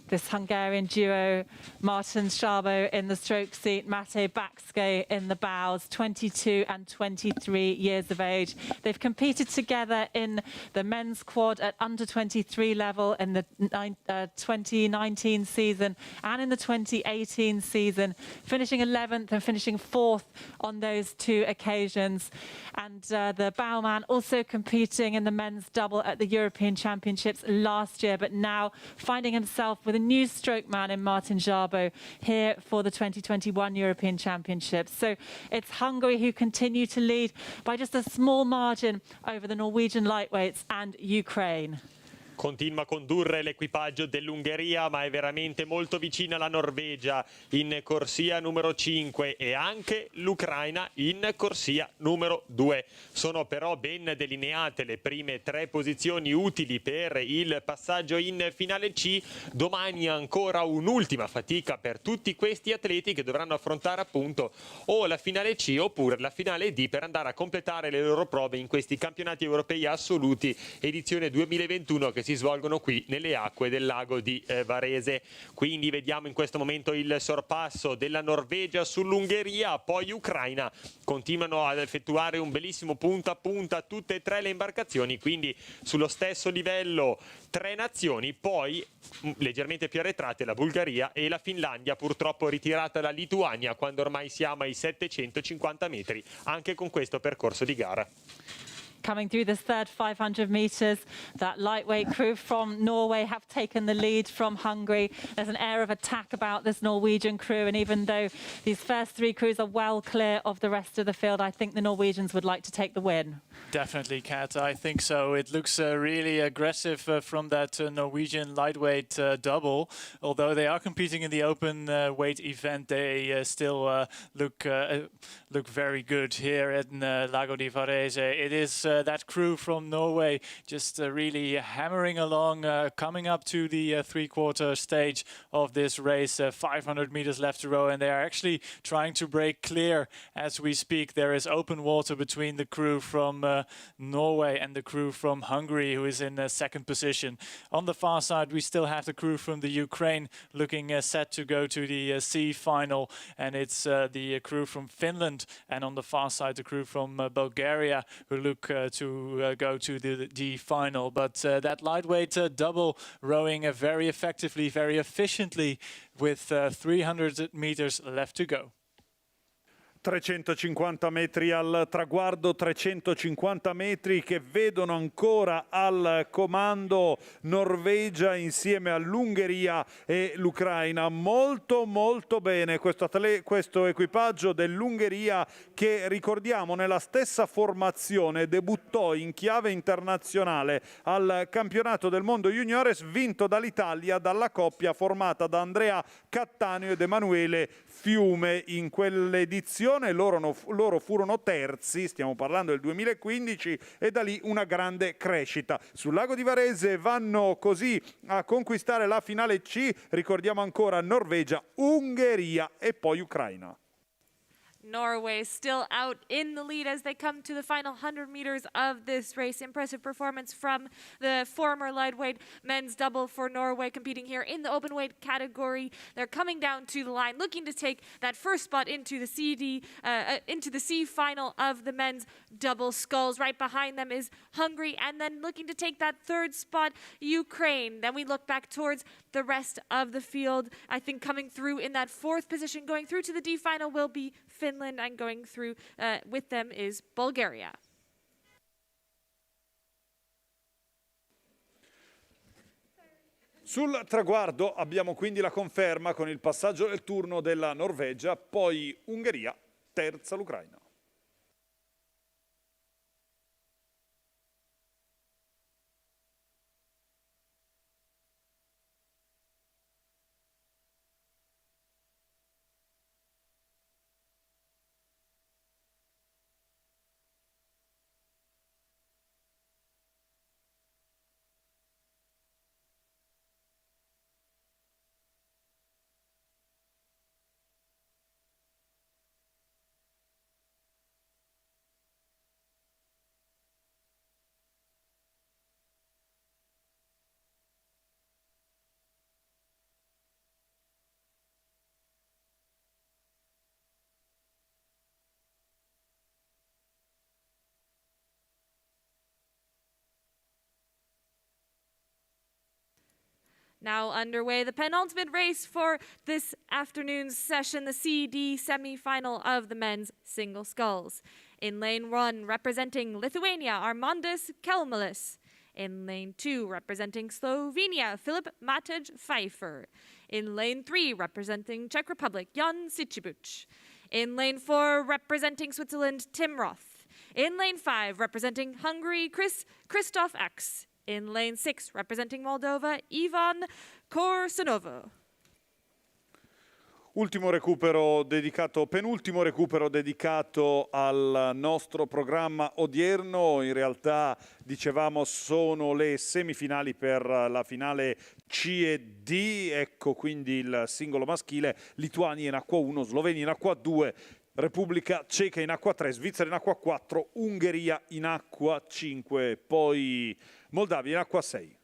This Hungarian duo, Martin Szabo in the stroke seat, Mate Bakske in the bows, 22 and 23 years of age. They've competed together in the men's quad at under 23 level in the 2019 season and in the 2018 season, finishing 11th and finishing 4th on those 2 occasions. And the bowman also competing in the men's double at the European Championships last year, but now finding himself with a new stroke man in Martin Szabo here for the 2021 European Championships. So it's Hungary who continue to lead by just a small margin over the Norwegian lightweights and Ukraine. Continua a condurre l'equipaggio dell'Ungheria, ma è veramente molto vicina alla Norvegia in corsia numero 5 e anche l'Ucraina in corsia numero 2. Sono però ben delineate le prime 3 posizioni utili per il passaggio in finale C. Domani ancora un'ultima fatica per tutti questi atleti che dovranno affrontare appunto o la finale C oppure la finale D per andare a completare le loro prove in questi campionati europei assoluti edizione 2021 che si svolgono qui nelle acque del lago di Varese. Quindi vediamo in questo momento il sorpasso della Norvegia sull'Ungheria, poi Ucraina. Continuano ad effettuare un bellissimo punta a punta tutte e 3 le imbarcazioni, quindi sullo stesso livello 3 nazioni, poi leggermente più arretrate la Bulgaria e la Finlandia, purtroppo ritirata la Lituania quando ormai siamo ai 750 metri anche con questo percorso di gara. Coming through this third 500 meters, that lightweight crew from Norway have taken the lead from Hungary. There's an air of attack about this Norwegian crew, and even though these first 3 crews are well clear of the rest of the field, I think the Norwegians would like to take the win. Definitely, Kat. I think so. It looks really aggressive from that Norwegian lightweight double. Although they are competing in the open weight event, they still look very good here in Lago di Varese. It is that crew from Norway just really hammering along, coming up to the 3/4 stage of this race. 500 meters left to row, and they are actually trying to break clear as we speak. There is open water between the crew from Norway and the crew from Hungary, who is in second position. On the far side, we still have the crew from the Ukraine looking set to go to the C final, and it's the crew from Finland, and on the far side, the crew from Bulgaria, who look to go to the D final. But that lightweight double rowing very effectively, very efficiently with 300 meters left to go. 350 metri al traguardo, 350 metri che vedono ancora al comando Norvegia insieme all'Ungheria e l'Ucraina. Molto molto bene questo equipaggio dell'Ungheria che, ricordiamo, nella stessa formazione debuttò in chiave internazionale al campionato del mondo juniores vinto dall'Italia dalla coppia formata da Andrea Cattaneo ed Emanuele Fiume. In quell'edizione loro furono terzi, stiamo parlando del 2015, e da lì una grande crescita. Sul lago di Varese vanno così a conquistare la finale C, ricordiamo ancora Norvegia, Ungheria e poi Ucraina. Norway still out in the lead as they come to the final 100 meters of this race. Impressive performance from the former lightweight men's double for Norway competing here in the open weight category. They're coming down to the line looking to take that first spot into the C final of the men's double sculls. Right behind them is Hungary, and then looking to take that third spot, Ukraine. Then we look back towards the rest of the field. I think coming through in that 4th position, going through to the D final, will be Finland, and going through with them is Bulgaria. Sul traguardo abbiamo quindi la conferma con il passaggio del turno della Norvegia, poi Ungheria, terza l'Ucraina. Now underway, the penultimate race for this afternoon's session, the CD semi-final of the men's single sculls. In lane 1, representing Lithuania, Armandis Kelmelis. In lane 2, representing Slovenia, Filip Matej Pfeiffer. In lane 3, representing Czech Republic, Jan Sičibuč. In lane 4, representing Switzerland, Tim Roth. In lane 5, representing Hungary, Christoph X. In lane 6, representing Moldova, Ivan Korsanovo. Penultimo recupero dedicato al nostro programma odierno. In realtà, dicevamo, sono le semifinali per la finale C e D. Ecco quindi il singolo maschile: Lituania in acqua 1, Slovenia in acqua 2, Repubblica Ceca in acqua 3, Svizzera in acqua 4, Ungheria in acqua 5, poi Moldavia in acqua 6.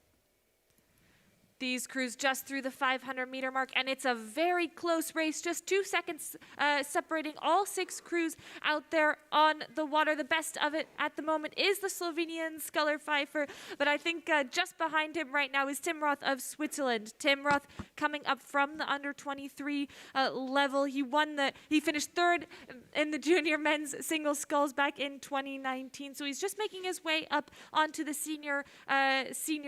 These crews just through the 500-meter mark, and it's a very close race. Just 2 seconds separating all 6 crews out there on the water. The best of it at the moment is the Slovenian sculler Pfeiffer, but I think just behind him right now is Tim Roth of Switzerland. Tim Roth coming up from the under-23 level. He finished 3rd in the junior men's single sculls back in 2019, so he's just making his way up onto the senior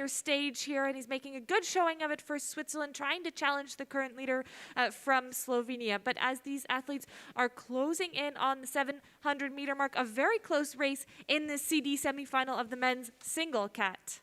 stage here, and he's making a good showing of it for Switzerland, trying to challenge the current leader from Slovenia. But as these athletes are closing in on the 700-meter mark, a very close race in the CD semifinal of the men's single cat.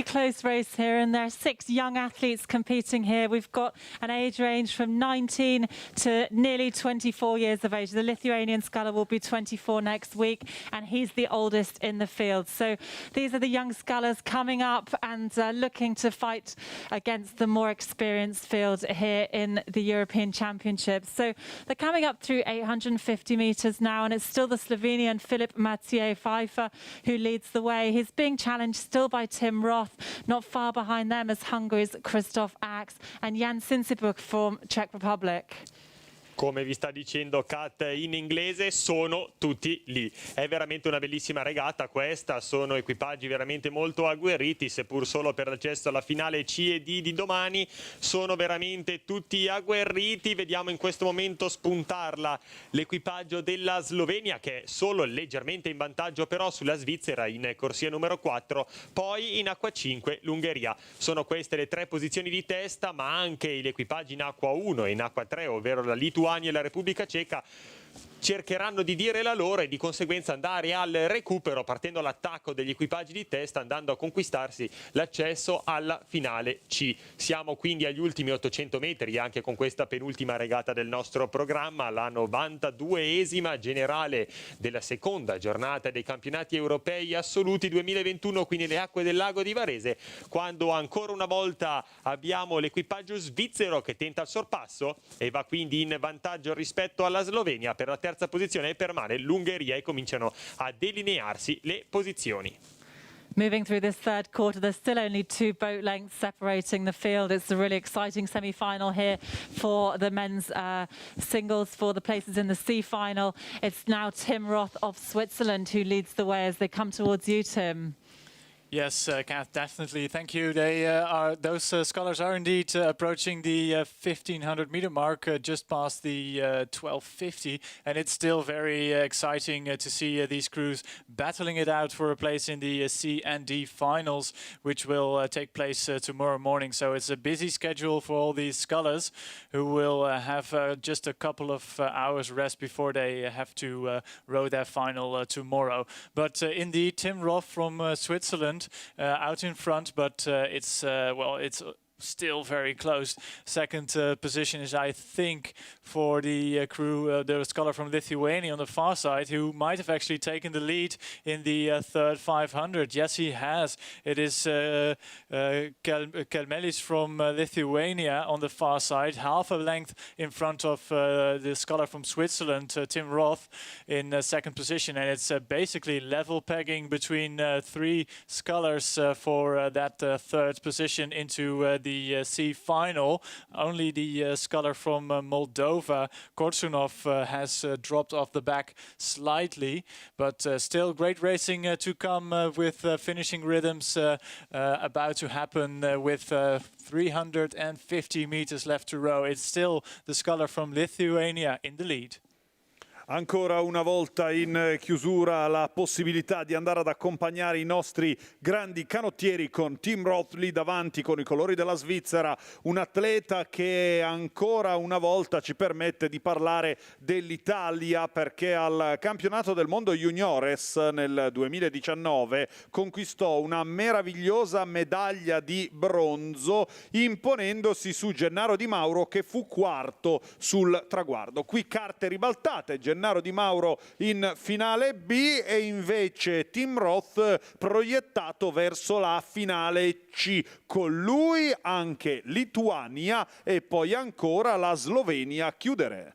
Close race here, and there are 6 young athletes competing here. We've got an age range from 19 to nearly 24 years of age. The Lithuanian sculler will be 24 next week, and he's the oldest in the field. So these are the young scullers coming up and looking to fight against the more experienced field here in the European Championships. So they're coming up through 850 meters now, and it's still the Slovenian Filip Matej Pfeiffer who leads the way. He's being challenged still by Tim Roth. Not far behind them is Hungary's Christoph Ax and Jan Sinsibuk from Czech Republic. Come vi sta dicendo Kat in inglese, sono tutti lì. È veramente una bellissima regata questa, sono equipaggi veramente molto agguerriti, seppur solo per l'accesso alla finale C e D di domani, sono veramente tutti agguerriti. Vediamo in questo momento spuntarla l'equipaggio della Slovenia, che è solo leggermente in vantaggio però sulla Svizzera in corsia numero 4, poi in acqua 5 l'Ungheria. Sono queste le 3 posizioni di testa, ma anche gli equipaggi in acqua 1 e in acqua 3, ovvero la Lituania e la Repubblica Ceca, cercheranno di dire la loro e di conseguenza andare al recupero, partendo all'attacco degli equipaggi di testa, andando a conquistarsi l'accesso alla finale C. Siamo quindi agli ultimi 800 metri anche con questa penultima regata del nostro programma, la 92esima generale della seconda giornata dei campionati europei assoluti 2021 qui nelle acque del lago di Varese, quando ancora una volta abbiamo l'equipaggio svizzero che tenta il sorpasso e va quindi in vantaggio rispetto alla Slovenia. Per la terza posizione permane l'Ungheria e cominciano a delinearsi le posizioni. Moving through this third quarter, there's still only 2 boat lengths separating the field. It's a really exciting semi-final here for the men's singles for the places in the C final. It's now Tim Roth of Switzerland who leads the way as they come towards you, Tim. Yes, Kath, definitely. Thank you. Those scullers are indeed approaching the 1500-meter mark, just past the 1250, and it's still very exciting to see these crews battling it out for a place in the C and D finals, which will take place tomorrow morning. So it's a busy schedule for all these scullers, who will have just a couple of hours rest before they have to row their final tomorrow. But indeed, Tim Roth from Switzerland out in front, but it's still very close. Second position is, I think, for the crew, the sculler from Lithuania on the far side, who might have actually taken the lead in the third 500. Yes, he has. It is Kelmelis from Lithuania on the far side, half a length in front of the sculler from Switzerland, Tim Roth, in second position. And it's basically level pegging between 3 scullers for that third position into the C final. Only the sculler from Moldova, Korsunov, has dropped off the back slightly, but still great racing to come with finishing rhythms about to happen with 350 meters left to row. It's still the sculler from Lithuania in the lead. Ancora una volta in chiusura la possibilità di andare ad accompagnare i nostri grandi canottieri con Tim Roth lì davanti con i colori della Svizzera, un atleta che ancora una volta ci permette di parlare dell'Italia, perché al campionato del mondo juniores nel 2019 conquistò una meravigliosa medaglia di bronzo imponendosi su Gennaro Di Mauro, che fu quarto sul traguardo. Qui carte ribaltate, Gennaro Di Mauro in finale B e invece Tim Roth proiettato verso la finale C. Con lui anche Lituania e poi ancora la Slovenia a chiudere.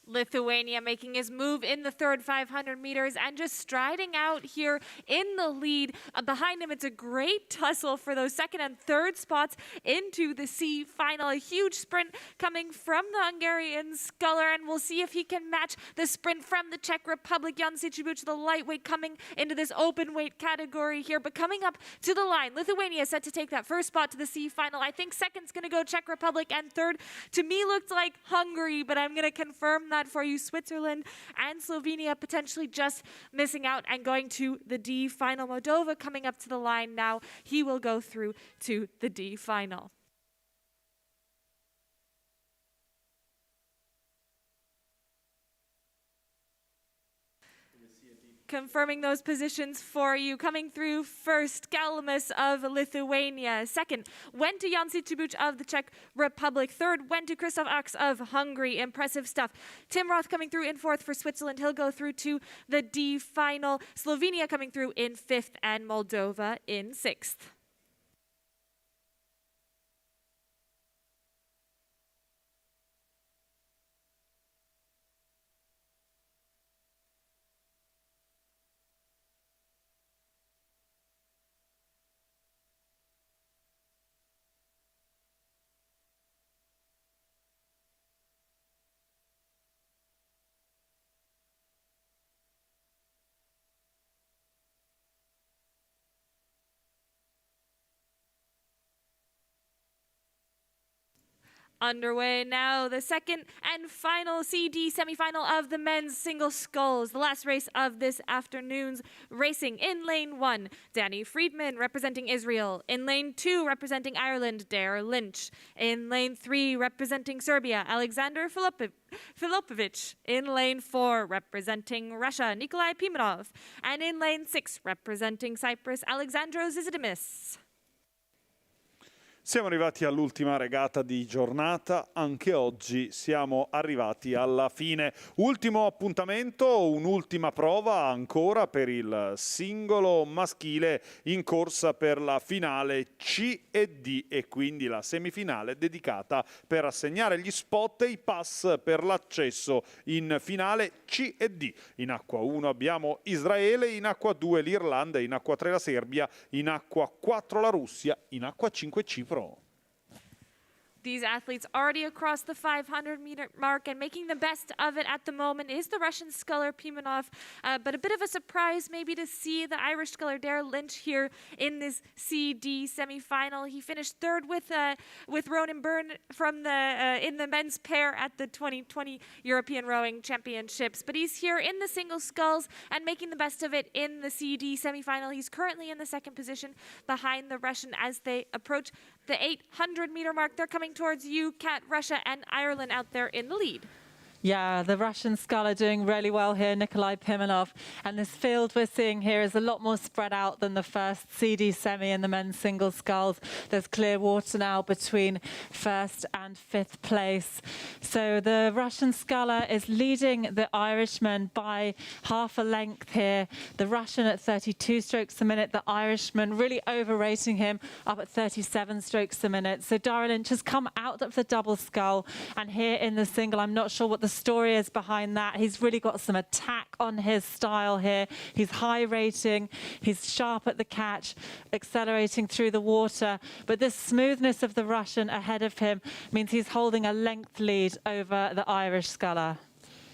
Lithuania making his move in the third 500 meters and just striding out here in the lead. Behind him, it's a great tussle for those second and third spots into the C final. A huge sprint coming from the Hungarian sculler, and we'll see if he can match the sprint from the Czech Republic. Jan Sičibuč, the lightweight, coming into this open weight category here, but coming up to the line. Lithuania is set to take that first spot to the C final. I think second's going to go Czech Republic, and third, to me, looked like Hungary, but I'm going to confirm that for you. Switzerland and Slovenia potentially just missing out and going to the D final. Moldova coming up to the line now. He will go through to the D final. Confirming those positions for you. Coming through first, Galmus of Lithuania. Second, went to Jan Sičibuč of the Czech Republic. Third, went to Christoph Aks of Hungary. Impressive stuff. Tim Roth coming through in fourth for Switzerland. He'll go through to the D final. Slovenia coming through in fifth and Moldova in sixth. Underway now, the second and final CD semifinal of the men's single sculls. The last race of this afternoon's racing. In lane 1, Danny Friedman representing Israel. In lane 2, representing Ireland, Dare Lynch. In lane 3, representing Serbia, Alexander Filipovic. In lane 4, representing Russia, Nikolai Pimenov. And in lane 6, representing Cyprus, Alexandros Zisidimis. Siamo arrivati all'ultima regata di giornata, anche oggi siamo arrivati alla fine. Ultimo appuntamento, un'ultima prova ancora per il singolo maschile in corsa per la finale C e D e quindi la semifinale dedicata per assegnare gli spot e i pass per l'accesso in finale C e D. In acqua 1 abbiamo Israele, in acqua 2 l'Irlanda, in acqua 3 la Serbia, in acqua 4 la Russia, in acqua 5 Cipro. These athletes already across the 500-meter mark and making the best of it at the moment is the Russian sculler Pimenov, but a bit of a surprise maybe to see the Irish sculler Dare Lynch here in this CD semifinal. He finished third with Ronan Byrne from in the men's pair at the 2020 European Rowing Championships, but he's here in the single sculls and making the best of it in the CD semifinal. He's currently in the second position behind the Russian as they approach the 800-meter mark. They're coming towards you, Kat, Russia, and Ireland out there in the lead. Yeah, the Russian sculler doing really well here, Nikolai Pimenov. And this field we're seeing here is a lot more spread out than the first CD semi in the men's single sculls. There's clear water now between first and fifth place. So the Russian sculler is leading the Irishman by half a length here. The Russian at 32 strokes a minute, the Irishman really overrating him up at 37 strokes a minute. So Dare Lynch has come out of the double scull, and here in the single, I'm not sure what the story is behind that. He's really got some attack on his style here. He's high rating, he's sharp at the catch, accelerating through the water. But this smoothness of the Russian ahead of him means he's holding a length lead over the Irish sculler.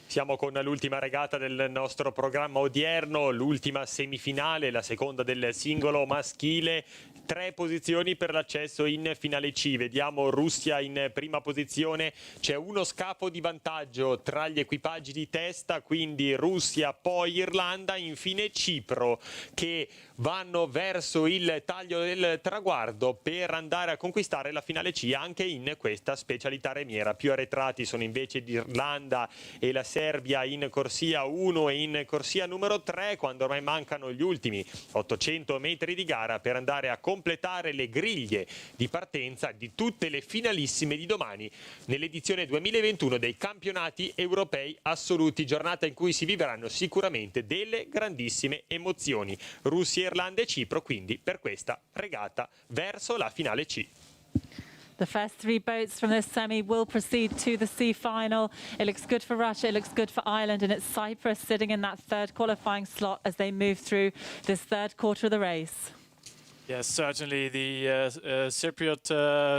Siamo con l'ultima regata del nostro programma odierno, l'ultima semifinale, la seconda del singolo maschile. 3 posizioni per l'accesso in finale C. Vediamo Russia in prima posizione, c'è uno scafo di vantaggio tra gli equipaggi di testa, quindi Russia, poi Irlanda, infine Cipro, che vanno verso il taglio del traguardo per andare a conquistare la finale C anche in questa specialità remiera. Più arretrati sono invece l'Irlanda e la Serbia in corsia 1 e in corsia numero 3, quando ormai mancano gli ultimi 800 metri di gara per andare a completare le griglie di partenza di tutte le finalissime di domani nell'edizione 2021 dei campionati europei assoluti, giornata in cui si vivranno sicuramente delle grandissime emozioni. Russia, Irlanda e Cipro quindi per questa regata verso la finale C. The first 3 boats from this semi will proceed to the C final. It looks good for Russia, it looks good for Ireland, and it's Cyprus sitting in that 3rd qualifying slot as they move through this 3rd quarter of the race. Yes, certainly the Cypriot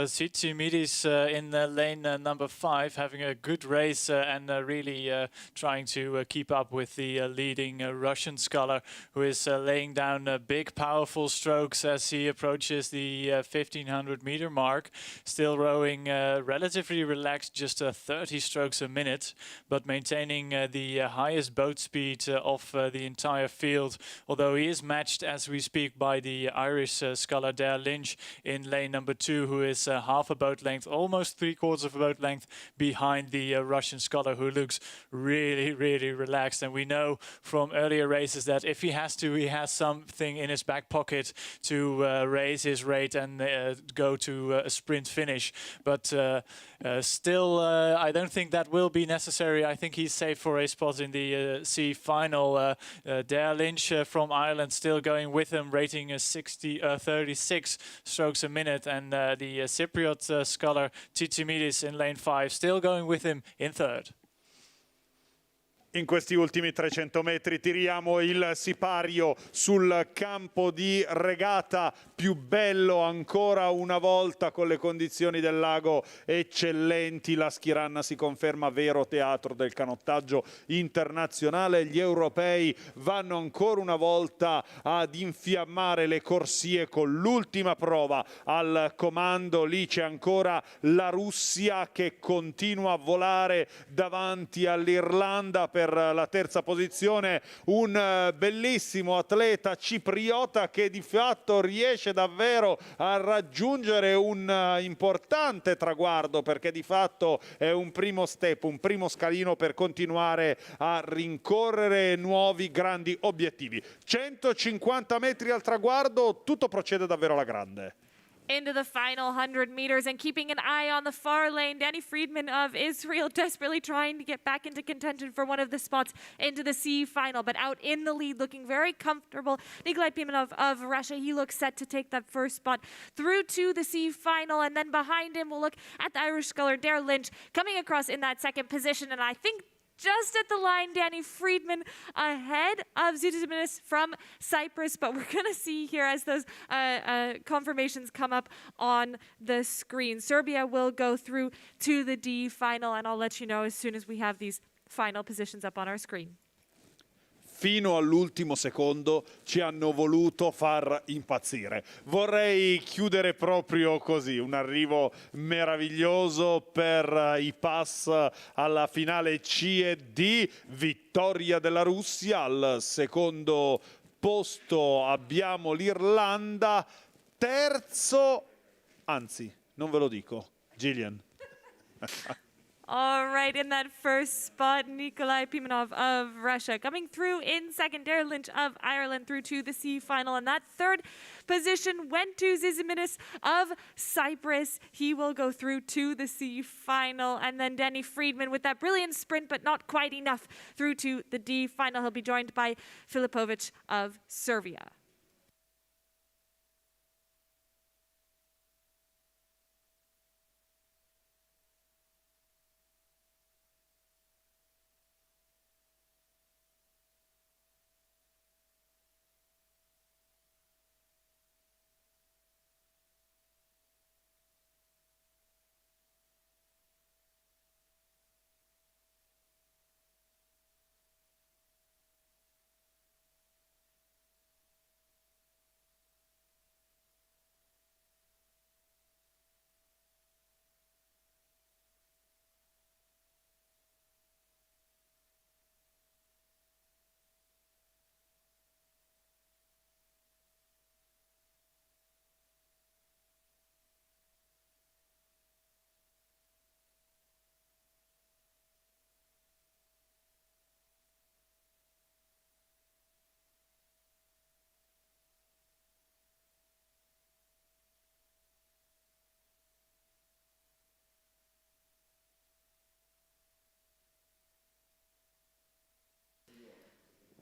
Tsitsimitidis in lane number 5, having a good race and really trying to keep up with the leading Russian sculler, who is laying down big, powerful strokes as he approaches the 1500-meter mark. Still rowing relatively relaxed, just 30 strokes a minute, but maintaining the highest boat speed of the entire field, although he is matched as we speak by the Irish sculler Dare Lynch in lane number 2, who is half a boat length, almost 3/4 of a boat length behind the Russian sculler, who looks really, really relaxed. And we know from earlier races that if he has to, he has something in his back pocket to raise his rate and go to a sprint finish. But still, I don't think that will be necessary. I think he's safe for a spot in the C final. Dare Lynch from Ireland still going with him, rating 36 strokes a minute, and the Cypriot sculler Tsitsimitidis in lane 5 still going with him in 3rd. In questi ultimi 300 metri tiriamo il sipario sul campo di regata più bello ancora una volta, con le condizioni del lago eccellenti. La Schiranna si conferma vero teatro del canottaggio internazionale. Gli europei vanno ancora una volta ad infiammare le corsie con l'ultima prova al comando. Lì c'è ancora la Russia che continua a volare davanti all'Irlanda per la terza posizione, un bellissimo atleta cipriota che di fatto riesce davvero a raggiungere un importante traguardo, perché di fatto è un primo step, un primo scalino per continuare a rincorrere nuovi grandi obiettivi. 150 metri al traguardo, tutto procede davvero alla grande. Into the final 100 meters, and keeping an eye on the far lane, Danny Friedman of Israel desperately trying to get back into contention for one of the spots into the C final, but out in the lead, looking very comfortable. Nikolai Pimenov of Russia, he looks set to take that first spot through to the C final, and then behind him we'll look at the Irish sculler Dare Lynch coming across in that second position, and I think just at the line, Danny Friedman ahead of Tsitsimitidis from Cyprus. But we're going to see here as those confirmations come up on the screen. Serbia will go through to the D final, and I'll let you know as soon as we have these final positions up on our screen. Fino all'ultimo secondo ci hanno voluto far impazzire. Vorrei chiudere proprio così, un arrivo meraviglioso per i pass alla finale C e D, vittoria della Russia. Al secondo posto abbiamo l'Irlanda, terzo, anzi, non ve lo dico, Gillian. All right, in that first spot, Nikolai Pimenov of Russia. Coming through in second, Dare Lynch of Ireland through to the C final. And that third position went to Tsitsimitidis of Cyprus. He will go through to the C final. And then Danny Friedman with that brilliant sprint, but not quite enough, through to the D final. He'll be joined by Filipovic of Serbia.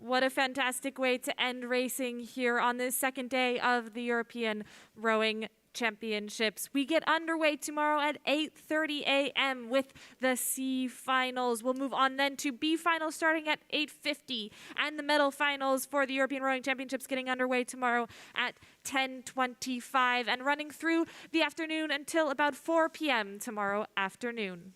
What a fantastic way to end racing here on this second day of the European Rowing Championships. We get underway tomorrow at 8:30 a.m. with the C finals. We'll move on then to B finals starting at 8:50, and the medal finals for the European Rowing Championships getting underway tomorrow at 10:25 and running through the afternoon until about 4 p.m. tomorrow afternoon.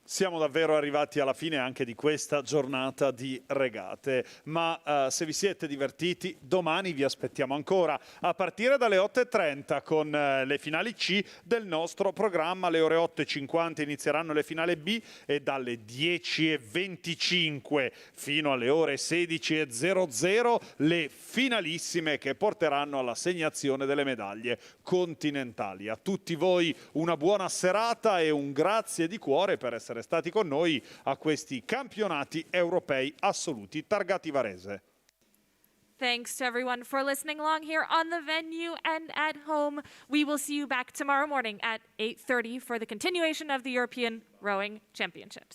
Siamo davvero arrivati alla fine anche di questa giornata di regate, ma se vi siete divertiti, domani vi aspettiamo ancora, a partire dalle 8:30 con le finali C del nostro programma. Alle ore 8:50 inizieranno le finali B e dalle 10:25 fino alle ore 16:00 le finalissime che porteranno all'assegnazione delle medaglie continentali. A tutti voi una buona serata e un grazie di cuore per essere stati con noi a questi campionati europei assoluti targati Varese. Thanks to everyone for listening along here on the venue and at home. We will see you back tomorrow morning at 8:30 for the continuation of the European Rowing Championships.